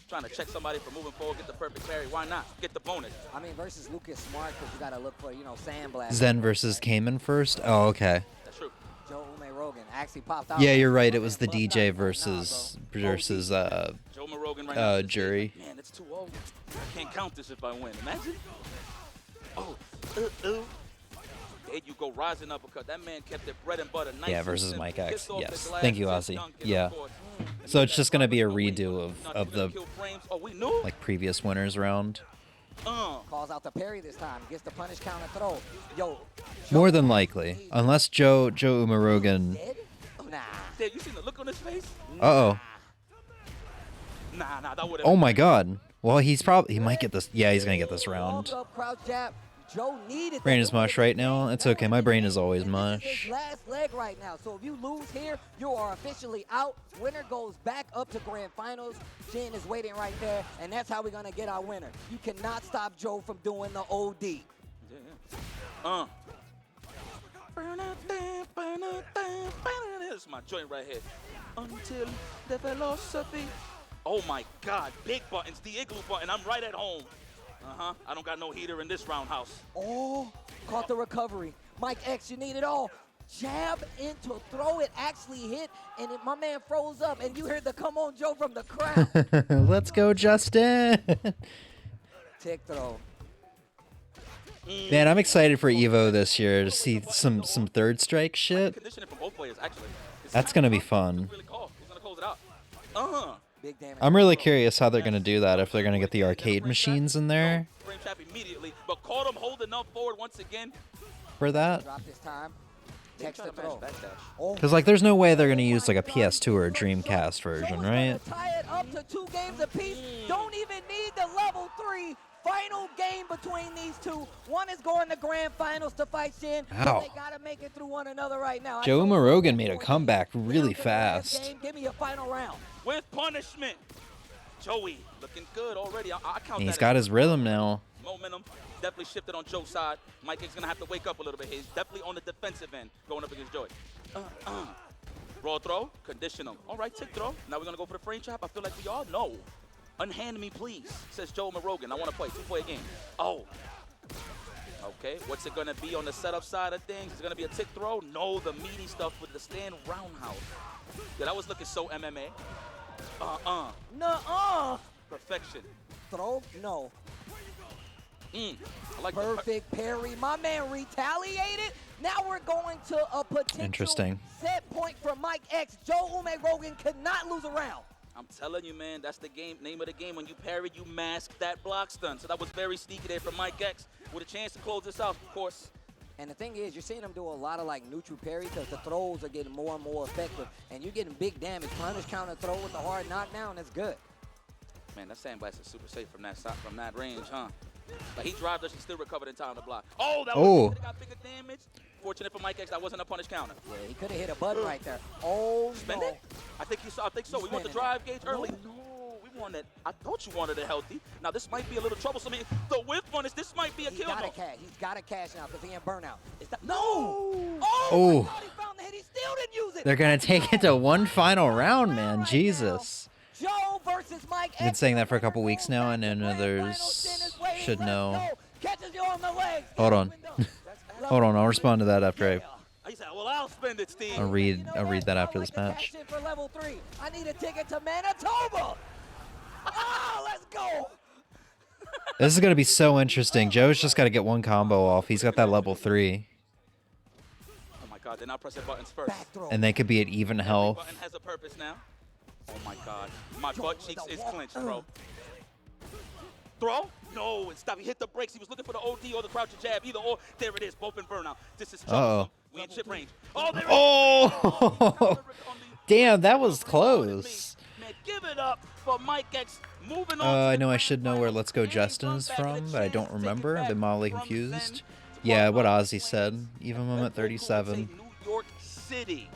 Trying to check somebody for moving forward, get the perfect parry. Why not? Get the bonus. I mean, versus Lucas Smart, because you got to look for, sandblast. Zen versus Cayman first? Oh, okay. That's true. Joe Rogan actually popped out. Yeah, you're right. It was the DJ versus Joe Rogan right now. Jury. Man, it's 2-0. I can't count this if I win. Imagine. Oh, there you go, rising uppercut. That man kept it bread and butter. Nice. Yeah, versus Mike X. Yes. glass, Thank you, just Ozzy. dunking, Yeah. of course. So it's just going to be a redo of the Oh, we knew. like previous winners round. Calls out the parry this time. Gets the punish counter throw. Yo. More than likely, unless Joe Umarogan. Dead? Nah. Dad, you seen the look on his face? Uh-oh. Nah, that would have. Oh my God. Well, he might get this. Yeah, he's gonna get this round. Up, crouch jab. Joe needed Brain that. is mush right now. It's okay. My brain is always This is mush. his last leg right now. So if you lose here, you are officially out. Winner goes back up to grand finals. Jin is waiting right there, and that's how we're gonna get our winner. You cannot stop Joe from doing the OD. This is my joint right here. Until the velocity. Oh my God, big buttons, the igloo button. I'm right at home. I don't got no heater in this roundhouse. Oh, caught the recovery. Mike X, you need it all. Jab into throw. It actually hit, and my man froze up, and you heard the come on Joe from the crowd. Let's go, Justin. Tick throw. Man, I'm excited for Evo this year to see some third strike shit. Conditioning from both players, actually. That's gonna be fun. Really call. Who's gonna close it out? Big damage. I'm really curious how they're gonna do that. If they're gonna get the arcade machines in there Frame trap immediately, but caught him holding up forward once again. for that. Drop this time. Text the Trying to throw. match backdash. Oh. Because like, there's no way they're gonna use like a PS2 or a Dreamcast version, Joe's right? gonna tie it up to 2 games apiece. Don't even need the level 3. Final game between these two. One is going to grand finals to fight Shin. Ow. They gotta make it through one another right now. Joe Umarogan made a comeback really fast. Game, give me a final round. With punishment. Joey looking good already. I count He's that got as his rhythm now. momentum. Definitely shifted on Joe's side. Mike is gonna have to wake up a little bit. He's definitely on the defensive end going up against Joey. Raw throw, condition him. All right, tick throw. Now we're gonna go for the frame trap. I feel like we all know. Unhand me, please, says Joe Rogan. I want to play 2-player game. Oh. Okay, what's it gonna be on the setup side of things? Is it gonna be a tick throw? No, the meaty stuff with the stand roundhouse. Yeah, that was looking so MMA. Nuh-uh. Perfection. Throw? No. I like Perfect parry. My man retaliated. Now we're going to a potential Interesting. set point for Mike X. Joe Rogan could not lose a round. I'm telling you, man, that's the game. Name of the game. When you parry, you mask that block stun. So that was very sneaky there from Mike X with a chance to close this out, of course. And the thing is, you're seeing him do a lot of like neutral parry because the throws are getting more and more effective. And you're getting big damage. Punish counter throw with the hard knockdown. That's good. Man, that sandblast is super safe from that range, huh? But he drived us, he still recovered in time to block. Oh, that was got bigger damage. Fortunate for Mike X, that wasn't a punish counter. Yeah, he could have hit a button right there. Oh, Spend no. it? I think so. We want the drive gauge early. No, we wanted. I thought you wanted it healthy. Now this might be a little troublesome. The whiff punish. This might be a kill. He's got to cash now because he in burnout. Is that no? Oh. I thought he found the hit. He still didn't use it. They're gonna take it to one final round, man. Jesus. Joe versus Mike X. I've been saying that for a couple weeks now, and then others should know. Catches you on the legs. Hold on. Hold on, I'll respond to that after I He said, well, I'll spend it, Steve. I'll read that after this match. For level 3. I need a ticket to Manitoba. Oh, let's go. This is gonna be so interesting. Joe's just gotta get one combo off. He's got that level 3. Oh my God, they're not pressing buttons first. And they could be at even health. Button has a purpose now. Oh my God, my butt cheeks is clenched, bro. Throw? No, and stop. He hit the brakes. He was looking for the OD or the crouch jab. Either or. There it is. Both in burnout. This is troublesome. We in chip range. Oh, there it is. Oh! Damn, that was close. Man, give it up for Mike X. Moving on. I know I should know where Let's Go Justin's from, but I don't remember. I've been mildly confused. Yeah, what Ozzy said. Even moment 37. New York City.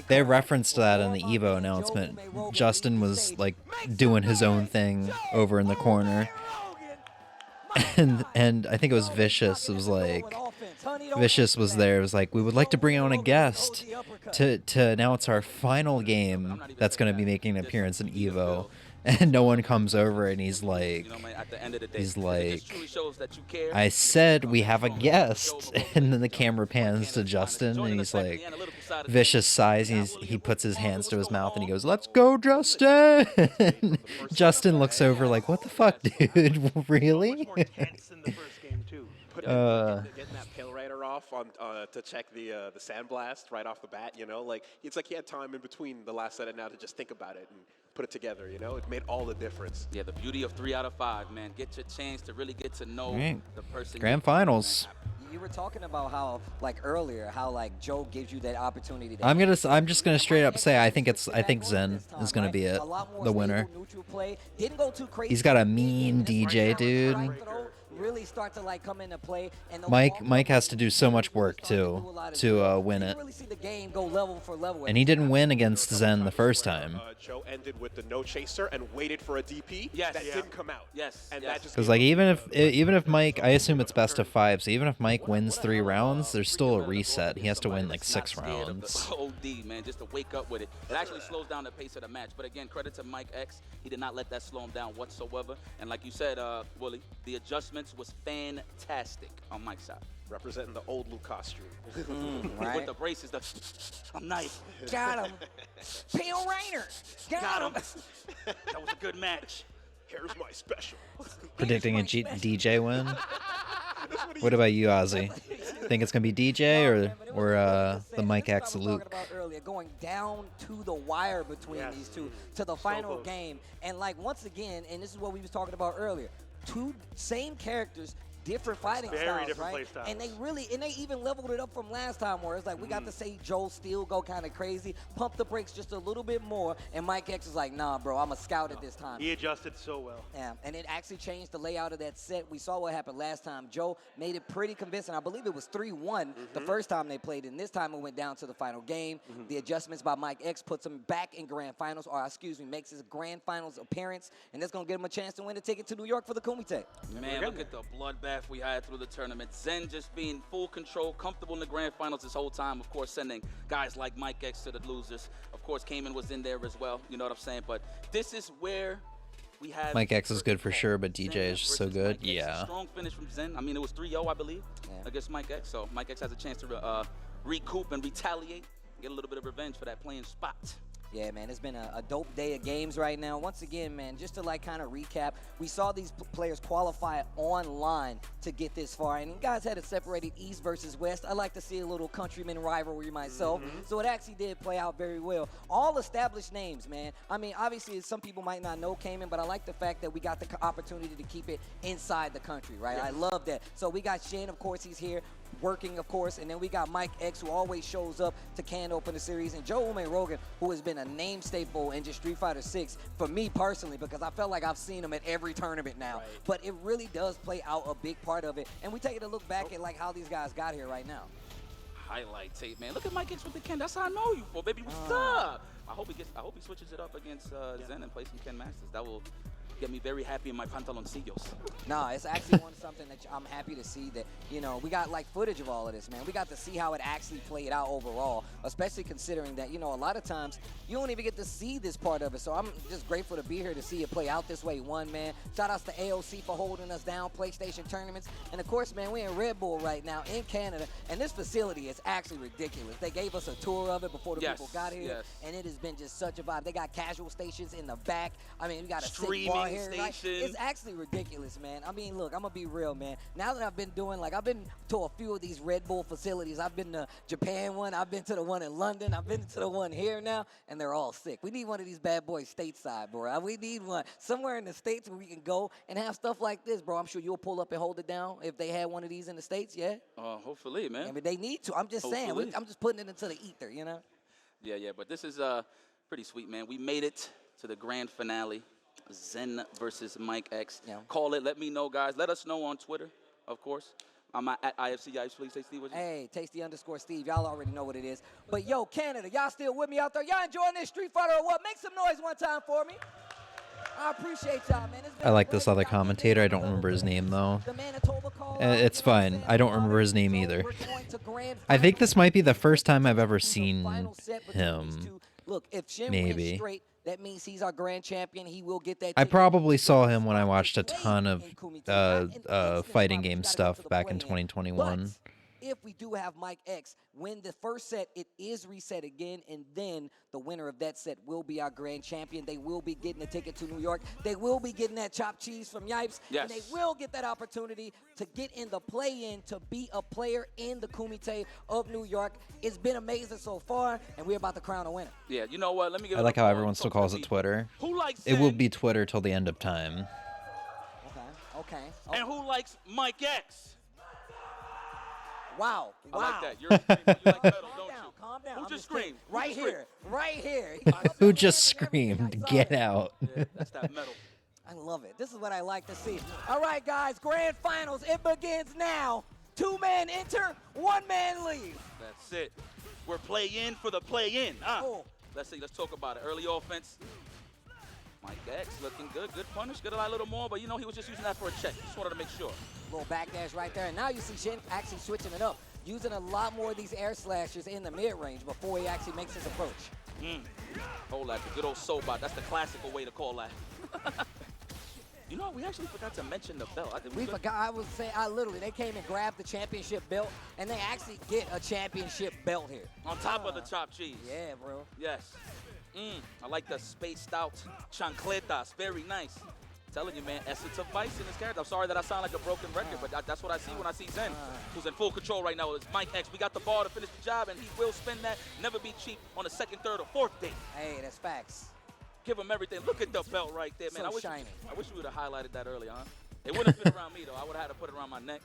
They referenced that in the Evo announcement. Justin was like doing his own thing over in the corner. And I think it was Vicious. It was like Vicious was there. It was like, we would like to bring on a guest to announce our final game that's going to be making an appearance in Evo. And no one comes over, and he's like, I said we have a guest. And then the camera pans to Justin, and he's like, Vicious sighs. He puts his hands to his mouth, and he goes, let's go, Justin. Justin looks over like, what the fuck, dude? Really? Getting that Pale Rider off on to check the Sandblast right off the bat, you know, like it's like he had time in between the last set and now to just think about it and put it together, you know. It made all the difference. Yeah, the beauty of 3 out of 5, man. Get your chance to really get to know the person. Grand finals. You were talking about how, like earlier, how like Joe gives you that opportunity. I'm just gonna straight up say I think Zen is gonna be it, the winner. He's got a mean DJ, dude. Really start to like come into play, and Mike has to do so much work too to win it. Really see the game go level for level. And he didn't win against Zen the first time. Joe ended with the no chaser and waited for a DP. Yes. That didn't come out. Yes. And that just because like even if Mike, I assume it's best of 5, so even if Mike wins 3 rounds, there's still a reset. He has to win like 6 rounds. OD, man, just to wake up with it. It actually slows down the pace of the match. But again, credit to Mike X. He did not let that slow him down whatsoever. And like you said, Willie, the adjustments was fantastic on Mike's side. Representing the old Luke costume. Right? With the braces, I'm nice. Got him. Pale Rainer. Got him. That was a good match. Here's my special. Predicting a DJ win. What about you, Ozzy? Think it's gonna be DJ or the Mike X Luke? Earlier, going down to the wire between these two to the final game, and like once again, and this is what we was talking about earlier. 2 same characters, different fighting styles, right? And they even leveled it up from last time, where it's like we got to say Joe Steele go kind of crazy, pump the brakes just a little bit more, and Mike X is like, nah, bro, I'm a scout at this time. He adjusted so well. Yeah, and it actually changed the layout of that set. We saw what happened last time. Joe made it pretty convincing. I believe it was 3-1 the first time they played, and this time it went down to the final game. The adjustments by Mike X puts him back in grand finals, or excuse me, makes his grand finals appearance, and that's gonna give him a chance to win a ticket to New York for the Kumite. Man, look at the bloodbath we had through the tournament. Zen just being full control, comfortable in the grand finals this whole time. Of course, sending guys like Mike X to the losers. Of course, Cayman was in there as well. You know what I'm saying? But this is where we have Mike X is good for sure, but DJ is just so good. Yeah. Strong finish from Zen. I mean, it was 3-0, I believe, against Mike X. So Mike X has a chance to recoup and retaliate, get a little bit of revenge for that playing spot. Yeah, man, it's been a dope day of games right now. Once again, man, just to like kind of recap, we saw these players qualify online to get this far, and you guys had it separated East versus West. I like to see a little countryman rivalry myself, so it actually did play out very well. All established names, man. I mean, obviously, some people might not know Cayman, but I like the fact that we got the opportunity to keep it inside the country, right? I love that. So we got Shen, of course, he's here. Working, of course, and then we got Mike X, who always shows up to can open the series, and Joe Rogan, who has been a name staple in just Street Fighter 6 for me personally, because I felt like I've seen him at every tournament now. But it really does play out a big part of it, and we take it a look back at like how these guys got here right now. Highlight tape, man. Look at Mike X with the Ken. That's how I know you for, baby. What's up? I hope he switches it up against Zen and plays some Ken Masters. get me very happy in my pantaloncillos. No, it's actually something that I'm happy to see that, you know, we got like footage of all of this, man. We got to see how it actually played out overall, especially considering that, you know, a lot of times you don't even get to see this part of it. So I'm just grateful to be here to see it play out this way. Man. Shout outs to AOC for holding us down, PlayStation tournaments. And of course, man, we're in Red Bull right now in Canada. And this facility is actually ridiculous. They gave us a tour of it before the people got here. And it has been just such a vibe. They got casual stations in the back. I mean, we got a sick bar here. Right? It's actually ridiculous, man. I mean, look, I'm going to be real, man. Now that I've been to a few of these Red Bull facilities. I've been to Japan one. I've been to the one in London. I've been to the one here now. And they're all sick. We need one of these bad boys stateside, bro. We need one somewhere in the States where we can go and have stuff like this, bro. I'm sure you'll pull up and hold it down if they had one of these in the States, yeah? Hopefully, man. I mean, they need to. I'm just saying. I'm just putting it into the ether, you know? Yeah, but this is pretty sweet, man. We made it to the grand finale. Zen versus Mike X. Yeah. Call it. Let me know, guys. Let us know on Twitter, of course. I'm at IFC Yipes. Please say Steve. Hey, Tasty_Steve. Y'all already know what it is. But yo, Canada, y'all still with me out there? Y'all enjoying this Street Fighter or what? Make some noise one time for me. I appreciate y'all, man. I like this other commentator. I don't remember his name, though. It's fine. I don't remember his name either. I think this might be the first time I've ever seen him. Look, if Shin Maybe. wins straight, that means he's our grand champion. He will get that. I probably saw him when I watched a ton of fighting game stuff back in 2021. If we do have Mike X win the first set, it is reset again, and then the winner of that set will be our grand champion. They will be getting a ticket to New York. They will be getting that chopped cheese from Yipes, and they will get that opportunity to get in the play-in to be a player in the Kumite of New York. It's been amazing so far, and we're about to crown a winner. Yeah, you know what? Let me get. I like how everyone still calls it Twitter. Who likes it? Will be Twitter till the end of time. Okay. And who likes Mike X? Wow. I like that. You're screaming. You like metal, don't you? Calm down. Who just screamed? Right here. Who just screamed? Get out. Yeah, that's that metal. I love it. This is what I like to see. All right, guys, grand finals. It begins now. 2-man enter, 1-man leave. That's it. We're play-in for the play-in. Let's see. Let's talk about it. Early offense. Mike X looking good. Good punish. Good a little more, but you know he was just using that for a check. Just wanted to make sure. Little backdash right there. And now you see Shin actually switching it up. Using a lot more of these air slashers in the mid-range before he actually makes his approach. Hold that. The good old soul bot. That's the classical way to call that. You know, we actually forgot to mention the belt. We forgot. I was saying, they came and grabbed the championship belt, and they actually get a championship belt here. On top of the chopped cheese. Yeah, bro. Yes. I like the spaced out chancletas. Very nice. Telling you, man, essence of vice in his character. I'm sorry that I sound like a broken record, but that's what I see when I see Zen, who's in full control right now. It's Mike X. We got the ball to finish the job, and he will spend that. Never be cheap on the second, third, or fourth date. Hey, that's facts. Give him everything. Look at the belt right there, man. So shiny. I wish we would have highlighted that earlier, huh? It wouldn't have fit around me, though. I would have had to put it around my neck.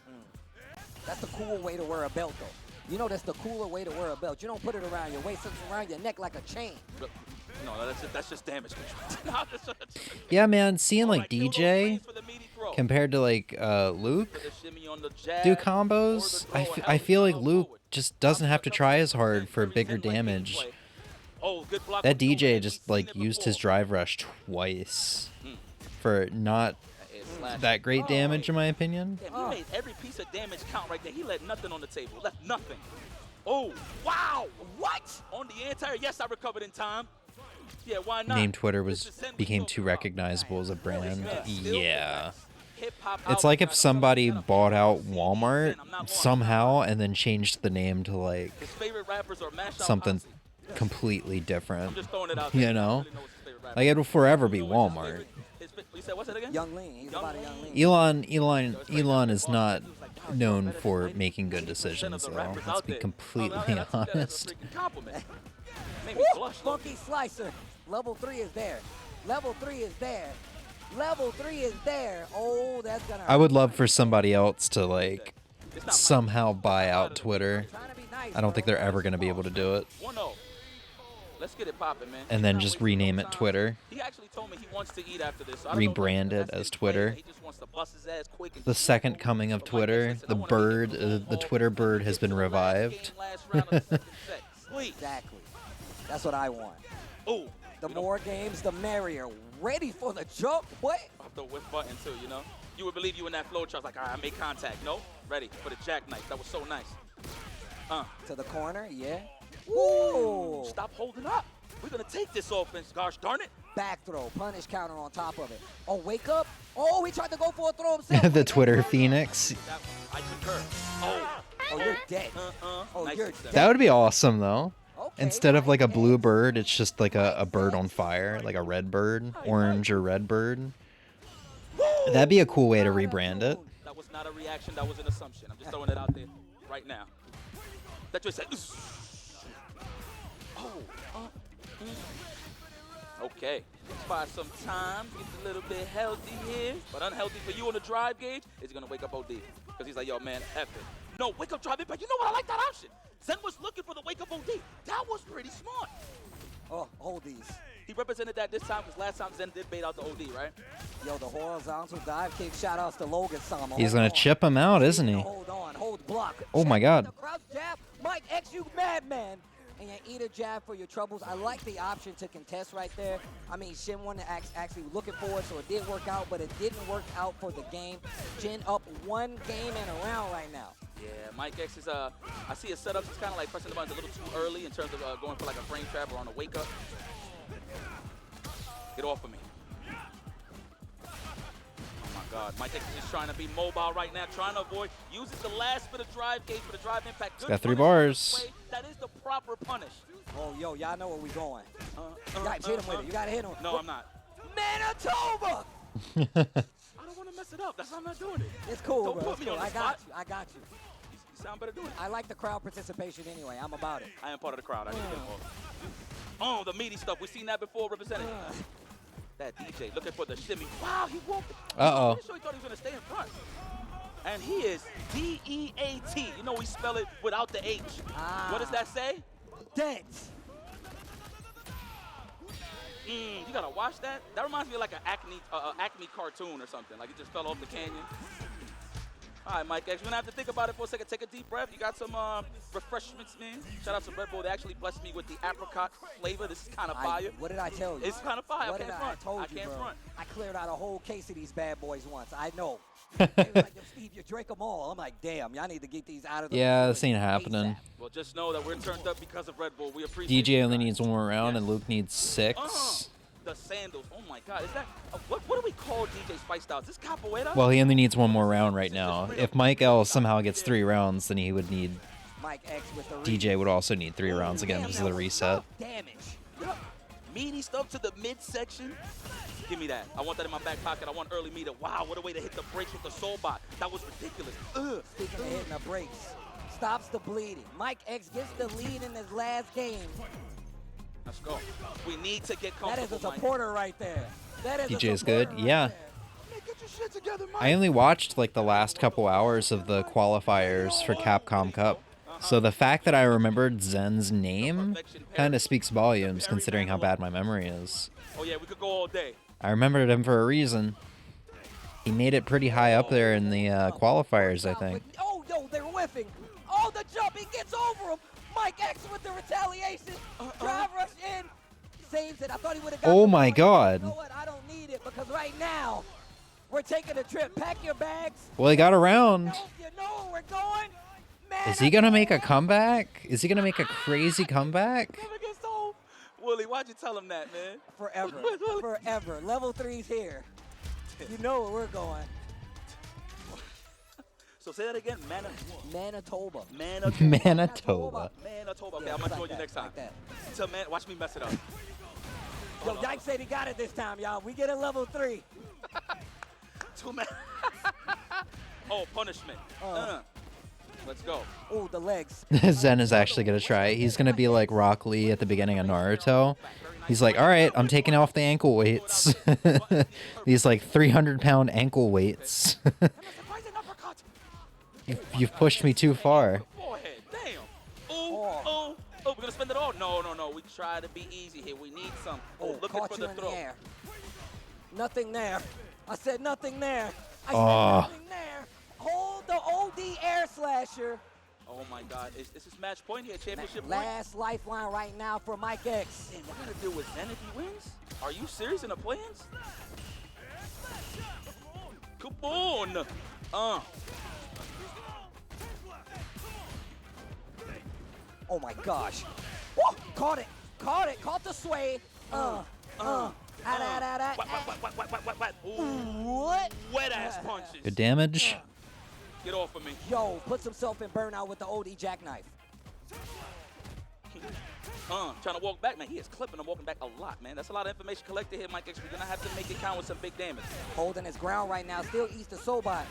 That's the cool way to wear a belt, though. You know that's the cooler way to wear a belt. You don't put it around your waist, it's around your neck like a chain. No, that's just damage control. Yeah, man, seeing like DJ compared to like Luke do combos, I feel like Luke just doesn't have to try as hard for bigger damage. That DJ just like used his drive rush twice for not that great damage, in my opinion. Damn, he made every piece of damage count right there. He left nothing on the table. Left nothing. Oh, wow. What? On the anti-air. Yes, I recovered in time. Yeah, why not? Name Twitter became too recognizable as a brand. Yeah. It's like if somebody bought out Walmart somehow and then changed the name to like something completely different. You know? Like it'll forever be Walmart. Young Lean. He's about a Young Lean. Elon is not known for making good decisions, though. Let's be completely honest. Funky Slicer. Level 3 is there. Level 3 is there. Level 3 is there. Oh, that's gonna hurt. I would love for somebody else to like somehow buy out Twitter. I don't think they're ever going to be able to do it. Let's get it popping, man. And then just rename it Twitter. He actually told me he wants to eat after this. Rebrand it as Twitter. The second coming of Twitter. The bird, the Twitter bird has been revived. Exactly. That's what I want. Oh, The more games, the merrier. Ready for the jump? What? Off the whiff button too, you know? You would believe you in that flow chart. Like, all right, I made contact. No, ready for the jackknife. That was so nice. To the corner, yeah. Woo! Stop holding up. We're gonna take this offense. Gosh darn it. Back throw, punish counter on top of it. Oh, wake up. Oh, he tried to go for a throw himself. The Twitter Phoenix. I concur. Oh, you're dead. Oh, Nice you're success. dead. That would be awesome, though. Okay, Instead of Mike like a X. blue bird, it's just like a bird on fire, like a red bird, orange or red bird. That'd be a cool way to rebrand it. That was not a reaction. That was an assumption. I'm just throwing it out there right now. That just said. Okay. Let's buy some time. Get a little bit healthy here. But unhealthy for you on the drive gauge is he going to wake up OD. Because he's like, yo, man, F it. No, wake up drive impact. You know what? I like that option. Zen was looking for the wake up OD. That was pretty smart. Oh, hold these. He represented that this time because last time Zen did bait out the OD, right? Yo, the horizontal dive kick. Shout outs to Logan Sama. He's gonna chip him out, isn't he? Hold on, hold block. Oh my Check God. the crouch jab. Mike X, you madman. And you eat a jab for your troubles. I like the option to contest right there. I mean, Shin wasn't actually looking for it, so it did work out, but it didn't work out for the game. Jin up 1 game and a round right now. Yeah, Mike X is, I see his setups. It's kind of like pressing the buttons a little too early in terms of going for like a frame trap or on a wake up. Get off of me. Oh my God, Mike X is just trying to be mobile right now, trying to avoid, uses the last bit of drive gauge for the drive impact. He's got 3 bars. That is the proper punish. Oh, yo, y'all know where we going. You gotta hit him with it. You gotta hit him. No, I'm not. Manitoba! I don't want to mess it up. That's why I'm not doing it. It's cool, Don't bro. put It's me cool. on the I got spot. you. I got you. You sound better doing it. I like the crowd participation anyway. I'm about it. I am part of the crowd. I didn't get involved. Oh, the meaty stuff. We've seen that before represented. That DJ looking for the shimmy. Wow, he walked. Uh-oh. I'm sure he thought he was going to stay in front. And he is D-E-A-T. You know we spell it without the H. What does that say? Dead. You got to watch that. That reminds me of like an Acme cartoon or something. Like it just fell off the canyon. All right, Mike X, you're going to have to think about it for a second. Take a deep breath. You got some refreshments, man. Shout out to Red Bull. They actually blessed me with the apricot flavor. This is kind of fire. What did I tell you? It's kind of fire. What I did can't front. I told I you, can't bro. front. I cleared out a whole case of these bad boys once. I know. They were like, yo, Steve, you drank them all. I'm like, damn, y'all need to get these out of the Yeah, this ain't happening. Well, just know that we're turned up because of Red Bull. We appreciate DJ you only guys. needs 1 more round, and Luke needs 6. The sandals. Oh my God. Is that what do we call DJ's fight styles? Is this capoeira? Well, he only needs 1 more round right now. If Mike L somehow gets 3 rounds, then he would need. Mike X with the DJ would also need 3 rounds again because of the reset. damage. Yep. Meaty stuff to the midsection. Give me that. I want that in my back pocket. I want early meter. Wow, what a way to hit the brakes with the soul bot. That was ridiculous. Speaking of hitting the brakes, stops the bleeding. Mike X gets the lead in his last game. Let's go. We need to get comfortable. That is a Mike. supporter right there. That is DJ's a good. supporter Yeah. right there. Get your shit together, Mike. I only watched like the last couple hours of the qualifiers for Capcom Cup. So the fact that I remembered Zen's name kind of speaks volumes considering how bad my memory is. Oh yeah, we could go all day. I remembered him for a reason. He made it pretty high up there in the qualifiers, I think. Oh, yo, they're whiffing. Oh, the jump, he gets over him. Mike X with the retaliation. Drive rush in. Saves it. I thought he would have got Oh the my point. God. You know what? I don't need it because right now we're taking a trip. Pack your bags. Well, he got around. You know where we're going. Man, Is he gonna make a comeback? Is he gonna make a crazy comeback? Willie, why'd you tell him that, man? Forever. Forever. Level 3's here. You know where we're going. So say that again. Manitoba. Manitoba. Manitoba. Okay, Yeah, I'm gonna like join you that, next time. like that. So man, watch me mess it up. Yo, Dyke said he got it this time, y'all. We get a level 3. 2 man. Oh, punishment. Let's go. Oh, the legs. Zen is actually gonna try. He's gonna be like Rock Lee at the beginning of Naruto. He's like, all right, I'm taking off the ankle weights. These like 300-pound ankle weights. You've pushed me too far. Forehead. Damn. Oh, we're gonna spend it all. No. We try to be easy here. We need some. Oh, looking caught for you the in throw. the air. Nothing there. I said nothing there. I Oh. said nothing there. Hold the OD air slasher. Oh my God, is this match point here, championship point? Last lifeline right now for Mike X. Damn, we're gonna deal with Zen if he wins? Are you serious in the plans? Come on! Oh my gosh. Woo! Caught it. Caught the sway. What? Wet ass punches. Good damage. Get off of me. Yo, puts himself in burnout with the OD jackknife. Trying to walk back, man. He is clipping and walking back a lot, man. That's a lot of information collected here, Mike X. We're gonna have to make it count with some big damage. Holding his ground right now. Still east of Sobot.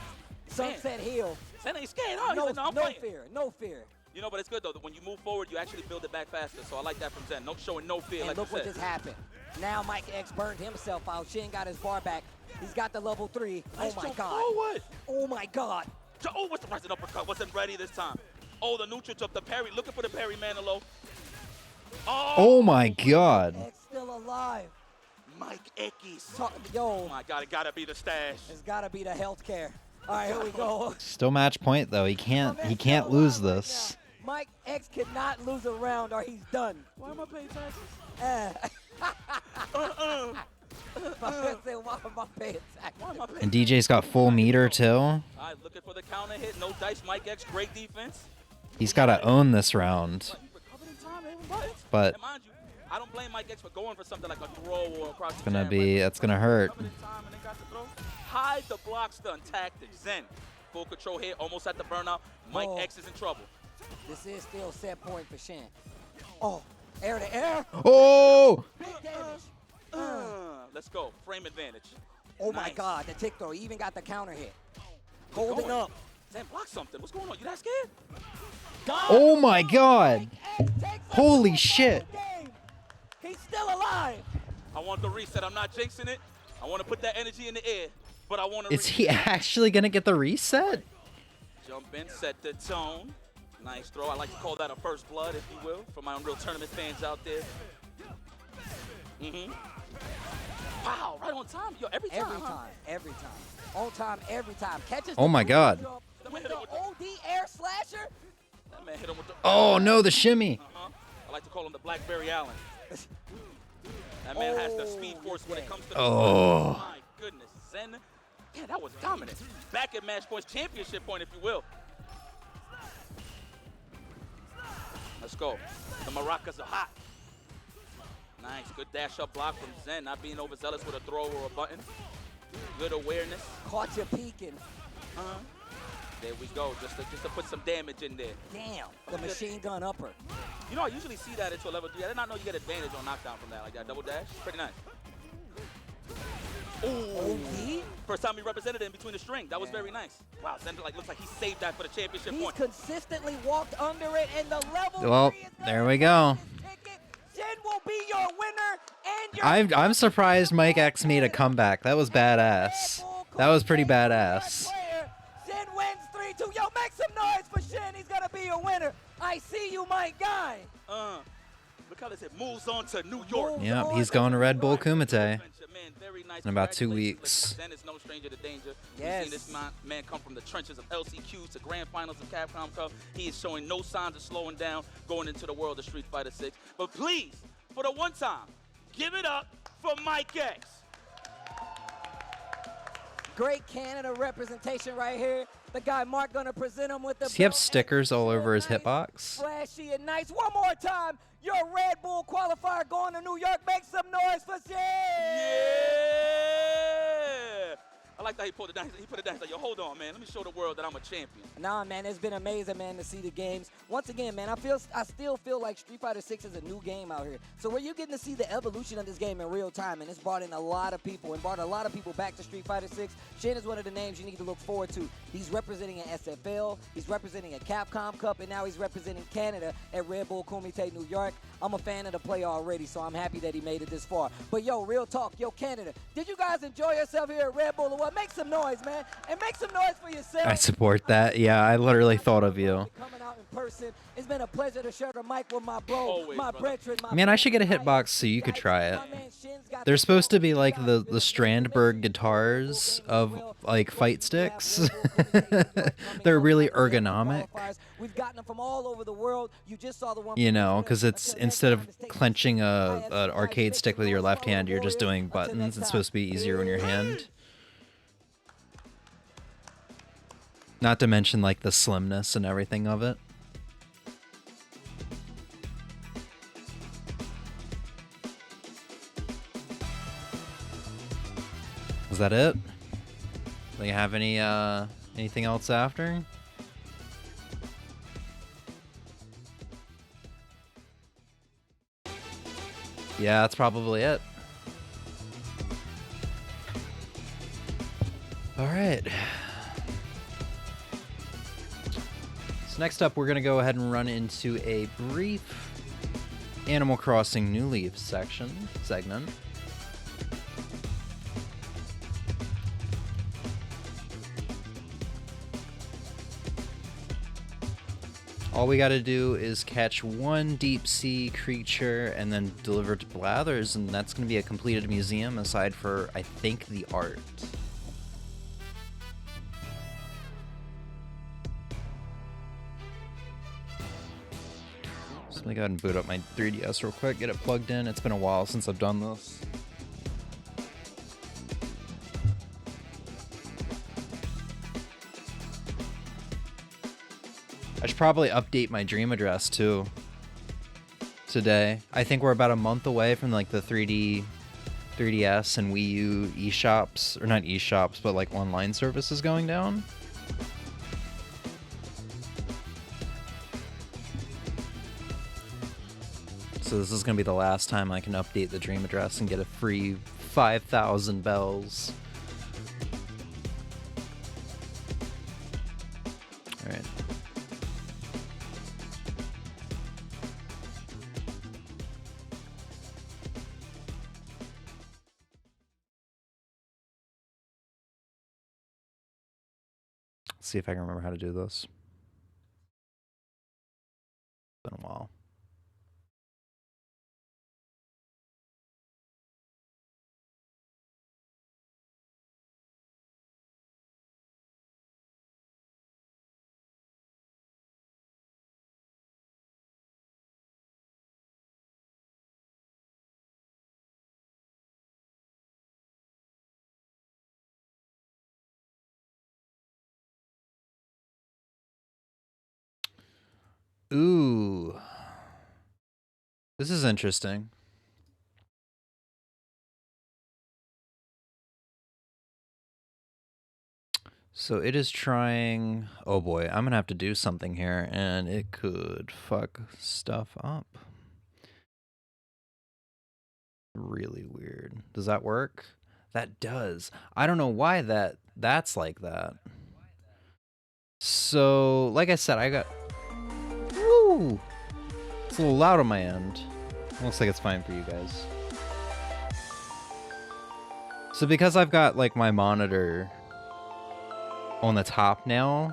Sunset Hill. Zen ain't scared, huh? No, He's like, no fear. No fear. You know, but it's good though. That when you move forward, you actually build it back faster. So I like that from Zen. No showing no fear, And like look you what said. just happened. Now Mike X burned himself out. Shin got his bar back. He's got the level 3. Nice Oh my jump God. forward. Oh my God. Oh, what's the rising uppercut? Wasn't ready this time. Oh, the neutral jump, the parry. Looking for the parry, Manilow. Oh my God. X still alive. Mike X. Yo. Oh my God, it gotta be the stash. It's gotta be the healthcare. All right, here we go. Still match point though. He can't lose this. Mike X cannot lose a round or he's done. Why am I paying taxes? Why am I paying taxes? And DJ's got full meter too. All right, looking for the counter hit. No dice. Mike X, great defense. He's got to own this round. But And mind you, I don't blame Mike X for going for something like a throw or across the gonna jab, be right? that's gonna hurt. Hide the block stun tactics. Zen, full control here, almost at the burnout. Mike X is in trouble. This is still set point for Shin. Oh, air to air. Oh! Big damage. Let's go. Frame advantage. Oh my Nice. God, the tick throw. He even got the counter hit. Holding Going. up. Zen, block something. What's going on? You that scared? Oh my God! Holy shit! He's still alive. I want the reset. I'm not jinxing it. I want to put that energy in the air, but I want to Is he actually gonna get the reset? jump in, set the tone. Nice throw. I like to call that a first blood, if you will, for my Unreal Tournament fans out there. Wow, right on time. Yo, every time. Every time. On time, every time. Catches Oh the my God. with the OD air slasher. That man hit him with the... Oh no, the shimmy. I like to call him the Blackberry Allen. That man has the speed force when it comes to the... Oh. My goodness. Zen, yeah, that was dominant. Back at match points, championship point, if you will. Let's go. The maracas are hot. Nice, good dash up block from Zen, not being overzealous with a throw or a button. Good awareness. Caught you peeking. There we go, just to put some damage in there. Damn, the machine gun upper. You know, I usually see that into a level 3. I did not know you get advantage on knockdown from that, like that double dash. Pretty nice. Ooh. OD? First time he represented it in between the string. That was very nice. Wow, Zen looks like he saved that for the championship He's point. consistently walked under it, and the level Well, 3 is there we go. Shin will be your winner, and your I'm surprised Mike X made a comeback. That was badass. That was pretty badass. Shin wins 3-2. Yo, make some noise for Shin. He's gonna be your winner. I see you, my guy. Look how they said moves on to New York. Yep, he's going to Red Bull Kumite Man, very nice. in about 2 Congratulations. weeks. Zen is no stranger to danger. Yes. We've seen this man come from the trenches of LCQs to grand finals of Capcom Cup. He is showing no signs of slowing down going into the world of Street Fighter 6. But please, for the one time, give it up for Mike X. Great Canada representation right here. The guy Mark gonna present him with the Does he have belt. stickers all over his hitbox? Flashy and nice. One more time. Your Red Bull qualifier going to New York. Make some noise for Shin. Yeah! I like that he pulled it down. He put it down. He's like, yo, hold on, man. Let me show the world that I'm a champion. Nah, man, it's been amazing, man, to see the games. Once again, man, I still feel like Street Fighter 6 is a new game out here. So where you're getting to see the evolution of this game in real time, and it's brought in a lot of people and brought a lot of people back to Street Fighter 6. Shin is one of the names you need to look forward to. He's representing an SFL, he's representing a Capcom Cup, and now he's representing Canada at Red Bull Kumite, New York. I'm a fan of the player already, so I'm happy that he made it this far. But yo, real talk, yo, Canada, did you guys enjoy yourself here at Red Bull or what? make some noise, man. And make some noise for yourself. I support that. Yeah, I literally thought of you. Coming out in person. It's been a pleasure to share the mic with my bro, my brethren, my Man, I should get a hitbox so you could try it. They're supposed to be like the Strandberg guitars of like fight sticks. They're really ergonomic. We've gotten them from all over the world. You just saw the one. You know, because it's instead of clenching an arcade stick with your left hand, you're just doing buttons. It's supposed to be easier on your hand. Not to mention like the slimness and everything of it. Is that it? Do you have any anything else after? Yeah, that's probably it. All right. So next up, we're gonna go ahead and run into a brief Animal Crossing New Leaf segment. All we gotta do is catch one deep sea creature and then deliver it to Blathers, and that's gonna be a completed museum aside for, I think, the art. So let me go ahead and boot up my 3DS real quick, get it plugged in. It's been a while since I've done this. I should probably update my dream address too today. I think we're about a month away from like the 3DS and Wii U eShops, or not eShops, but like online services going down. So this is gonna be the last time I can update the dream address and get a free 5,000 bells. All right. Let's see if I can remember how to do this. It's been a while. Ooh. This is interesting. So it is trying... Oh boy, I'm gonna have to do something here, and it could fuck stuff up. Really weird. Does that work? That does. I don't know why that's like that. So, like I said, I got... Woo! It's a little loud on my end. Looks like it's fine for you guys. So because I've got like my monitor on the top now,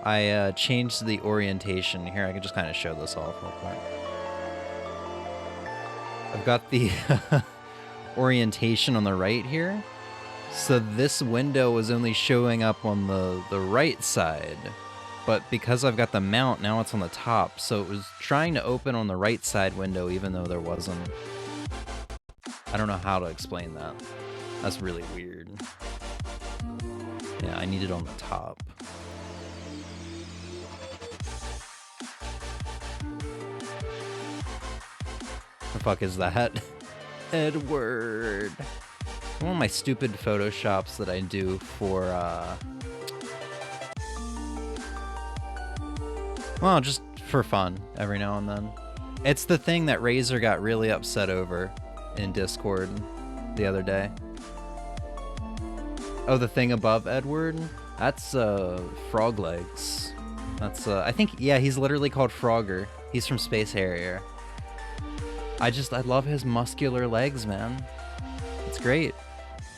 I changed the orientation. Here, I can just kind of show this off real quick. I've got the orientation on the right here. So this window is only showing up on the right side. But because I've got the mount, now it's on the top. So it was trying to open on the right side window even though there wasn't. I don't know how to explain that. That's really weird. Yeah, I need it on the top. The fuck is that? Edward. One of my stupid photoshops that I do for, well, just for fun, every now and then. It's the thing that Razor got really upset over in Discord the other day. Oh, the thing above Edward? That's, Frog Legs. That's, I think, yeah, he's literally called Frogger. He's from Space Harrier. I love his muscular legs, man. It's great.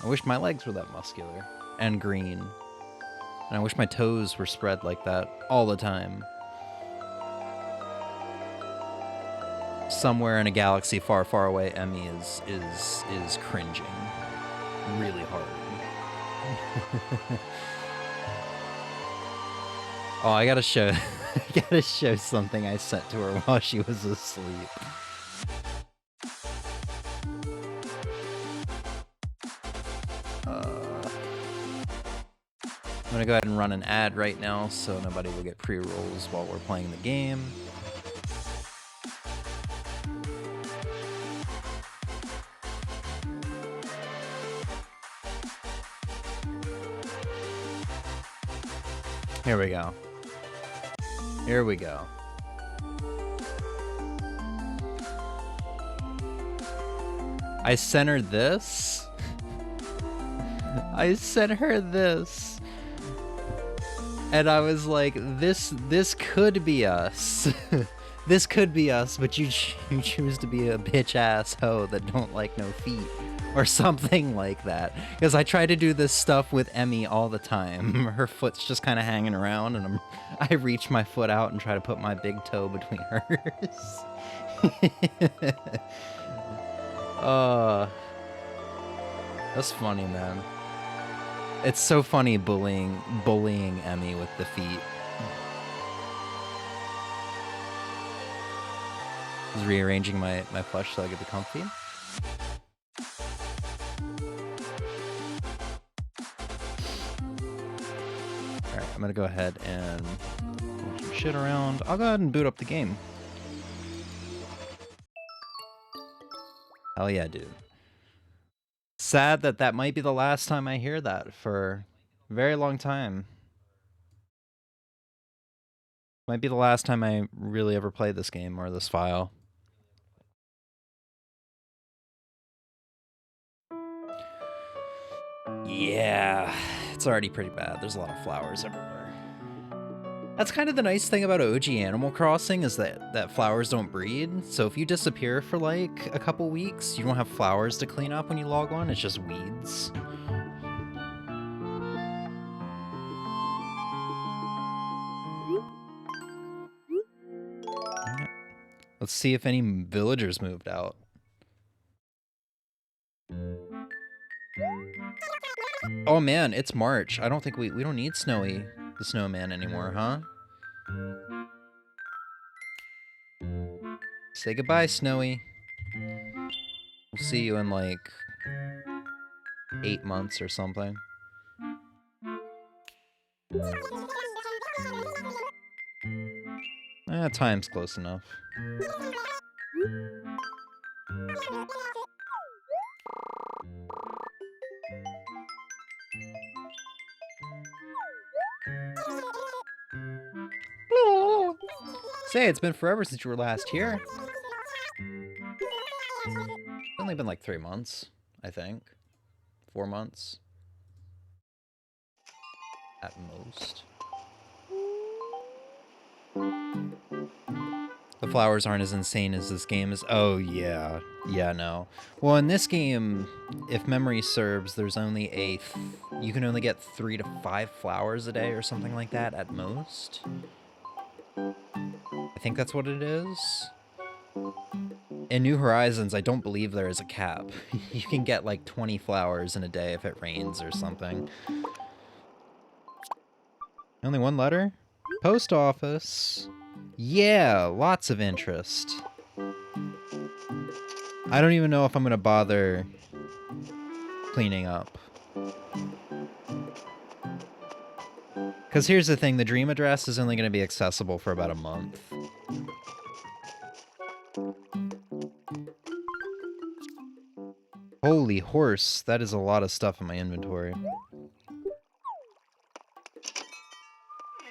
I wish my legs were that muscular. and green. And I wish my toes were spread like that all the time. Somewhere in a galaxy far, far away, Emmy is cringing really hard. Oh, I gotta show something I sent to her while she was asleep. I'm gonna go ahead and run an ad right now so nobody will get pre-rolls while we're playing the game. Here we go. Here we go. I sent her this. I sent her this. And I was like, this could be us. This could be us, but you choose to be a bitch ass hoe that don't like no feet. Or something like that. Because I try to do this stuff with Emmy all the time. Her foot's just kind of hanging around, and I reach my foot out and try to put my big toe between hers. That's funny, man. It's so funny bullying Emmy with the feet. Just rearranging my plush so I get the comfy. Alright, I'm gonna go ahead and move some shit around. I'll go ahead and boot up the game. Hell yeah, dude. Sad that might be the last time I hear that for a very long time. Might be the last time I really ever play this game or this file. Yeah, it's already pretty bad. There's a lot of flowers everywhere. That's kind of the nice thing about OG Animal Crossing is that flowers don't breed. So if you disappear for like a couple weeks, you don't have flowers to clean up when you log on. It's just weeds. Right. Let's see if any villagers moved out. Oh man, it's March. I don't think we don't need Snowy the Snowman anymore, huh? Say goodbye, Snowy. We'll see you in like 8 months or something. Time's close enough. Say, it's been forever since you were last here. It's only been like 3 months, I think. 4 months. At most. The flowers aren't as insane as this game is. Oh, yeah. Yeah, no. Well, in this game, if memory serves, there's only you can only get 3 to 5 flowers a day or something like that at most. I think that's what it is. In New Horizons, I don't believe there is a cap. You can get like 20 flowers in a day if it rains or something. Only one letter? Post office. Yeah, lots of interest. I don't even know if I'm gonna bother cleaning up. Because here's the thing, the dream address is only gonna be accessible for about a month. Holy horse, that is a lot of stuff in my inventory.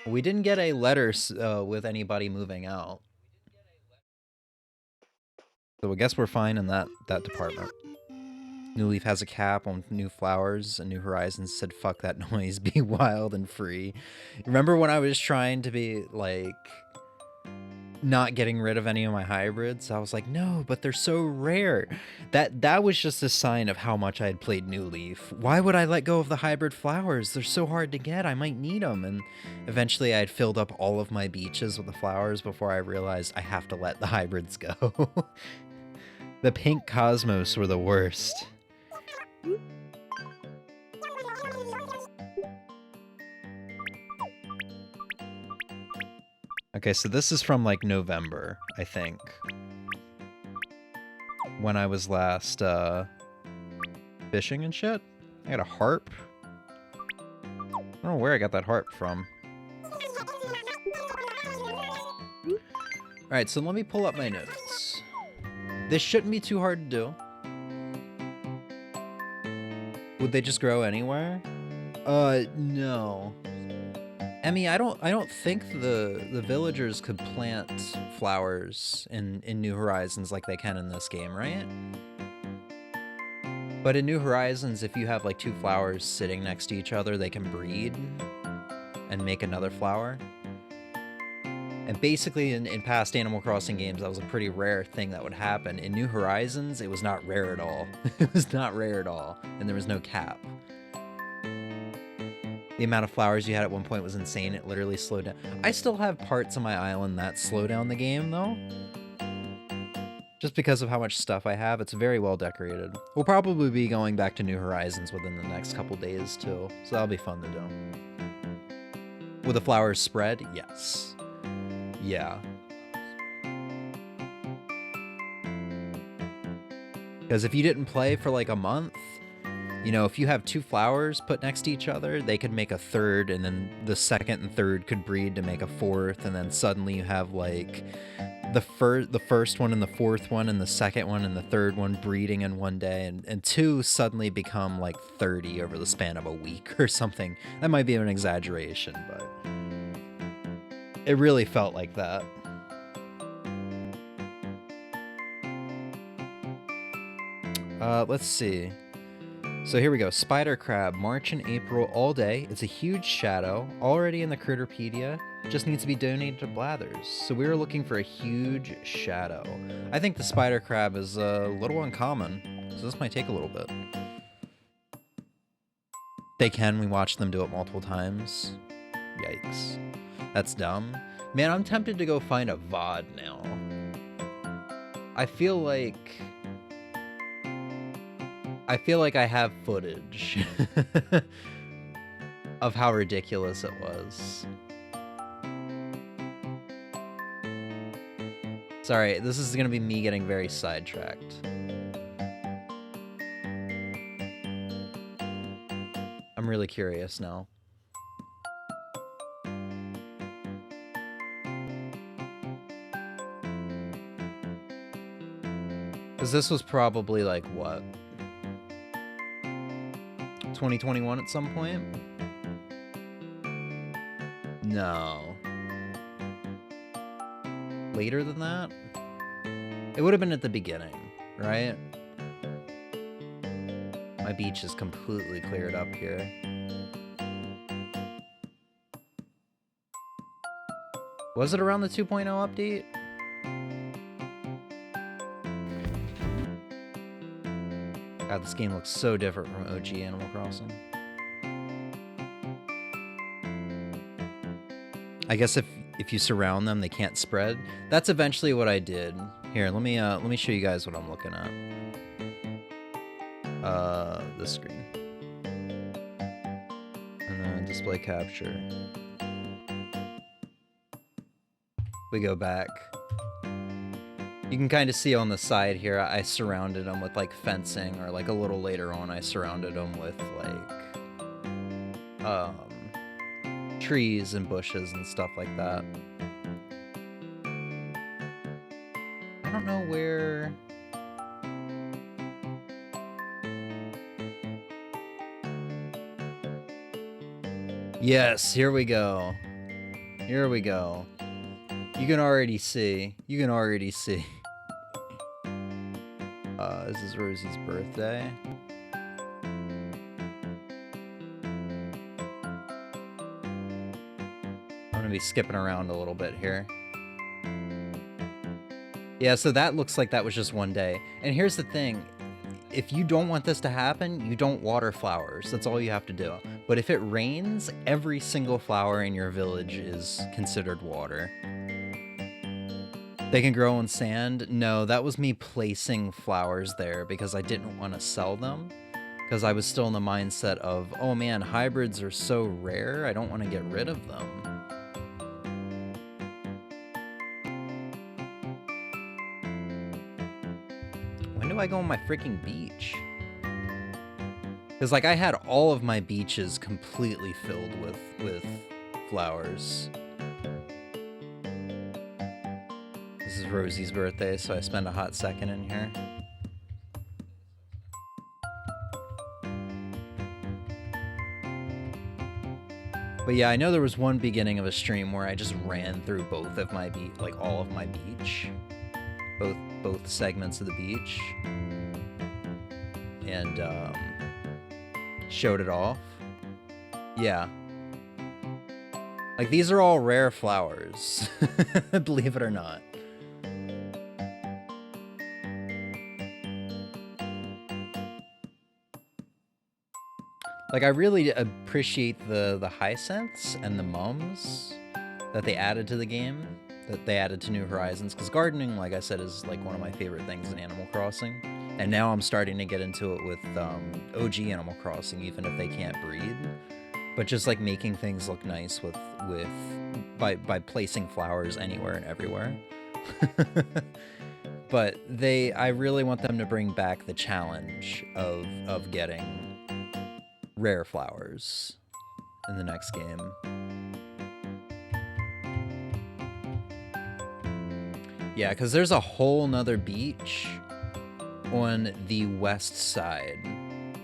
We didn't get a letter with anybody moving out. So I guess we're fine in that department. New Leaf has a cap on new flowers, and New Horizons said, fuck that noise, be wild and free. Remember when I was trying to be, like, not getting rid of any of my hybrids. I was like, no, but they're so rare. That was just a sign of how much I had played New Leaf. Why would I let go of the hybrid flowers? They're so hard to get. I might need them. And eventually I had filled up all of my beaches with the flowers before I realized I have to let the hybrids go. The pink cosmos were the worst. Okay, so this is from like November, I think. When I was last fishing and shit. I got a harp. I don't know where I got that harp from. Alright, so let me pull up my notes. This shouldn't be too hard to do. Would they just grow anywhere? No. Emmy, I don't think the villagers could plant flowers in New Horizons like they can in this game, right? But in New Horizons, if you have like 2 flowers sitting next to each other, they can breed and make another flower. And basically in past Animal Crossing games, that was a pretty rare thing that would happen. In New Horizons, it was not rare at all. It was not rare at all, and there was no cap. The amount of flowers you had at one point was insane. It literally slowed down. I still have parts of my island that slow down the game, though. Just because of how much stuff I have, it's very well decorated. We'll probably be going back to New Horizons within the next couple days, too. So that'll be fun to do. Will the flowers spread? Yes. Yeah. Because if you didn't play for like a month, you know, if you have 2 flowers put next to each other, they could make a third, and then the second and third could breed to make a fourth, and then suddenly you have like the first one and the fourth one and the second one and the third one breeding in one day, and 2 suddenly become like 30 over the span of a week or something. That might be an exaggeration, but it really felt like that. Let's see. So here we go. Spider crab, March and April all day. It's a huge shadow, already in the Critterpedia. Just needs to be donated to Blathers. So we were looking for a huge shadow. I think the spider crab is a little uncommon, so this might take a little bit. They can. We watched them do it multiple times. Yikes. That's dumb. Man, I'm tempted to go find a VOD now. I feel like I have footage of how ridiculous it was. Sorry, this is gonna be me getting very sidetracked. I'm really curious now. Because this was probably like, what? 2021 at some point? No. Later than that? It would have been at the beginning, right? My beach is completely cleared up here. Was it around the 2.0 update? God, this game looks so different from OG Animal Crossing. I guess if you surround them, they can't spread. That's eventually what I did. Here, let me show you guys what I'm looking at. This screen. And then display capture. We go back. You can kind of see on the side here, I surrounded them with like fencing, or like a little later on, I surrounded them with like trees and bushes and stuff like that. I don't know where. Yes, here we go. Here we go. You can already see. You can already see. This is Rosie's birthday. I'm gonna be skipping around a little bit here. Yeah, so that looks like that was just one day. And here's the thing. If you don't want this to happen, you don't water flowers. That's all you have to do. But if it rains, every single flower in your village is considered water. They can grow in sand? No, that was me placing flowers there because I didn't want to sell them. Because I was still in the mindset of, oh man, hybrids are so rare, I don't want to get rid of them. When do I go on my freaking beach? Because, like, I had all of my beaches completely filled with flowers. This is Rosie's birthday, so I spent a hot second in here. But yeah, I know there was one beginning of a stream where I just ran through both of my all of my beach. Both segments of the beach. And, showed it off. Yeah. Like, these are all rare flowers. Believe it or not. Like, I really appreciate the hyacinths and the mums that they added to the game, that they added to New Horizons, because gardening, like I said, is like one of my favorite things in Animal Crossing. And now I'm starting to get into it with OG Animal Crossing, even if they can't breed. But just like making things look nice by placing flowers anywhere and everywhere. But I really want them to bring back the challenge of getting rare flowers in the next game. Yeah, because there's a whole nother beach on the west side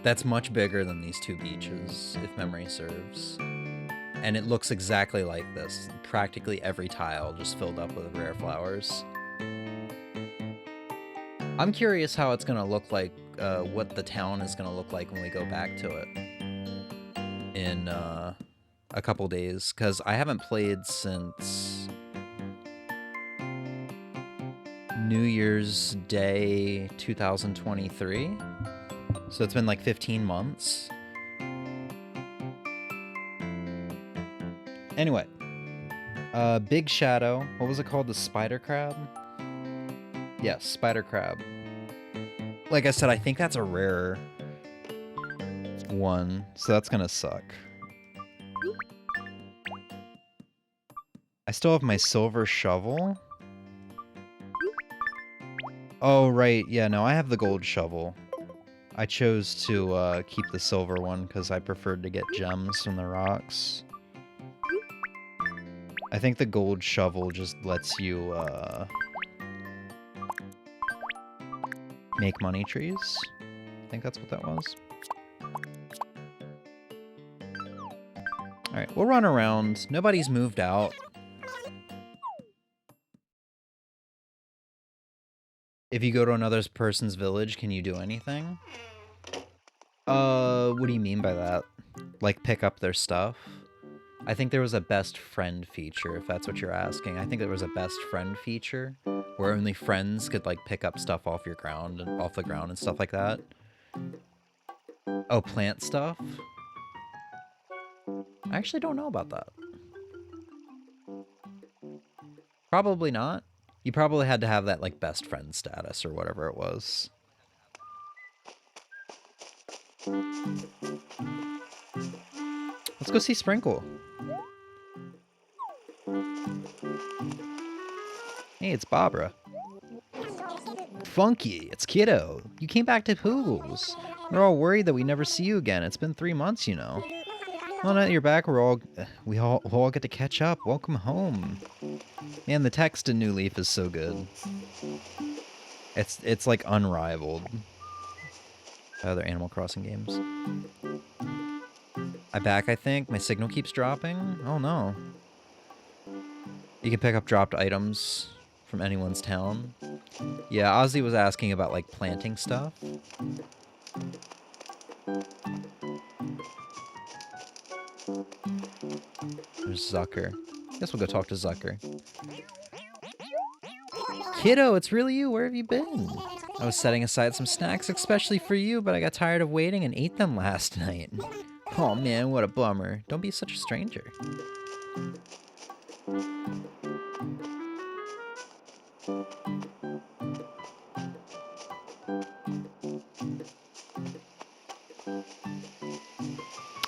that's much bigger than these two beaches, if memory serves. And it looks exactly like this. Practically every tile just filled up with rare flowers. I'm curious how it's going to look like, what the town is going to look like when we go back to it in a couple days, because I haven't played since New Year's Day 2023, so it's been like 15 months. Anyway, Big Shadow, what was it called, the spider crab? Yes, spider crab. Like I said, I think that's a rare one, so that's gonna suck. I still have my silver shovel. Oh, right, yeah, no, I have the gold shovel. I chose to keep the silver one because I preferred to get gems from the rocks. I think the gold shovel just lets you make money trees. I think that's what that was. Alright, we'll run around. Nobody's moved out. If you go to another person's village, can you do anything? What do you mean by that? Like pick up their stuff? I think there was a best friend feature, if that's what you're asking. I think there was a best friend feature where only friends could like pick up stuff off the ground and stuff like that. Oh, plant stuff? I actually don't know about that. Probably not. You probably had to have that like best friend status or whatever it was. Let's go see Sprinkle. Hey, it's Barbara. Funky, it's Kiddo. You came back to Poogles. We're all worried that we never see you again. It's been 3 months, you know. Well, now that you're back, we all get to catch up. Welcome home. Man, the text in New Leaf is so good. It's like unrivaled. Other Animal Crossing games. I'm back, I think. My signal keeps dropping. Oh no. You can pick up dropped items from anyone's town. Yeah, Ozzy was asking about like planting stuff. There's Zucker. Guess we'll go talk to Zucker. Kiddo, it's really you. Where have you been? I was setting aside some snacks especially for you, but I got tired of waiting and ate them last night. Oh man, what a bummer. Don't be such a stranger.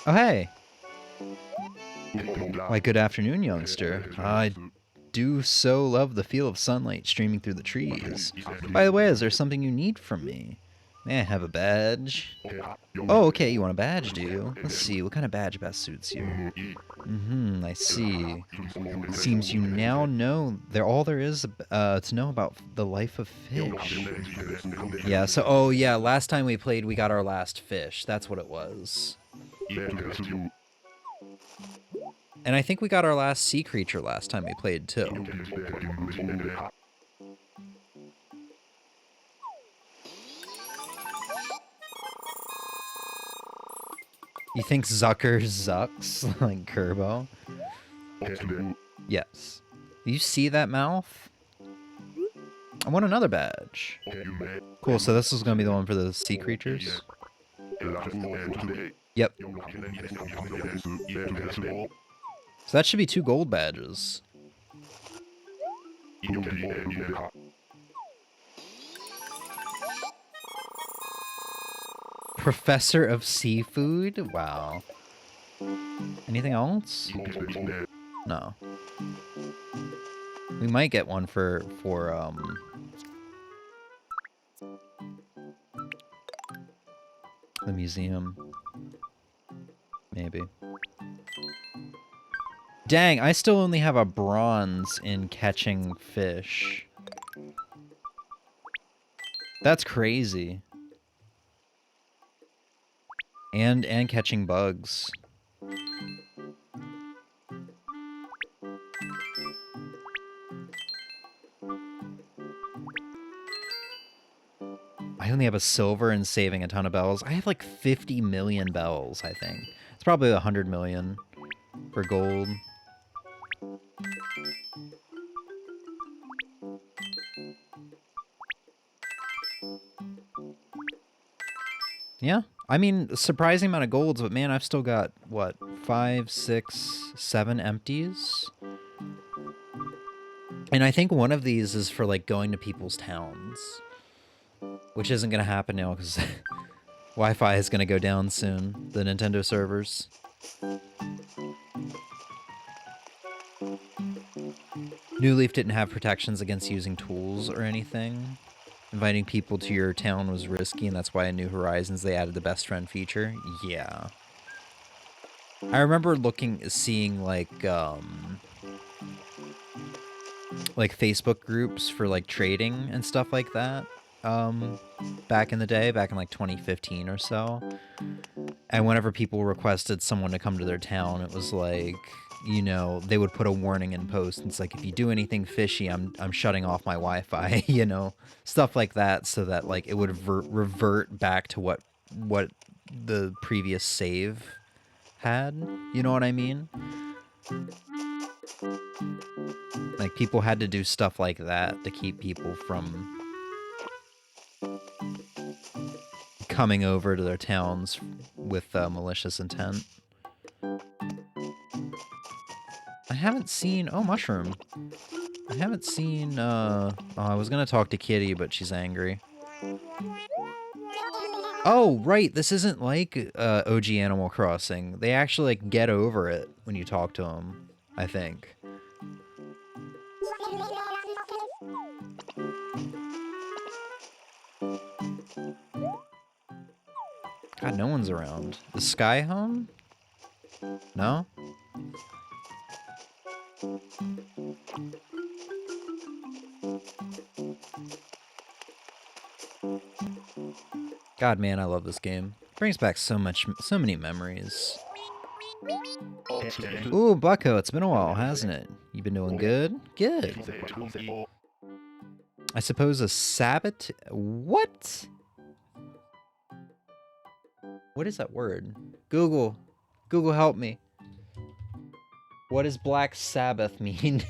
Oh, hey. Why, good afternoon, youngster. I do so love the feel of sunlight streaming through the trees. By the way, is there something you need from me? May I have a badge? Oh, okay, you want a badge, do you? Let's see, what kind of badge best suits you? I see. Seems you now know all there is to know about the life of fish. Yeah, so, oh yeah, last time we played, we got our last fish. That's what it was. And I think we got our last sea creature last time we played, too. You think Zucker zucks like Kerbo? Yes. You see that mouth? I want another badge. Cool, so this is going to be the one for the sea creatures? Yep. So that should be 2 gold badges. Professor of Seafood? Wow. Anything else? No. We might get one for the museum. Maybe. Dang, I still only have a bronze in catching fish. That's crazy. And catching bugs. I only have a silver and saving a ton of bells. I have like 50 million bells, I think. It's probably 100 million for gold. Yeah, I mean, surprising amount of golds, but man, I've still got, what, 5, 6, 7 empties? And I think one of these is for, like, going to people's towns. Which isn't going to happen now, because Wi-Fi is going to go down soon, the Nintendo servers. New Leaf didn't have protections against using tools or anything. Inviting people to your town was risky, and that's why in New Horizons they added the best friend feature. Yeah. I remember seeing like Facebook groups for like trading and stuff like that. Back in the day, back in like 2015 or so. And whenever people requested someone to come to their town, it was like, you know, they would put a warning in post. And it's like, if you do anything fishy, I'm shutting off my Wi-Fi, you know, stuff like that, so that like it would revert back to what the previous save had. You know what I mean? Like people had to do stuff like that to keep people from coming over to their towns with malicious intent. I haven't seen... Oh, Mushroom. I haven't seen... Oh, I was going to talk to Kitty, but she's angry. Oh, right. This isn't like OG Animal Crossing. They actually like get over it when you talk to them, I think. God, no one's around. Is Sky home? No? God, man, I love this game. Brings back so many memories. Ooh, Bucko, it's been a while, hasn't it? You been doing good? Good. I suppose a Sabbath... What? What is that word? Google, help me. What does Black Sabbath mean?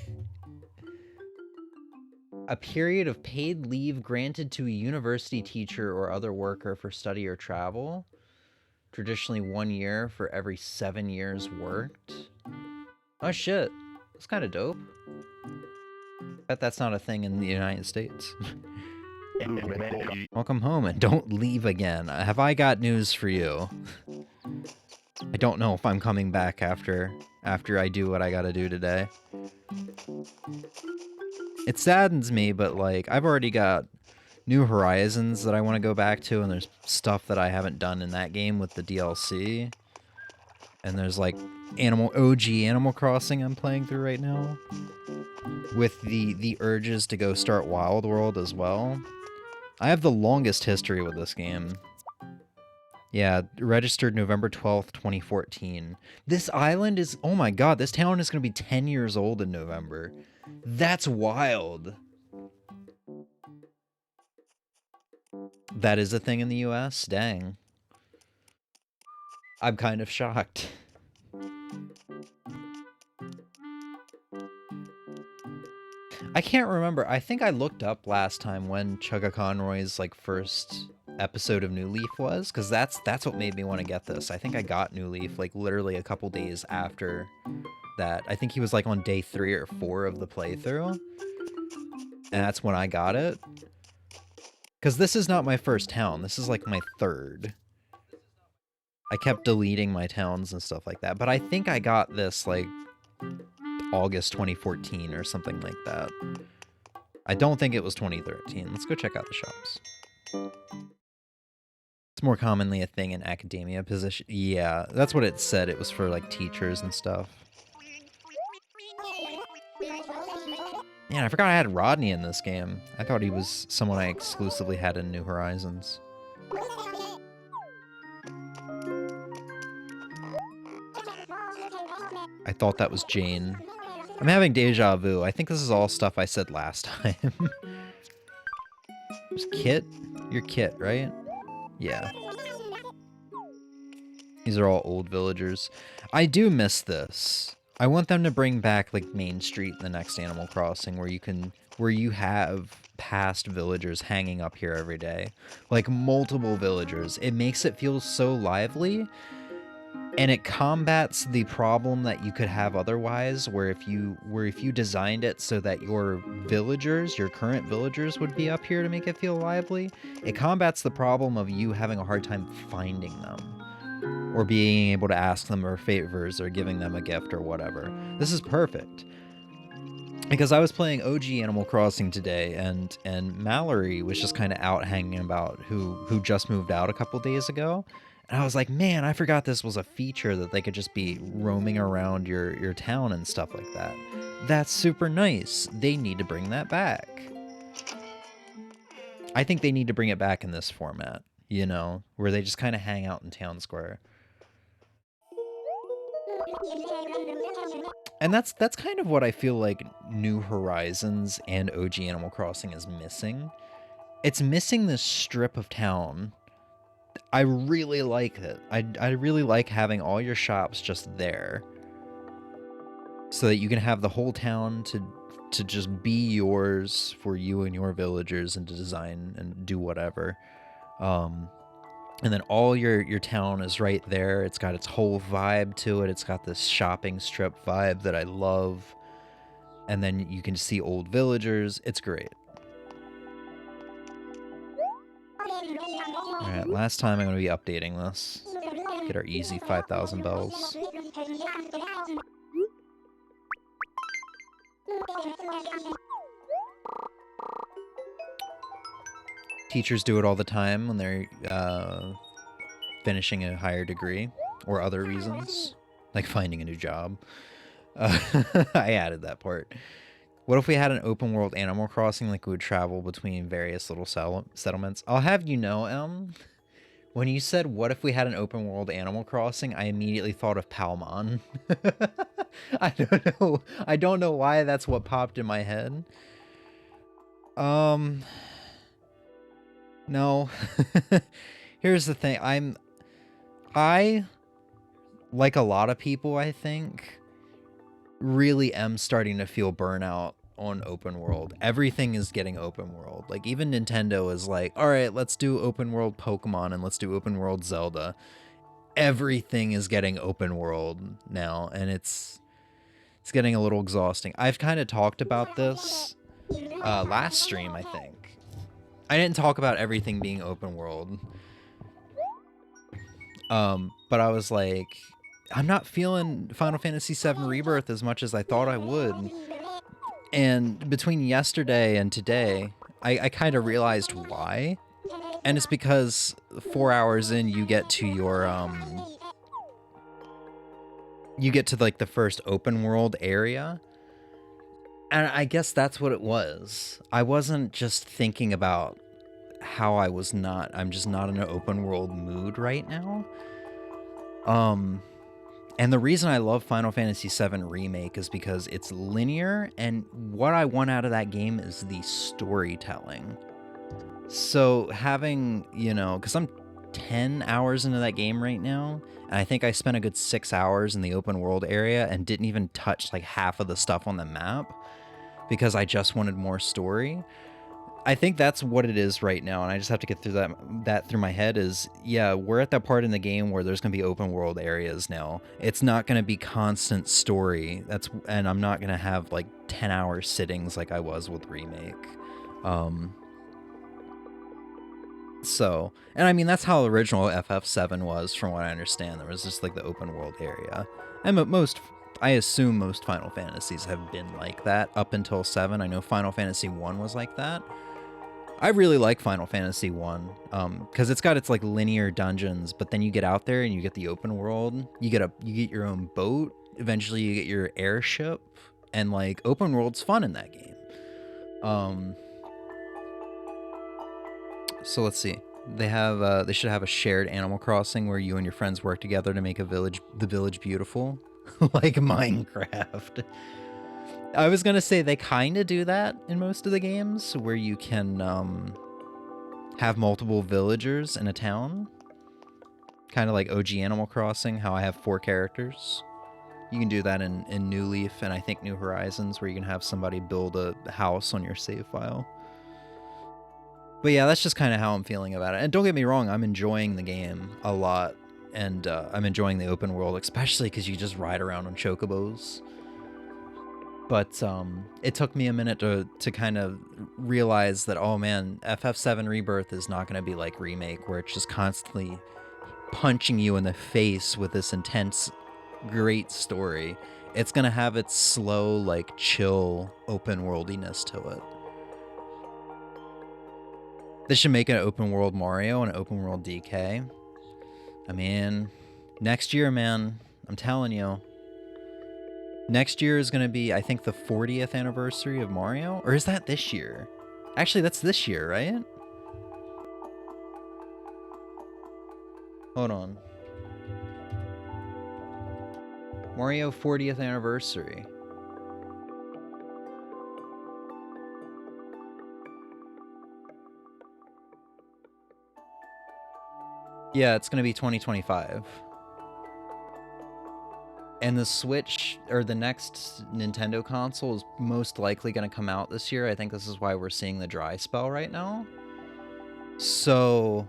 A period of paid leave granted to a university teacher or other worker for study or travel. Traditionally 1 year for every 7 years worked. Oh shit, that's kind of dope. Bet that's not a thing in the United States. Welcome home and don't leave again. Have I got news for you? I don't know if I'm coming back after I do what I gotta do today. It saddens me, but like, I've already got New Horizons that I want to go back to, and there's stuff that I haven't done in that game with the DLC. And there's like OG Animal Crossing I'm playing through right now. With the urges to go start Wild World as well. I have the longest history with this game. Yeah, registered November 12th, 2014. This island is, oh my god, this town is going to be 10 years old in November. That's wild. That is a thing in the US? Dang. I'm kind of shocked. I can't remember. I think I looked up last time when Chugga Conroy's like first episode of New Leaf was, because that's what made me want to get this. I think I got New Leaf like literally a couple days after that. I think he was like on day 3 or 4 of the playthrough, and that's when I got it. Because this is not my first town. This is like my 3rd. I kept deleting my towns and stuff like that, but I think I got this like August 2014 or something like that. I don't think it was 2013. Let's go check out the shops. It's more commonly a thing in academia position. Yeah, that's what it said. It was for like teachers and stuff. Man, I forgot I had Rodney in this game. I thought he was someone I exclusively had in New Horizons. I thought that was Jane. I'm having deja vu. I think this is all stuff I said last time. There's Kit? You're Kit, right? Yeah. These are all old villagers. I do miss this. I want them to bring back like Main Street in the next Animal Crossing where you have past villagers hanging up here every day. Like multiple villagers. It makes it feel so lively. And it combats the problem that you could have otherwise, where if you designed it so that your villagers, your current villagers, would be up here to make it feel lively, it combats the problem of you having a hard time finding them, or being able to ask them for favors, or giving them a gift, or whatever. This is perfect. Because I was playing OG Animal Crossing today, and Mallory was just kind of out hanging about, who just moved out a couple days ago. And I was like, man, I forgot this was a feature that they could just be roaming around your town and stuff like that. That's super nice. They need to bring that back. I think they need to bring it back in this format, you know, where they just kind of hang out in town square. And that's kind of what I feel like New Horizons and OG Animal Crossing is missing. It's missing this strip of town. I really like it. I really like having all your shops just there, so that you can have the whole town to just be yours for you and your villagers, and to design and do whatever. And then all your town is right there. It's got its whole vibe to it. It's got this shopping strip vibe that I love. And then you can see old villagers. It's great. Alright, last time I'm going to be updating this. Get our easy 5,000 bells. Teachers do it all the time when they're finishing a higher degree, or other reasons, like finding a new job. I added that part. What if we had an open world Animal Crossing, like we would travel between various little settlements? I'll have you know, when you said, what if we had an open world Animal Crossing, I immediately thought of Palmon. I don't know why that's what popped in my head. No. Here's the thing. I, like a lot of people, I think, really am starting to feel burnout on open world. Everything is getting open world. Like, even Nintendo is like, all right, let's do open world Pokemon and let's do open world Zelda. Everything is getting open world now, and it's getting a little exhausting. I've kind of talked about this last stream, I think. I didn't talk about everything being open world. But I was like, I'm not feeling Final Fantasy VII Rebirth as much as I thought I would. And between yesterday and today, I kind of realized why. And it's because 4 hours in, you get to your, you get to like the first open world area. And I guess that's what it was. I wasn't just thinking about how I'm just not in an open world mood right now. And the reason I love Final Fantasy VII Remake is because it's linear, and what I want out of that game is the storytelling. So having, you know, because I'm 10 hours into that game right now, and I think I spent a good 6 hours in the open world area and didn't even touch like half of the stuff on the map because I just wanted more story. I think that's what it is right now, and I just have to get through that through my head is, yeah, we're at that part in the game where there's going to be open world areas now. It's not going to be constant story. And I'm not going to have like 10-hour sittings like I was with Remake. So, and I mean, that's how original FF7 was, from what I understand. There was just like the open world area. And I assume most Final Fantasies have been like that up until 7. I know Final Fantasy 1 was like that. I really like Final Fantasy 1 because it's got its like linear dungeons, but then you get out there and you get the open world. You get your own boat. Eventually, you get your airship, and like open world's fun in that game. So let's see. They should have a shared Animal Crossing where you and your friends work together to make the village beautiful, like Minecraft. I was gonna say they kind of do that in most of the games, where you can have multiple villagers in a town, kind of like OG Animal Crossing, how I have 4 characters. You can do that in New Leaf and I think New Horizons, where you can have somebody build a house on your save file. But yeah, that's just kind of how I'm feeling about it. And don't get me wrong, I'm enjoying the game a lot, and I'm enjoying the open world, especially because you just ride around on chocobos. But it took me a minute to kind of realize that, oh man, FF7 Rebirth is not going to be like Remake, where it's just constantly punching you in the face with this intense, great story. It's going to have its slow, like, chill, open worldiness to it. They should make an open world Mario and an open world DK. I mean, next year, man, I'm telling you. Next year is going to be, I think, the 40th anniversary of Mario? Or is that this year? Actually, that's this year, right? Hold on. Mario 40th anniversary. Yeah, it's going to be 2025. And the Switch, or the next Nintendo console, is most likely going to come out this year. I think this is why we're seeing the dry spell right now. So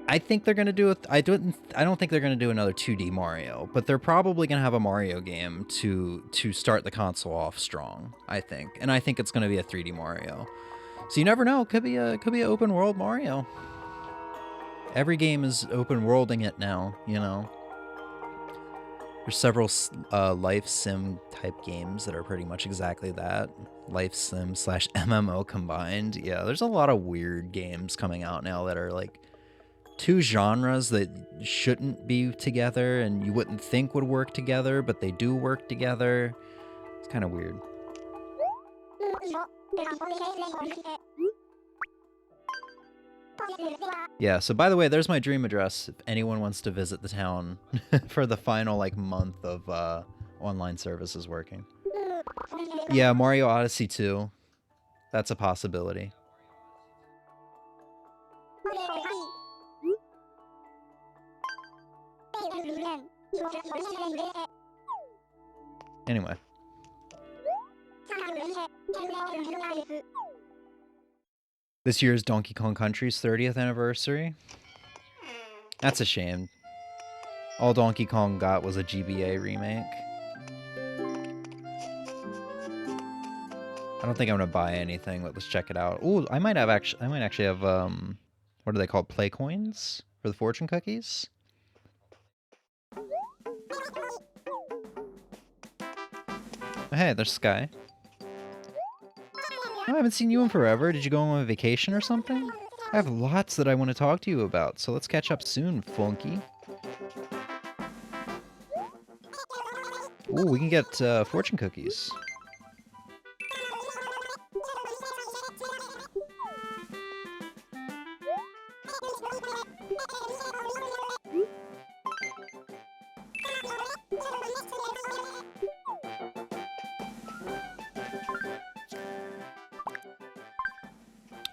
I think they're going to do I don't think they're going to do another 2D Mario, but they're probably going to have a Mario game to start the console off strong, I think. And I think it's going to be a 3D Mario. So you never know, could be a open world Mario. Every game is open worlding it now, you know. There's several life sim type games that are pretty much exactly that. Life sim / MMO combined. Yeah, there's a lot of weird games coming out now that are like 2 genres that shouldn't be together and you wouldn't think would work together, but they do work together. It's kind of weird. Yeah, so by the way, there's my dream address if anyone wants to visit the town for the final like month of online services working. Yeah, Mario Odyssey 2. That's a possibility. Anyway. This year is Donkey Kong Country's 30th anniversary. That's a shame. All Donkey Kong got was a GBA remake. I don't think I'm gonna buy anything, but let's check it out. Ooh, I might actually have what are they called? Play coins for the fortune cookies? Oh, hey, there's Sky. Oh, I haven't seen you in forever. Did you go on a vacation or something? I have lots that I want to talk to you about, so let's catch up soon, Funky. Ooh, we can get fortune cookies.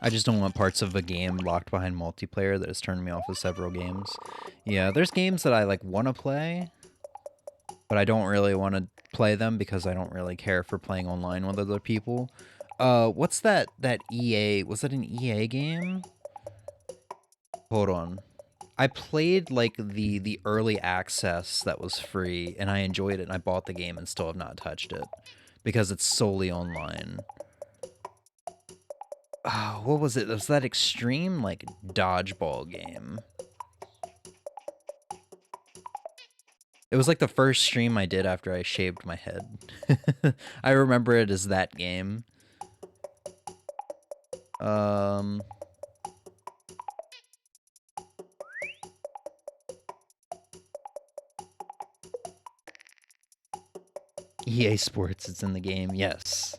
I just don't want parts of a game locked behind multiplayer that has turned me off of several games. Yeah, there's games that I like want to play, but I don't really want to play them because I don't really care for playing online with other people. What's that EA? Was that an EA game? Hold on. I played like the early access that was free, and I enjoyed it, and I bought the game and still have not touched it because it's solely online. Oh, what was it? Was that extreme like dodgeball game? It was like the first stream I did after I shaved my head. I remember it as that game. EA Sports, it's in the game, yes.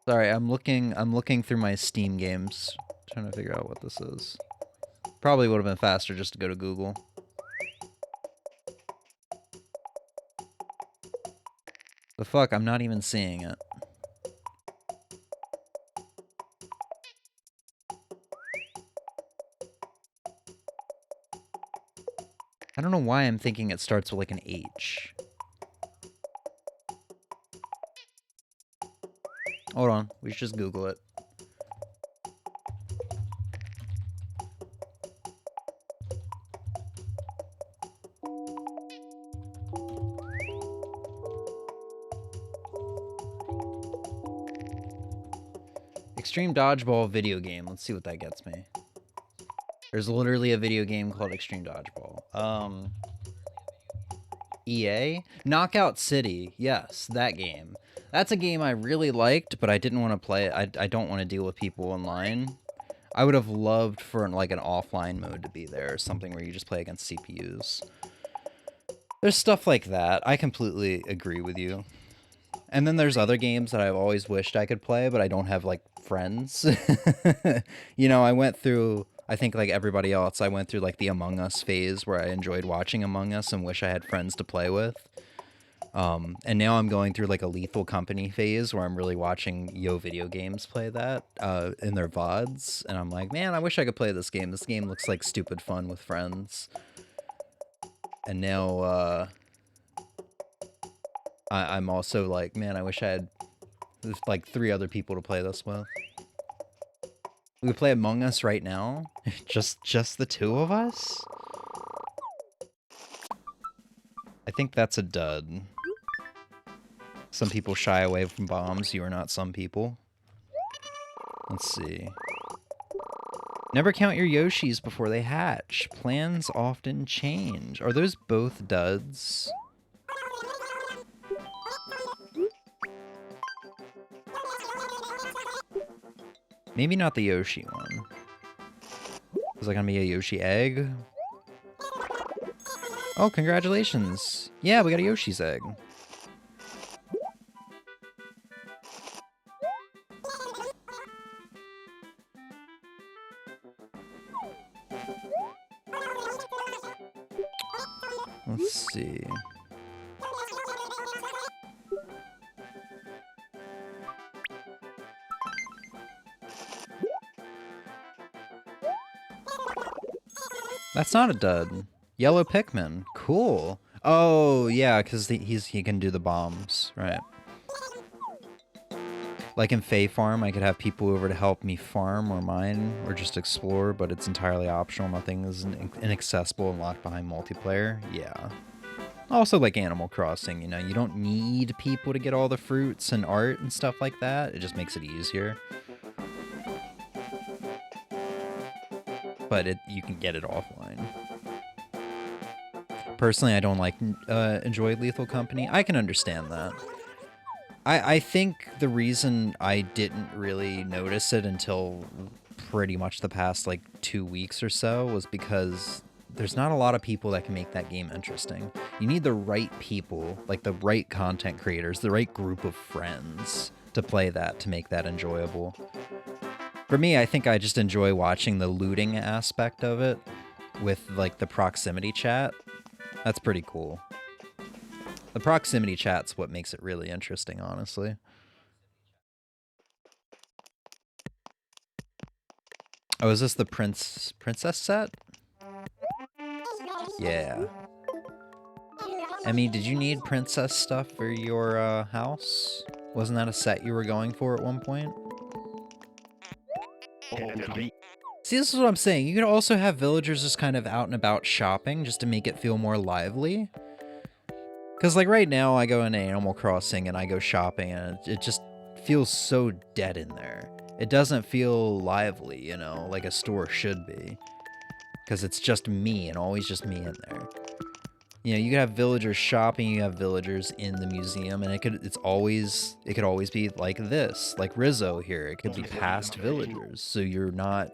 Sorry, I'm looking through my Steam games, trying to figure out what this is. Probably would have been faster just to go to Google. The fuck, I'm not even seeing it. I don't know why I'm thinking it starts with like an H. Hold on, we should just Google it. Extreme Dodgeball video game. Let's see what that gets me. There's literally a video game called Extreme Dodgeball. EA? Knockout City. Yes, that game. That's a game I really liked, but I didn't want to play it. I don't want to deal with people online. I would have loved for like an offline mode to be there, or something where you just play against CPUs. There's stuff like that. I completely agree with you. And then there's other games that I've always wished I could play, but I don't have like friends. You know, I went through, I think like everybody else, I went through like the Among Us phase where I enjoyed watching Among Us and wish I had friends to play with. And now I'm going through like a Lethal Company phase where I'm really watching Yo Video Games play that in their VODs. And I'm like, man, I wish I could play this game. This game looks like stupid fun with friends. And now I'm also like, man, I wish I had like 3 other people to play this with. We play Among Us right now? just the 2 of us? I think that's a dud. Some people shy away from bombs. You are not some people. Let's see. Never count your Yoshis before they hatch. Plans often change. Are those both duds? Maybe not the Yoshi one. Is that gonna be a Yoshi egg? Oh, congratulations. Yeah, we got a Yoshi's egg. Let's see. That's not a dud. Yellow Pikmin. Cool. Oh, yeah, because he can do the bombs, right? Like in Fae Farm, I could have people over to help me farm or mine or just explore, but it's entirely optional. Nothing is inaccessible and locked behind multiplayer. Yeah. Also like Animal Crossing, you know, you don't need people to get all the fruits and art and stuff like that. It just makes it easier. But you can get it offline. Personally, I don't enjoy Lethal Company. I can understand that. I think the reason I didn't really notice it until pretty much the past, like, 2 weeks or so was because there's not a lot of people that can make that game interesting. You need the right people, like the right content creators, the right group of friends to play that, to make that enjoyable. For me, I think I just enjoy watching the looting aspect of it with, like, the proximity chat. That's pretty cool. The proximity chat's what makes it really interesting, honestly. Oh, is this the princess set? Yeah. Emmy, did you need princess stuff for your house? Wasn't that a set you were going for at one point? See, this is what I'm saying. You can also have villagers just kind of out and about shopping just to make it feel more lively. Because, like, right now, I go into Animal Crossing and I go shopping and it just feels so dead in there. It doesn't feel lively, you know, like a store should be. Because it's just me and always just me in there. You know, you could have villagers shopping, you have villagers in the museum, and it could always be like this, like Rizzo here. It could be past villagers, so you're not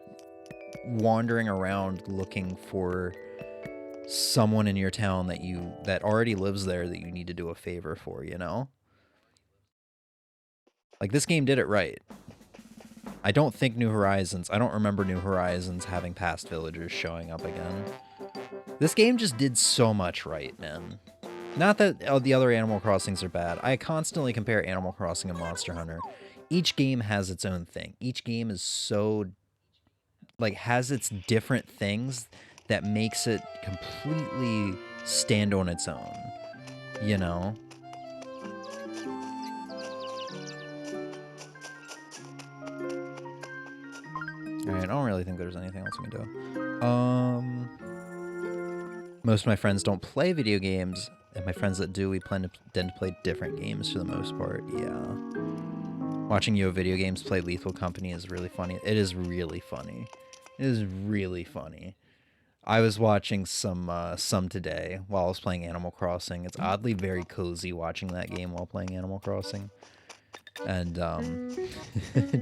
wandering around looking for someone in your town that already lives there that you need to do a favor for, you know? Like, this game did it right. I don't think I don't remember New Horizons having past villagers showing up again. This game just did so much right, man. Not that the other Animal Crossings are bad. I constantly compare Animal Crossing and Monster Hunter. Each game has its own thing. Each game is so, like, has its different things that makes it completely stand on its own, you know? Alright, I don't really think there's anything else we can do. Most of my friends don't play video games, and my friends that do, we tend to play different games for the most part, yeah. Watching Yo Video Games play Lethal Company is really funny. It is really funny. It is really funny. I was watching some today while I was playing Animal Crossing. It's oddly very cozy watching that game while playing Animal Crossing. And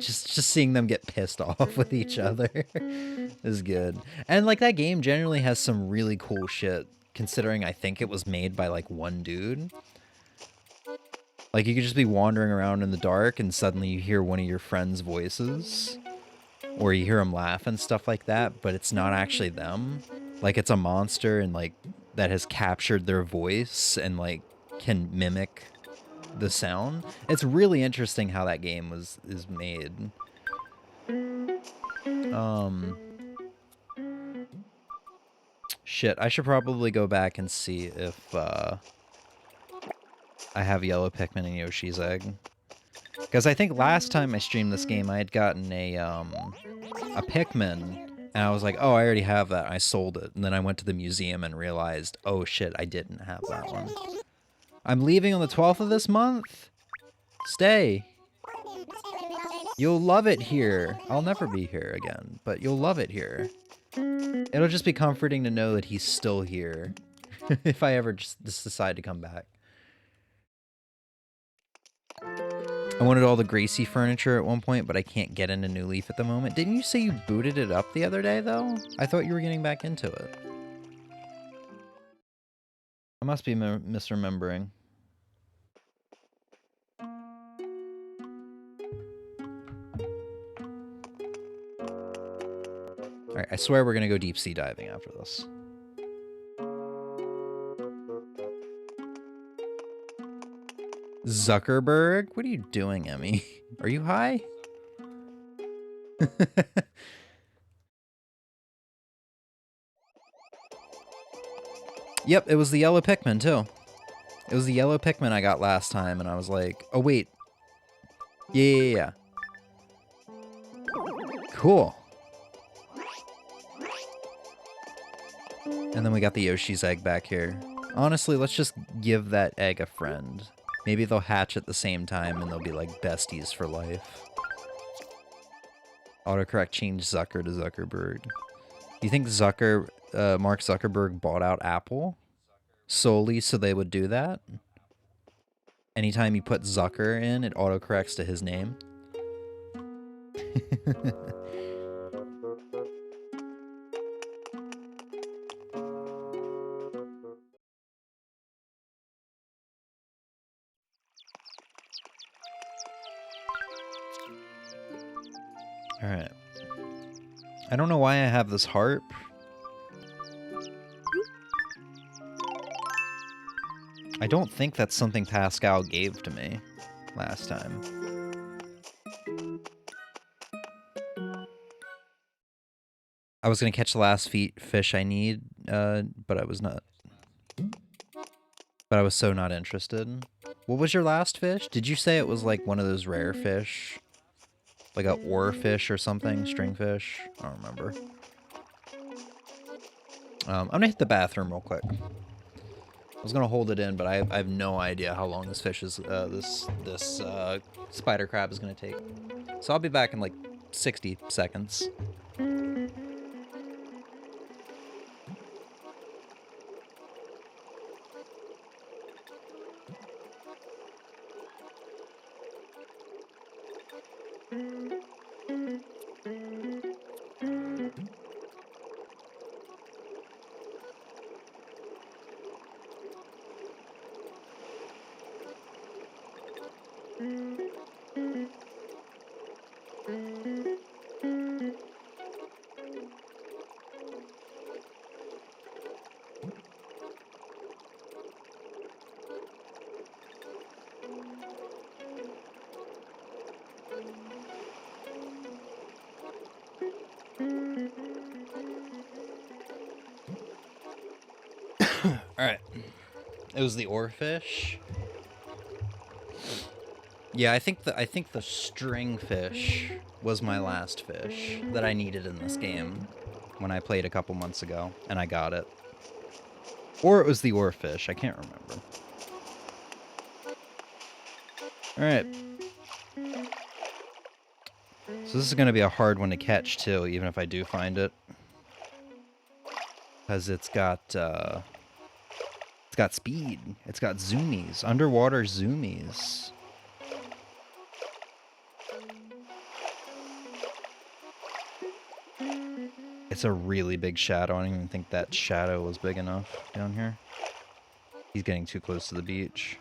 just seeing them get pissed off with each other is good. And like that game generally has some really cool shit, considering I think it was made by like one dude. Like you could just be wandering around in the dark and suddenly you hear one of your friends' voices, or you hear them laugh and stuff like that, but it's not actually them. Like it's a monster and like that has captured their voice and like can mimic the sound. It's really interesting how that game is made. Shit, I should probably go back and see if I have yellow Pikmin and Yoshi's Egg. Because I think last time I streamed this game, I had gotten a Pikmin, and I was like, oh, I already have that. I sold it. And then I went to the museum and realized, oh shit, I didn't have that one. I'm leaving on the 12th of this month. Stay. You'll love it here. I'll never be here again, but you'll love it here. It'll just be comforting to know that he's still here if I ever just decide to come back. I wanted all the Gracie furniture at one point, but I can't get into New Leaf at the moment. Didn't you say you booted it up the other day, though? I thought you were getting back into it. I must be misremembering. Alright, I swear we're gonna go deep sea diving after this. Zuckerberg? What are you doing, Emmy? Are you high? Yep, it was the yellow Pikmin, too. It was the yellow Pikmin I got last time, and I was like, oh, wait. Yeah. Cool. And then we got the Yoshi's egg back here. Honestly, let's just give that egg a friend. Maybe they'll hatch at the same time, and they'll be like besties for life. Autocorrect changed Zucker to Zuckerberg. Do you think Mark Zuckerberg bought out Apple solely so they would do that? Anytime you put Zucker in, it autocorrects to his name. Alright. I don't know why I have this harp. I don't think that's something Pascal gave to me last time. I was going to catch the last fish I need, but I was not. But I was so not interested. What was your last fish? Did you say it was like one of those rare fish? Like a oar fish or something? Stringfish? I don't remember. I'm going to hit the bathroom real quick. I was going to hold it in, but I have no idea how long this fish is, this spider crab is going to take. So I'll be back in like 60 seconds. Alright. It was the oarfish. Yeah, I think the stringfish was my last fish that I needed in this game when I played a couple months ago, and I got it. Or it was the oarfish, I can't remember. Alright. So this is gonna be a hard one to catch too, even if I do find it. Because it's got speed. It's got zoomies. Underwater zoomies. It's a really big shadow. I don't even think that shadow was big enough down here. He's getting too close to the beach.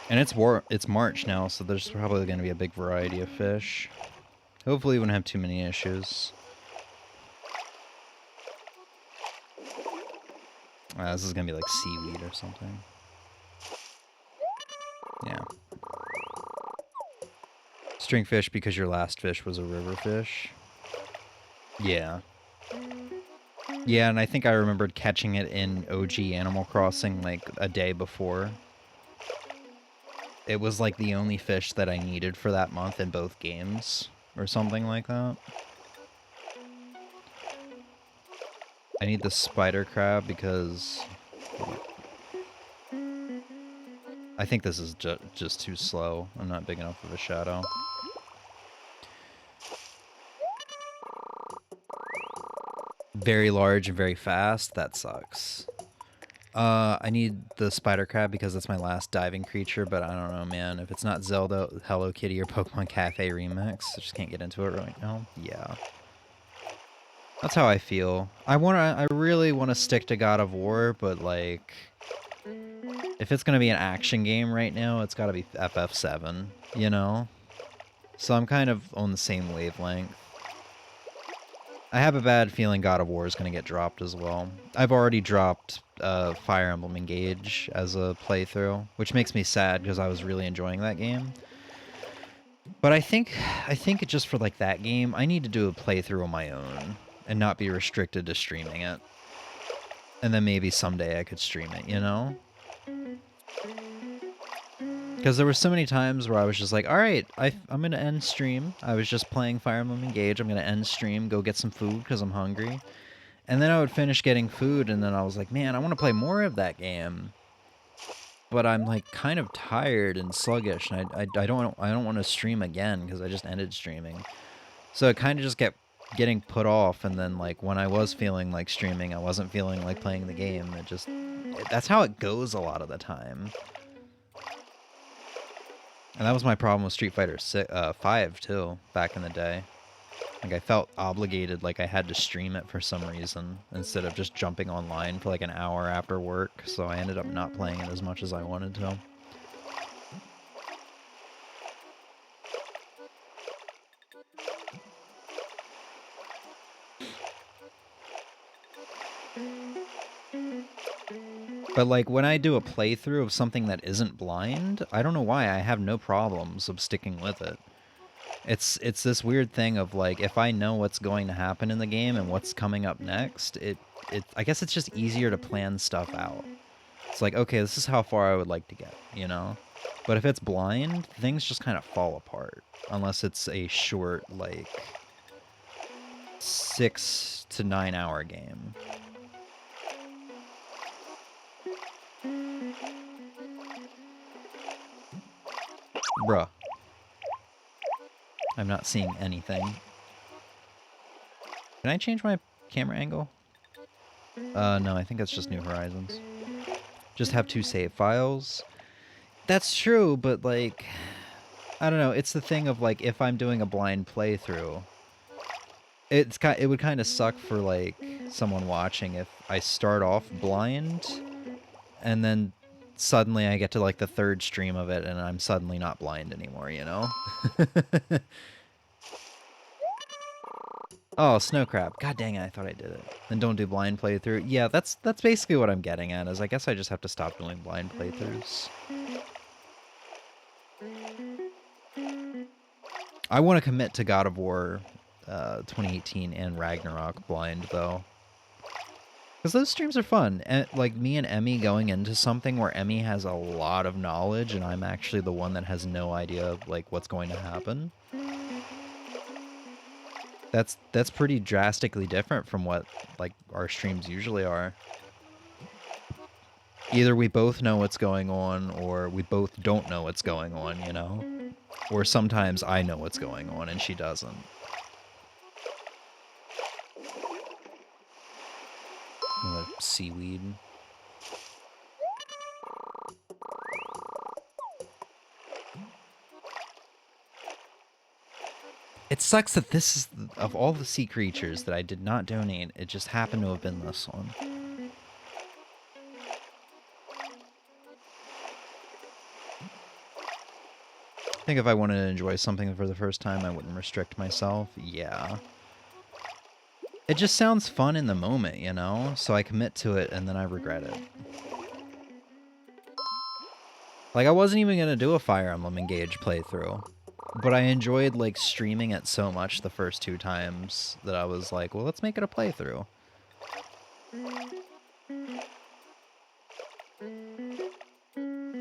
And it's March now, so there's probably going to be a big variety of fish. Hopefully we won't have too many issues. This is going to be like seaweed or something. Yeah. Stringfish because your last fish was a river fish. Yeah. Yeah, and I think I remembered catching it in OG Animal Crossing like a day before. It was like the only fish that I needed for that month in both games, or something like that. I need the spider crab because I think this is just too slow. I'm not big enough of a shadow. Very large and very fast. That sucks. I need the spider crab because that's my last diving creature, but I don't know, man. If it's not Zelda, Hello Kitty, or Pokemon Cafe Remix, I just can't get into it right now. Yeah. That's how I feel. I really want to stick to God of War, but like, if it's gonna be an action game right now, it's gotta be FF7, you know? So I'm kind of on the same wavelength. I have a bad feeling God of War is gonna get dropped as well. I've already dropped Fire Emblem Engage as a playthrough, which makes me sad because I was really enjoying that game. But I think just for like that game, I need to do a playthrough on my own and not be restricted to streaming it. And then maybe someday I could stream it, you know? Because there were so many times where I was just like, all right, I'm going to end stream. I was just playing Fire Emblem Engage. I'm going to end stream, go get some food because I'm hungry. And then I would finish getting food, and then I was like, man, I want to play more of that game. But I'm like kind of tired and sluggish, and I don't want to stream again because I just ended streaming. So it kind of just kept getting put off, and then like when I was feeling like streaming, I wasn't feeling like playing the game. That's how it goes a lot of the time. And that was my problem with Street Fighter 5 too, back in the day. Like I felt obligated, like I had to stream it for some reason, instead of just jumping online for like an hour after work, so I ended up not playing it as much as I wanted to. But like when I do a playthrough of something that isn't blind, I don't know why, I have no problems of sticking with it. It's this weird thing of like, if I know what's going to happen in the game and what's coming up next, I guess it's just easier to plan stuff out. It's like, okay, this is how far I would like to get, you know? But if it's blind, things just kind of fall apart. Unless it's a short, like, 6 to 9 hour game. Bruh. I'm not seeing anything. Can I change my camera angle? No, I think that's just New Horizons. Just have 2 save files. That's true, but like, I don't know. It's the thing of like, if I'm doing a blind playthrough, it would kind of suck for like someone watching if I start off blind, and then suddenly I get to like the 3rd stream of it and I'm suddenly not blind anymore, you know? Oh, snow crab. God dang it, I thought I did it. Then don't do blind playthrough. Yeah, that's basically what I'm getting at, is I guess I just have to stop doing blind playthroughs. I want to commit to God of War 2018 and Ragnarok blind, though. Because those streams are fun. And, like, me and Emmy going into something where Emmy has a lot of knowledge and I'm actually the one that has no idea, like, what's going to happen. That's pretty drastically different from what, like, our streams usually are. Either we both know what's going on, or we both don't know what's going on, you know? Or sometimes I know what's going on and she doesn't. Seaweed. It sucks that this is, of all the sea creatures that I did not donate, it just happened to have been this one. I think if I wanted to enjoy something for the first time, I wouldn't restrict myself. Yeah. It just sounds fun in the moment, you know? So I commit to it and then I regret it. Like, I wasn't even going to do a Fire Emblem Engage playthrough. But I enjoyed, like, streaming it so much the first 2 times that I was like, well, let's make it a playthrough.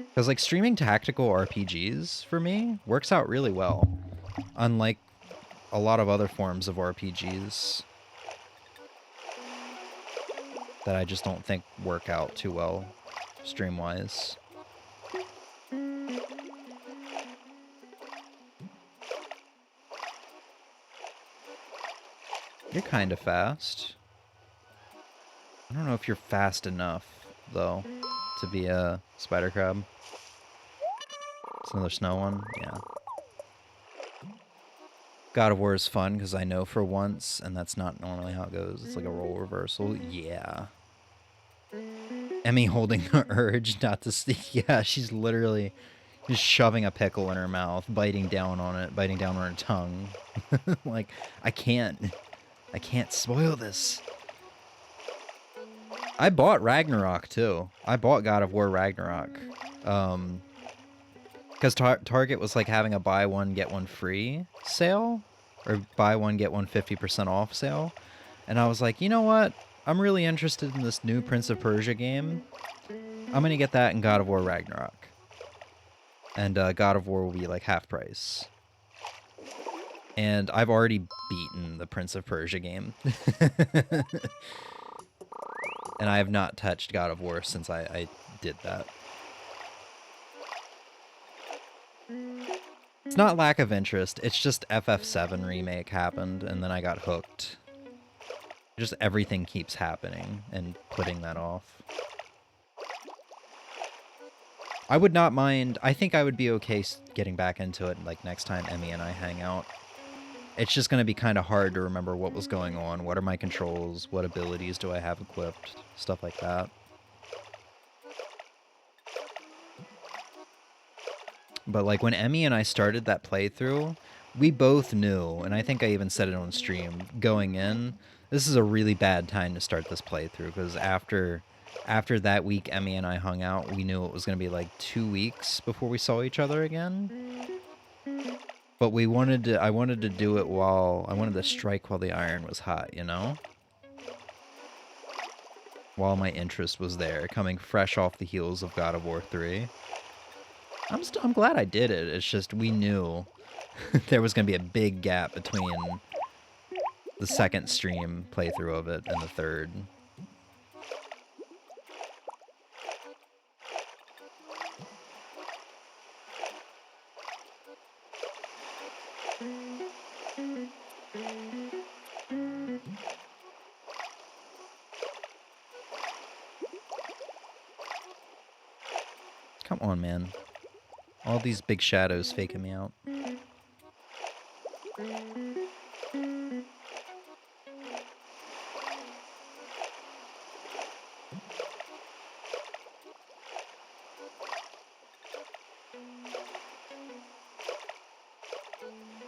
Because, like, streaming tactical RPGs, for me, works out really well. Unlike a lot of other forms of RPGs that I just don't think work out too well, stream-wise. You're kind of fast. I don't know if you're fast enough, though, to be a spider crab. It's another snow one? Yeah. God of War is fun because I know for once, and that's not normally how it goes. It's like a role reversal. Yeah. Emmy holding the urge not to speak. Yeah, she's literally just shoving a pickle in her mouth, biting down on it, biting down on her tongue. Like, I can't spoil this. I bought Ragnarok, too. I bought God of War Ragnarok. Because Target was, like, having a buy one, get one free sale. Or buy one, get one 50% off sale. And I was like, you know what? I'm really interested in this new Prince of Persia game. I'm going to get that in God of War Ragnarok. And God of War will be like half price. And I've already beaten the Prince of Persia game. And I have not touched God of War since I did that. It's not lack of interest, it's just FF7 remake happened, and then I got hooked. Just everything keeps happening and putting that off. I would not mind, I think I would be okay getting back into it like next time Emmy and I hang out. It's just going to be kind of hard to remember what was going on, what are my controls, what abilities do I have equipped, stuff like that. But like when Emmy and I started that playthrough, we both knew, and I think I even said it on stream, going in, this is a really bad time to start this playthrough, because after that week Emmy and I hung out, we knew it was going to be like 2 weeks before we saw each other again. But I wanted to do it I wanted to strike while the iron was hot, you know? While my interest was there, coming fresh off the heels of God of War 3. I'm glad I did it. It's just we knew there was going to be a big gap between the second stream playthrough of it and the third. Come on, man. All these big shadows faking me out.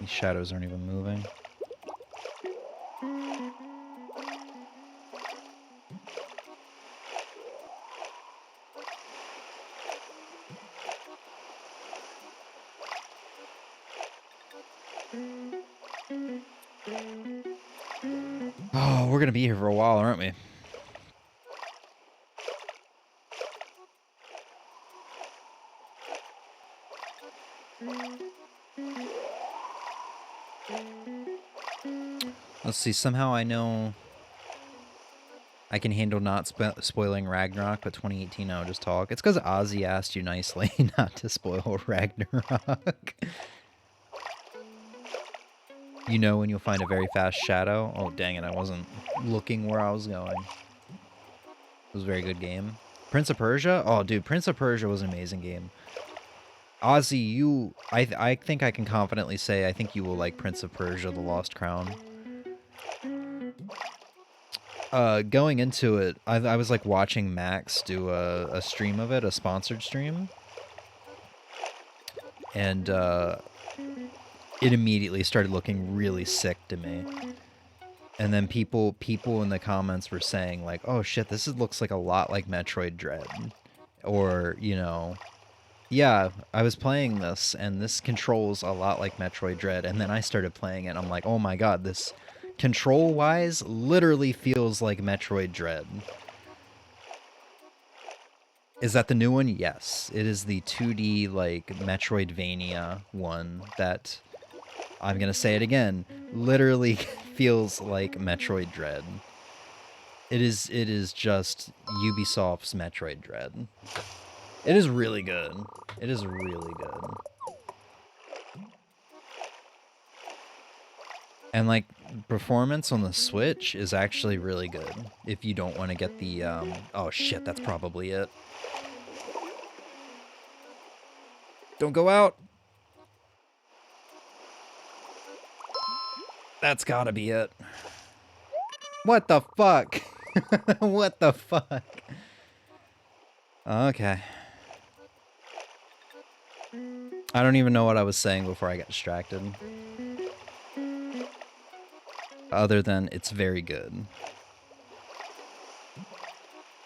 These shadows aren't even moving. Oh, we're gonna be here for a while, aren't we? Let's see, somehow I know I can handle not spoiling Ragnarok, but 2018 I'll just talk. It's because Ozzy asked you nicely not to spoil Ragnarok. You know when you'll find a very fast shadow? Oh, dang it, I wasn't looking where I was going. It was a very good game. Prince of Persia? Oh, dude, Prince of Persia was an amazing game. Ozzy, I think I can confidently say I think you will like Prince of Persia: The Lost Crown. Going into it, I was like watching Max do a stream of it, a sponsored stream. And it immediately started looking really sick to me. And then people in the comments were saying like, "Oh shit, this looks like a lot like Metroid Dread," or you know, "Yeah, I was playing this and this controls a lot like Metroid Dread." And then I started playing it. And I'm like, "Oh my god, this control-wise literally feels like Metroid Dread." Is that the new one? Yes, it is the 2D like Metroidvania one that, I'm gonna say it again, literally feels like Metroid Dread. It is just Ubisoft's Metroid Dread. It is really good. It is really good. And like performance on the Switch is actually really good if you don't want to get the oh shit, that's probably it. Don't go out. That's gotta be it. What the fuck? What the fuck? Okay. I don't even know what I was saying before I got distracted. Other than it's very good.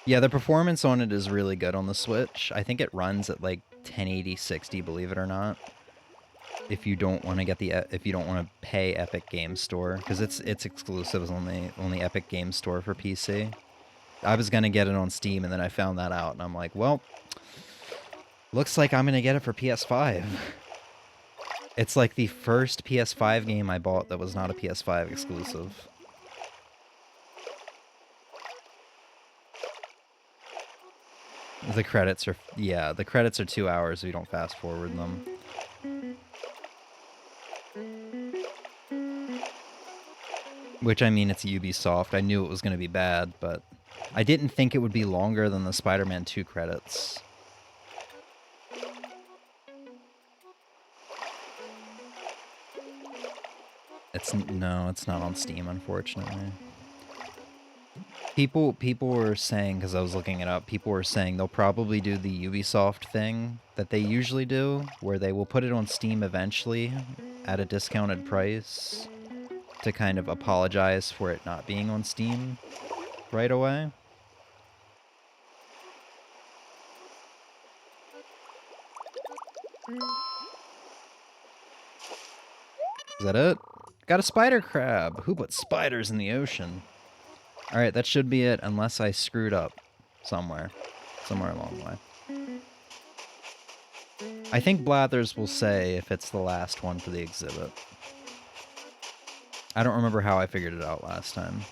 Yeah, the performance on it is really good on the Switch. I think it runs at like 1080 60, believe it or not. if you don't want to get if you don't want to pay Epic Games Store, because it's exclusive on the Epic Games Store for PC. I was gonna get it on Steam, and then I found that out, and I'm like, well, looks like I'm gonna get it for PS5. It's like the first PS5 game I bought that was not a PS5 exclusive. The credits are, yeah, the credits are 2 hours if you don't fast forward them. Which, I mean, it's Ubisoft. I knew it was going to be bad, but I didn't think it would be longer than the Spider-Man 2 credits. No, it's not on Steam, unfortunately. People were saying, because I was looking it up, people were saying they'll probably do the Ubisoft thing that they usually do, where they will put it on Steam eventually at a discounted price to kind of apologize for it not being on Steam right away. Is that it? Got a spider crab! Who put spiders in the ocean? Alright, that should be it, unless I screwed up somewhere along the way. I think Blathers will say if it's the last one for the exhibit. I don't remember how I figured it out last time.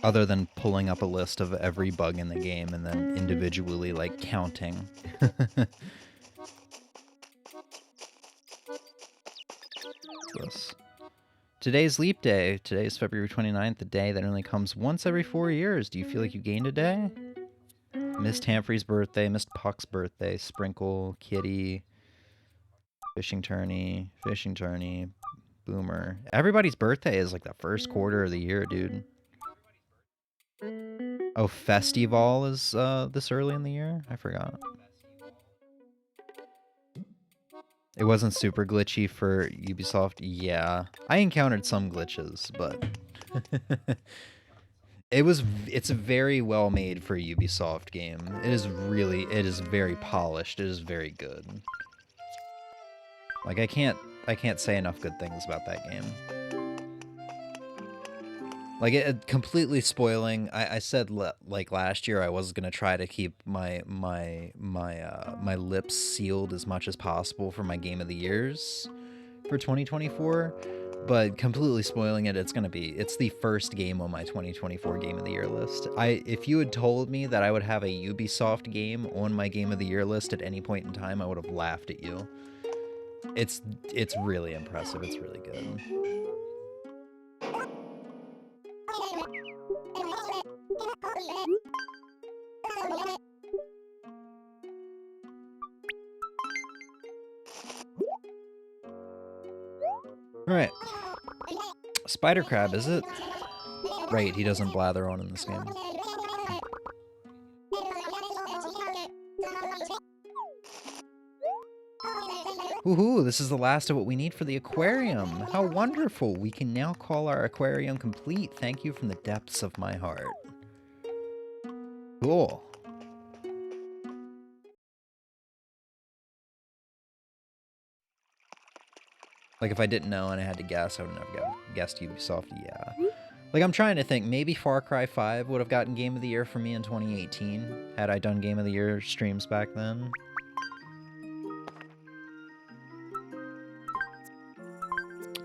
Other than pulling up a list of every bug in the game and then individually, like, counting. This. Today's Leap Day. Today is February 29th, the day that only comes once every 4 years. Do you feel like you gained a day? Missed Hamfrey's birthday, missed Puck's birthday, Sprinkle, Kitty, Fishing Tourney, Boomer. Everybody's birthday is like the first quarter of the year, dude. Oh, Festival is this early in the year? I forgot. It wasn't super glitchy for Ubisoft. Yeah, I encountered some glitches, but it's very well made for a Ubisoft game. It is very polished. It is very good. Like I can't say enough good things about that game. Like, it completely spoiling. I said like last year I was gonna try to keep my lips sealed as much as possible for my Game of the Years for 2024, but completely spoiling it. It's the first game on my 2024 Game of the Year list. If you had told me that I would have a Ubisoft game on my Game of the Year list at any point in time, I would have laughed at you. It's really impressive. It's really good. Alright. Spider Crab, is it? Right, he doesn't blather on in this game. Woohoo, this is the last of what we need for the aquarium. How wonderful. We can now call our aquarium complete. Thank you from the depths of my heart. Cool. Like, if I didn't know and I had to guess, I would have never guessed Ubisoft. Yeah. Like, I'm trying to think. Maybe Far Cry 5 would have gotten Game of the Year for me in 2018, had I done Game of the Year streams back then.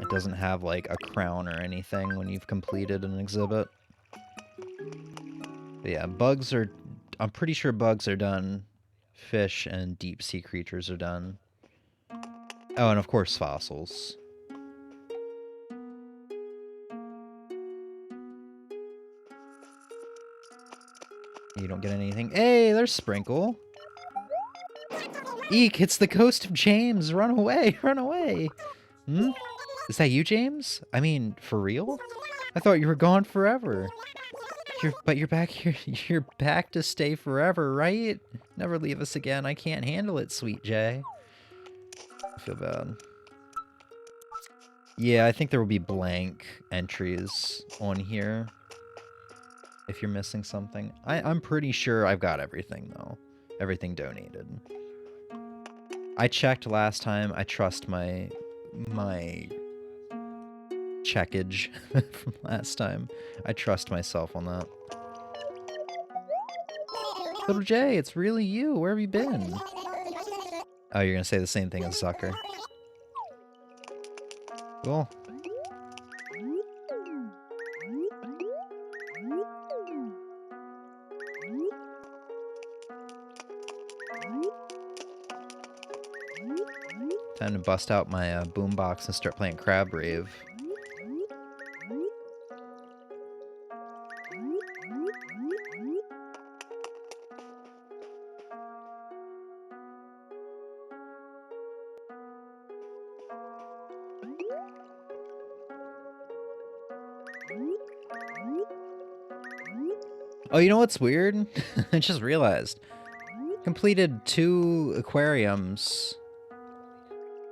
It doesn't have, like, a crown or anything when you've completed an exhibit. But yeah, bugs are... I'm pretty sure bugs are done. Fish and deep-sea creatures are done. Oh, and of course fossils. You don't get anything. Hey, there's Sprinkle. Eek, it's the ghost of James. Run away, run away. Hmm? Is that you, James? I mean, for real? I thought you were gone forever. But you're back here. You're back to stay forever, right? Never leave us again. I can't handle it, sweet Jay. I feel bad. Yeah, I think there will be blank entries on here. if you're missing something. I'm pretty sure I've got everything, though. Everything donated. I checked last time. I trust my checkage from last time. I trust myself on that. Little J, it's really you. Where have you been? Oh, you're gonna say the same thing as Zucker. Cool. Time to bust out my boombox and start playing Crab Rave. Oh, you know what's weird? I just realized. Completed 2 aquariums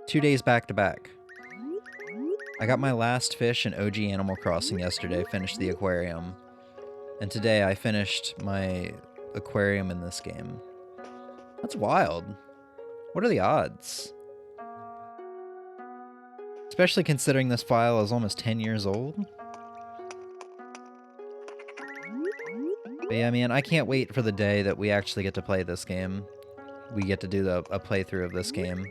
2 days back to back. I got my last fish in OG Animal Crossing yesterday, finished the aquarium. And today I finished my aquarium in this game. That's wild. What are the odds? Especially considering this file is almost 10 years old. But yeah, man, I can't wait for the day that we actually get to play this game. We get to do a playthrough of this game.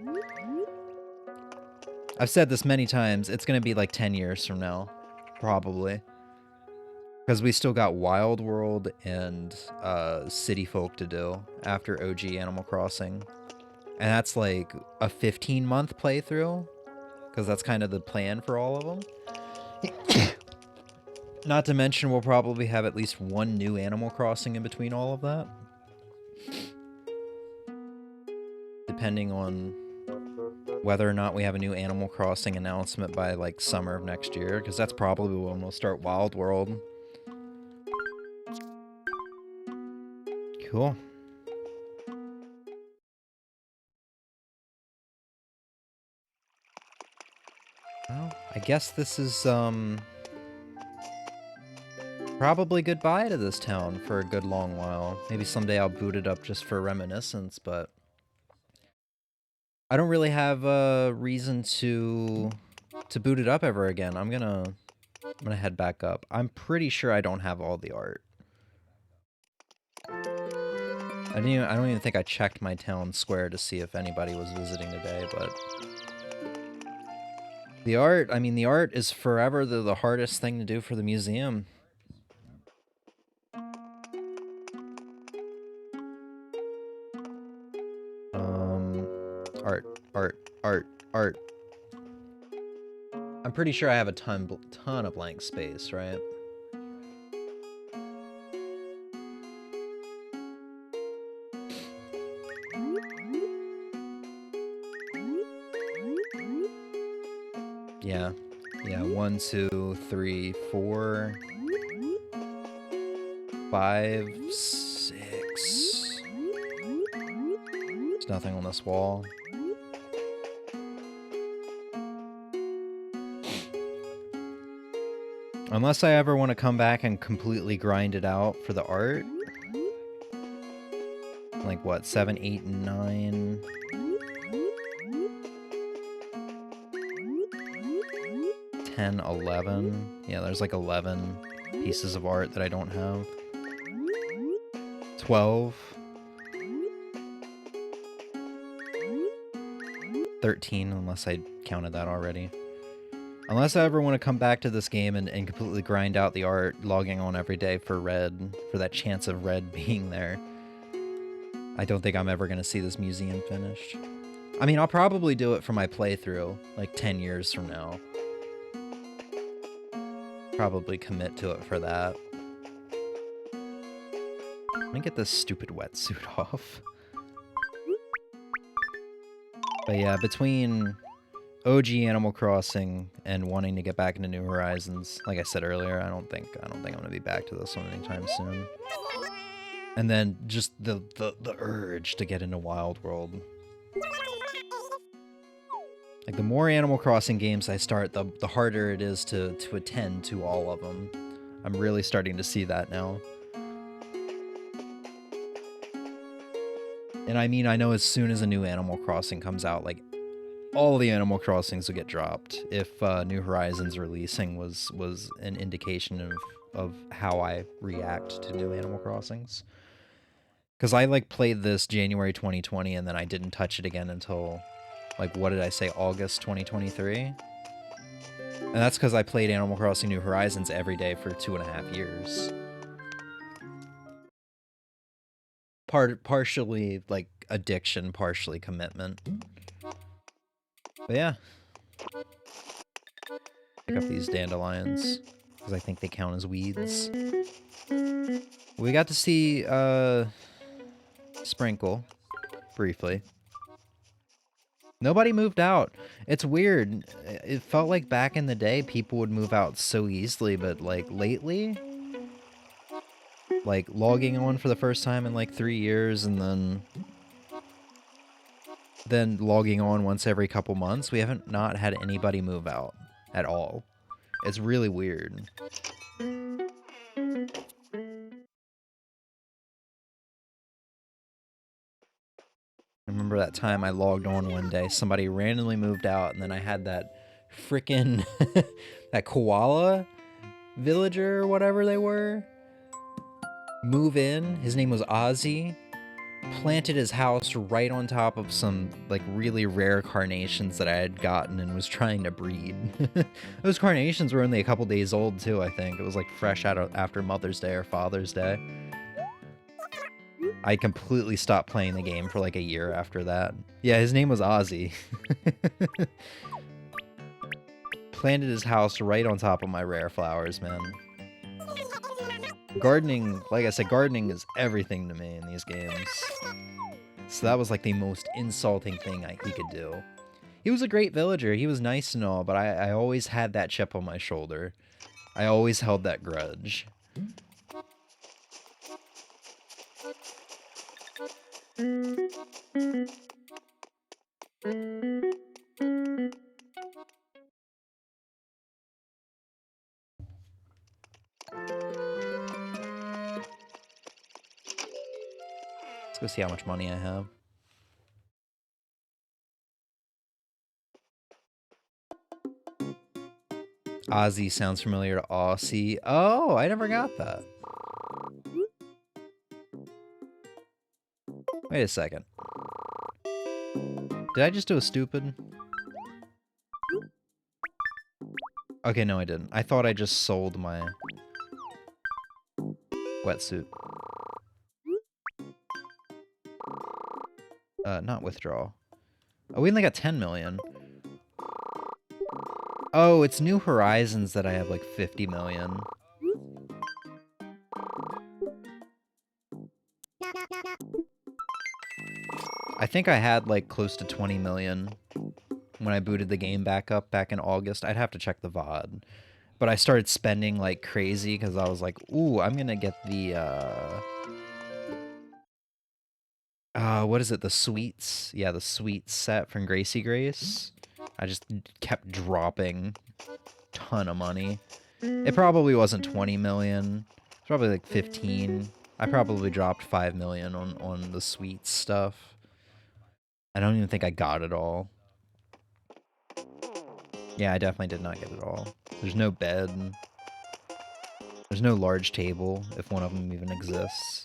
I've said this many times, it's going to be like 10 years from now. Probably. Because we still got Wild World and City Folk to do after OG Animal Crossing. And that's like a 15-month playthrough. Because that's kind of the plan for all of them. Not to mention, we'll probably have at least one new Animal Crossing in between all of that. Depending on whether or not we have a new Animal Crossing announcement by, like, summer of next year. Because that's probably when we'll start Wild World. Cool. Well, I guess this is, probably goodbye to this town for a good long while. Maybe someday I'll boot it up just for reminiscence, but I don't really have a reason to boot it up ever again. I'm gonna head back up. I'm pretty sure I don't have all the art. I don't even think I checked my town square to see if anybody was visiting today, but the art, I mean, the art is forever the hardest thing to do for the museum. Art. I'm pretty sure I have a ton of blank space, right? Yeah. 1, 2, 3, 4, 5, 6. There's nothing on this wall. Unless I ever want to come back and completely grind it out for the art. Like what, 7, 8, and 9? $10, $11. Yeah, there's like 11 pieces of art that I don't have. 12. 13, unless I counted that already. Unless I ever want to come back to this game and completely grind out the art, logging on every day for red, for that chance of red being there. I don't think I'm ever going to see this museum finished. I mean, I'll probably do it for my playthrough, like 10 years from now. Probably commit to it for that. Let me get this stupid wetsuit off. But yeah, between OG Animal Crossing and wanting to get back into New Horizons, like I said earlier, I don't think I'm gonna be back to this one anytime soon. And then just the urge to get into Wild World. Like, the more Animal Crossing games I start, the harder it is to attend to all of them. I'm really starting to see that now. And I mean, I know as soon as a new Animal Crossing comes out, like, all the Animal Crossings will get dropped if New Horizons releasing was an indication of how I react to new Animal Crossings. Because I, like, played this January 2020, and then I didn't touch it again until, like, what did I say, August 2023? And that's because I played Animal Crossing New Horizons every day for 2.5 years. Partially, like, addiction, partially commitment. But yeah. Pick up these dandelions, because I think they count as weeds. We got to see, Sprinkle, briefly. Nobody moved out. It's weird. It felt like back in the day, people would move out so easily, but, like, lately, like, logging on for the first time in, like, 3 years, and then logging on once every couple months, we haven't not had anybody move out at all. It's really weird. I remember that time I logged on one day, somebody randomly moved out, and then I had that frickin' that koala villager or whatever they were move in. His name was Ozzy. Planted his house right on top of some, like, really rare carnations that I had gotten and was trying to breed. Those carnations were only a couple days old, too, I think. It was, like, fresh out after Mother's Day or Father's Day. I completely stopped playing the game for, like, a year after that. Yeah, his name was Ozzy. Planted his house right on top of my rare flowers, man. Gardening, like I said, gardening is everything to me in these games. So that was like the most insulting thing he could do. He was a great villager, he was nice and all, but I always had that chip on my shoulder. I always held that grudge. Let's go see how much money I have. Ozzy sounds familiar to Aussie. Oh, I never got that. Wait a second. Did I just do a stupid? Okay, no I didn't. I thought I just sold my wetsuit. Not withdraw. Oh, we only got 10 million. Oh, it's New Horizons that I have like 50 million. I think I had like close to 20 million when I booted the game back up back in August. I'd have to check the VOD. But I started spending like crazy because I was like, ooh, I'm gonna get the, what is it? The sweets? Yeah, the sweets set from Gracie Grace. I just kept dropping a ton of money. It probably wasn't 20 million. It's probably like 15. I probably dropped 5 million on the sweets stuff. I don't even think I got it all. Yeah, I definitely did not get it all. There's no bed. There's no large table, if one of them even exists.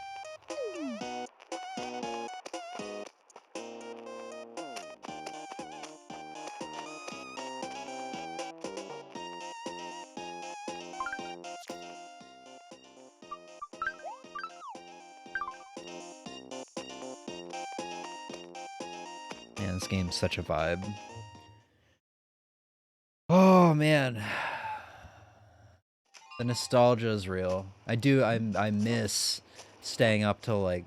Man, this game's such a vibe. Oh, man. The nostalgia is real. I miss staying up till like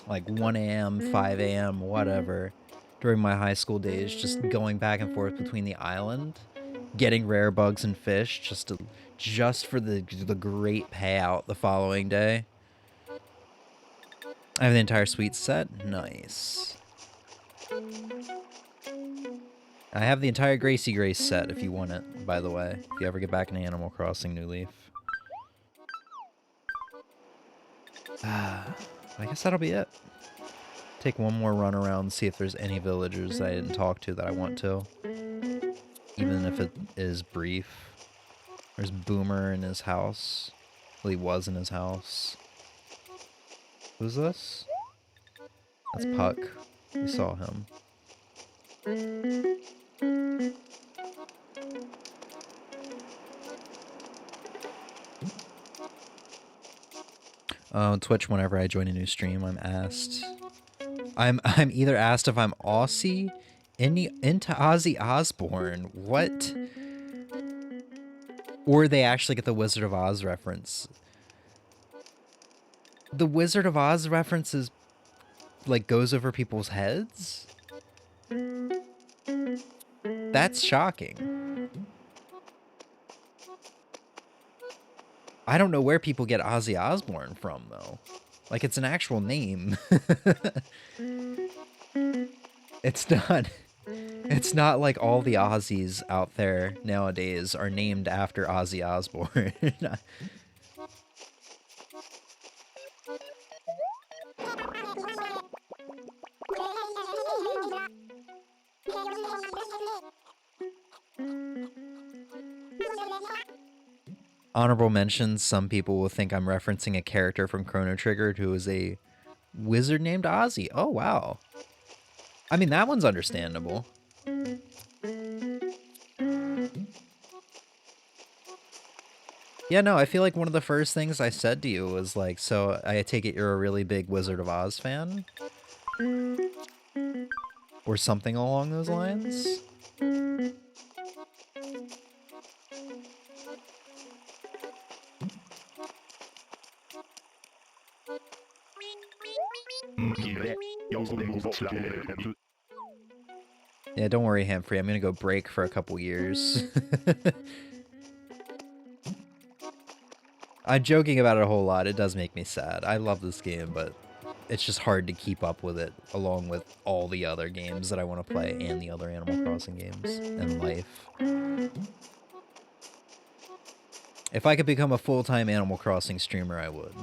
1 a.m., 5 a.m., whatever, during my high school days, just going back and forth between the island, getting rare bugs and fish, just for the great payout the following day. I have the entire sweet set. Nice. I have the entire Gracie Grace set if you want it, by the way. If you ever get back into Animal Crossing New Leaf. I guess that'll be it. Take one more run around, see if there's any villagers that I didn't talk to that I want to. Even if it is brief. There's Boomer in his house. Well, he was in his house. Who's this? That's Puck. We saw him. Twitch, whenever I join a new stream, I'm asked. I'm either asked if I'm Aussie, into Ozzy Osbourne, what? Or they actually get the Wizard of Oz reference. The Wizard of Oz reference is, like, goes over people's heads? That's shocking. I don't know where people get Ozzy Osbourne from, though. Like, it's an actual name. It's not like all the Aussies out there nowadays are named after Ozzy Osbourne. Honorable mentions, some people will think I'm referencing a character from Chrono Trigger who is a wizard named Ozzy. Oh, wow. I mean, that one's understandable. Yeah, no, I feel like one of the first things I said to you was like, so I take it you're a really big Wizard of Oz fan? Or something along those lines? Yeah, don't worry, Humphrey. I'm gonna go break for a couple years. I'm joking about it a whole lot. It does make me sad. I love this game, but it's just hard to keep up with it along with all the other games that I want to play and the other Animal Crossing games and life. If I could become a full-time Animal Crossing streamer, I would.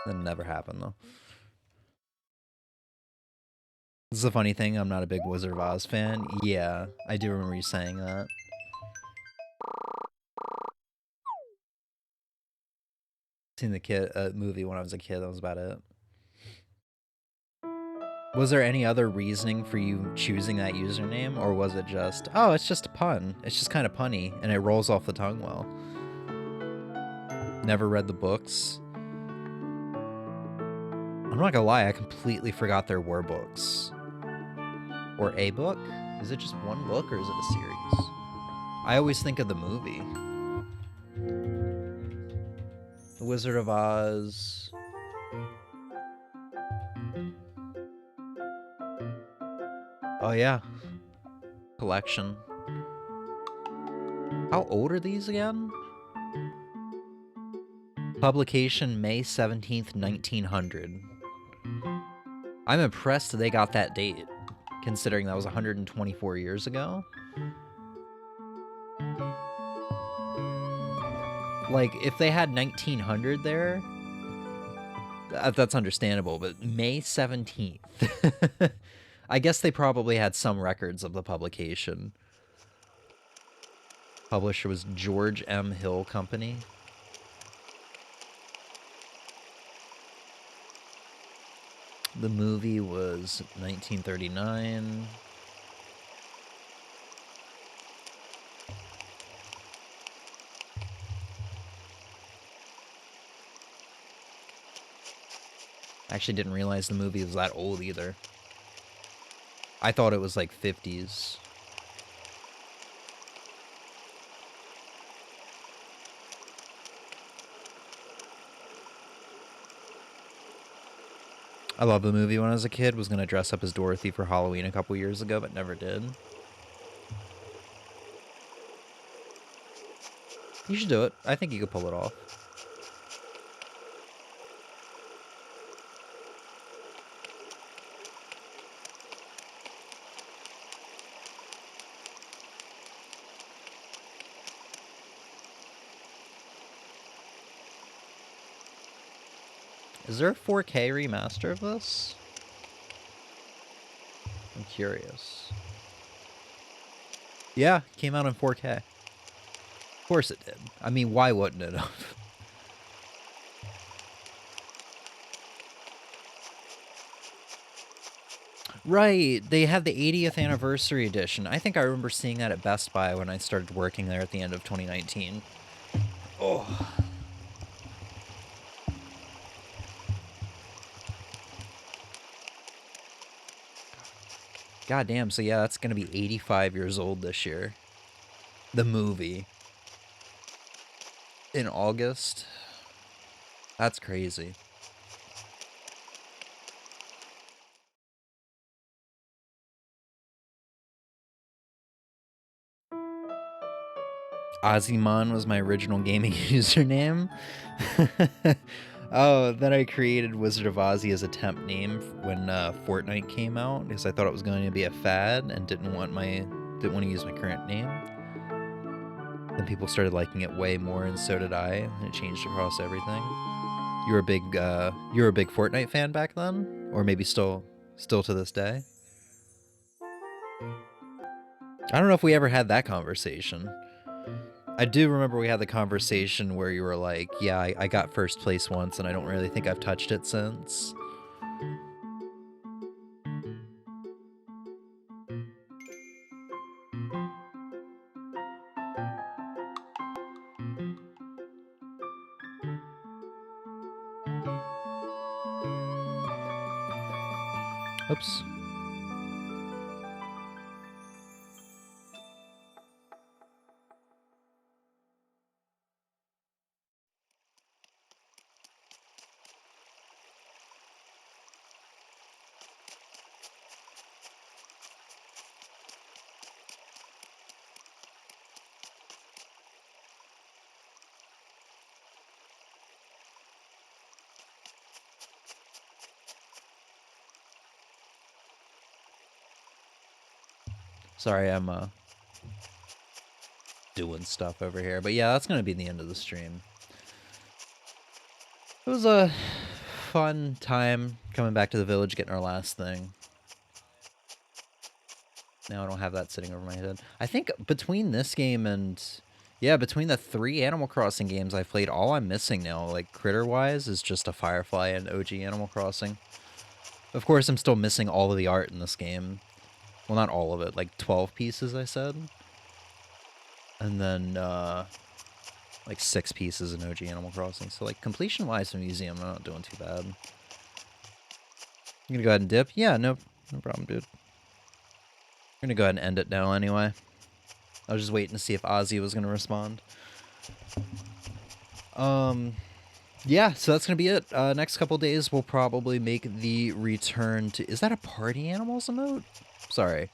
That never happened, though. This is a funny thing. I'm not a big Wizard of Oz fan. Yeah, I do remember you saying that. Seen the movie when I was a kid. That was about it. Was there any other reasoning for you choosing that username, or was it just, oh, it's just a pun. It's just kind of punny, and it rolls off the tongue well. Never read the books. I'm not gonna lie, I completely forgot there were books. Or a book? Is it just one book, or is it a series? I always think of the movie. The Wizard of Oz. Oh, yeah. Collection. How old are these again? Publication May 17th, 1900. I'm impressed they got that date, considering that was 124 years ago. Like, if they had 1900 there, that's understandable, but May 17th. I guess they probably had some records of the publication. Publisher was George M. Hill Company. The movie was 1939. I actually didn't realize the movie was that old either. I thought it was like 50s. I love the movie when I was a kid. Was going to dress up as Dorothy for Halloween a couple years ago, but never did. You should do it. I think you could pull it off. Is there a 4K remaster of this? I'm curious. Yeah, came out in 4K. Of course it did. I mean, why wouldn't it have? Right, they had the 80th anniversary edition. I think I remember seeing that at Best Buy when I started working there at the end of 2019. Oh. God damn, so yeah, that's gonna be 85 years old this year. The movie. In August. That's crazy. Ozymon was my original gaming username. Oh, then I created Wizard of Ozzy as a temp name when Fortnite came out because I thought it was going to be a fad and didn't want to use my current name. Then people started liking it way more, and so did I. And it changed across everything. You were a big Fortnite fan back then, or maybe still to this day. I don't know if we ever had that conversation. I do remember we had the conversation where you were like, yeah, I got first place once and I don't really think I've touched it since. Oops. Sorry, I'm doing stuff over here. But yeah, that's going to be the end of the stream. It was a fun time coming back to the village, getting our last thing. Now I don't have that sitting over my head. I think between this game and... yeah, between the 3 Animal Crossing games I've played, all I'm missing now, like, critter-wise, is just a Firefly and OG Animal Crossing. Of course, I'm still missing all of the art in this game. Well, not all of it, like 12 pieces, I said. And then, like 6 pieces in OG Animal Crossing. So, like, completion-wise for Museum, I'm not doing too bad. I'm gonna go ahead and dip. Yeah, no problem, dude. I'm gonna go ahead and end it now anyway. I was just waiting to see if Ozzy was gonna respond. Yeah, so that's gonna be it. Next couple days, we'll probably make the return to... is that a Party Animals emote? Sorry.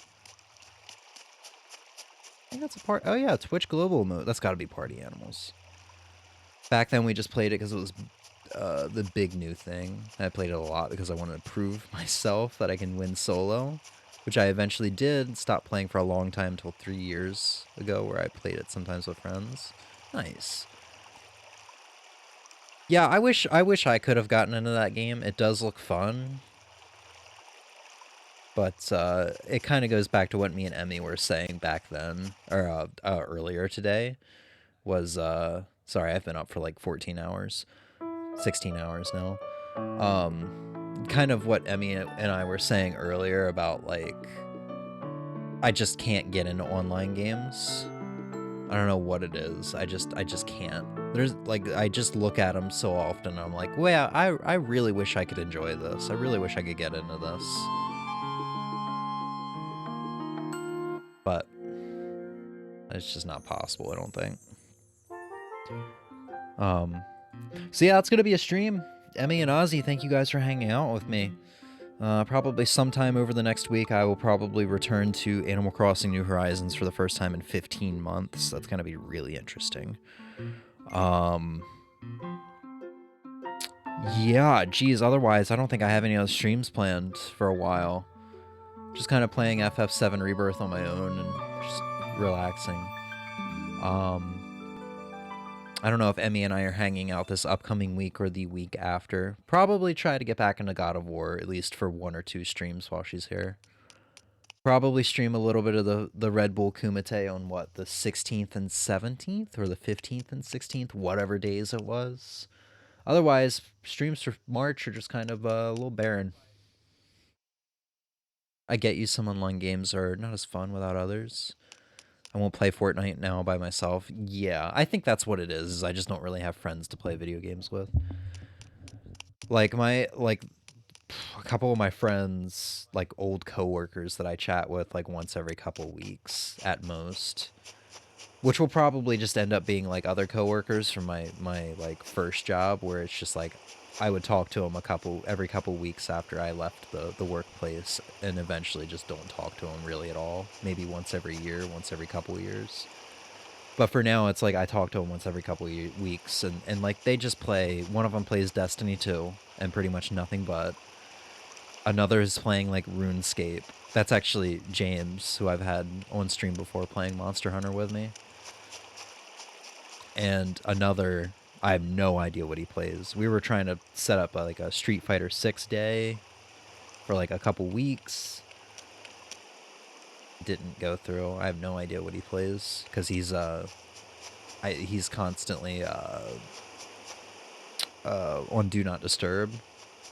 I think that's a part... oh yeah, Twitch Global emote. That's gotta be Party Animals. Back then, we just played it because it was the big new thing. I played it a lot because I wanted to prove myself that I can win solo, which I eventually did. Stopped playing for a long time until 3 years ago, where I played it sometimes with friends. Nice. Yeah, I wish I could have gotten into that game. It does look fun. But it kind of goes back to what me and Emmy were saying back then, or earlier today, was, sorry, I've been up for like 14 hours, 16 hours now. Kind of what Emmy and I were saying earlier about, like, I just can't get into online games. I don't know what it is. I just can't. There's, like, I just look at them so often, and I'm like, well, I really wish I could enjoy this. I really wish I could get into this. But it's just not possible, I don't think. So yeah, it's gonna be a stream. Emmy and Ozzy, thank you guys for hanging out with me. Probably sometime over the next week, I will probably return to Animal Crossing New Horizons for the first time in 15 months. That's gonna be really interesting. Yeah, geez, otherwise, I don't think I have any other streams planned for a while. Just kind of playing FF7 Rebirth on my own and just relaxing. I don't know if Emmy and I are hanging out this upcoming week or the week after. Probably try to get back into God of War, at least for 1 or 2 streams while she's here. Probably stream a little bit of the Red Bull Kumite on, what, the 16th and 17th? Or the 15th and 16th? Whatever days it was. Otherwise, streams for March are just kind of a little barren. I get you, some online games are not as fun without others. I won't play Fortnite now by myself. Yeah, I think that's what it is I just don't really have friends to play video games with. Like, a couple of my friends, like old coworkers that I chat with like once every couple weeks at most, which will probably just end up being like other coworkers from my like first job, where it's just like I would talk to them every couple weeks after I left the workplace, and eventually just don't talk to them really at all. Maybe once every year, once every couple years. But for now, it's like I talk to them once every couple weeks, and like they just play. One of them plays Destiny 2, and pretty much nothing but. Another is playing like RuneScape. That's actually James, who I've had on stream before playing Monster Hunter with me. And another, I have no idea what he plays. We were trying to set up like a Street Fighter 6 day for like a couple weeks. Didn't go through. I have no idea what he plays because he's constantly on Do Not Disturb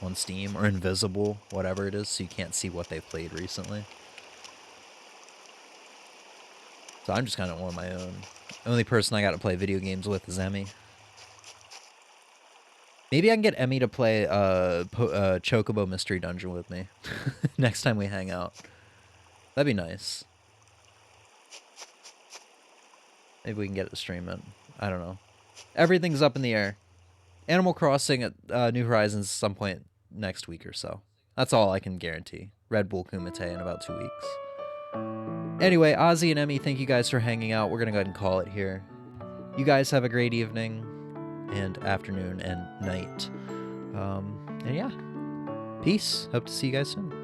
on Steam, or invisible, whatever it is, so you can't see what they've played recently. So I'm just kind of on my own. The only person I got to play video games with is Emmy. Maybe I can get Emmy to play Chocobo Mystery Dungeon with me next time we hang out. That'd be nice. Maybe we can get it to stream it. I don't know. Everything's up in the air. Animal Crossing at New Horizons at some point next week or so. That's all I can guarantee. Red Bull Kumite in about 2 weeks. Anyway, Ozzy and Emmy, thank you guys for hanging out. We're going to go ahead and call it here. You guys have a great evening and afternoon and night. And yeah, peace. Hope to see you guys soon.